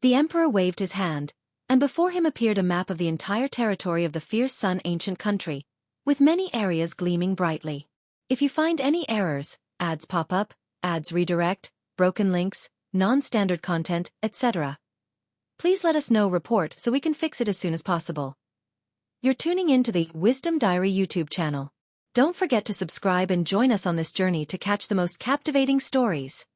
The emperor waved his hand, and before him appeared a map of the entire territory of the Fierce Sun ancient country, with many areas gleaming brightly. If you find any errors, ads pop up, ads redirect, broken links, non-standard content, etc., please let us know report so we can fix it as soon as possible. You're tuning in to the Wisdom Diary YouTube channel. Don't forget to subscribe and join us on this journey to catch the most captivating stories.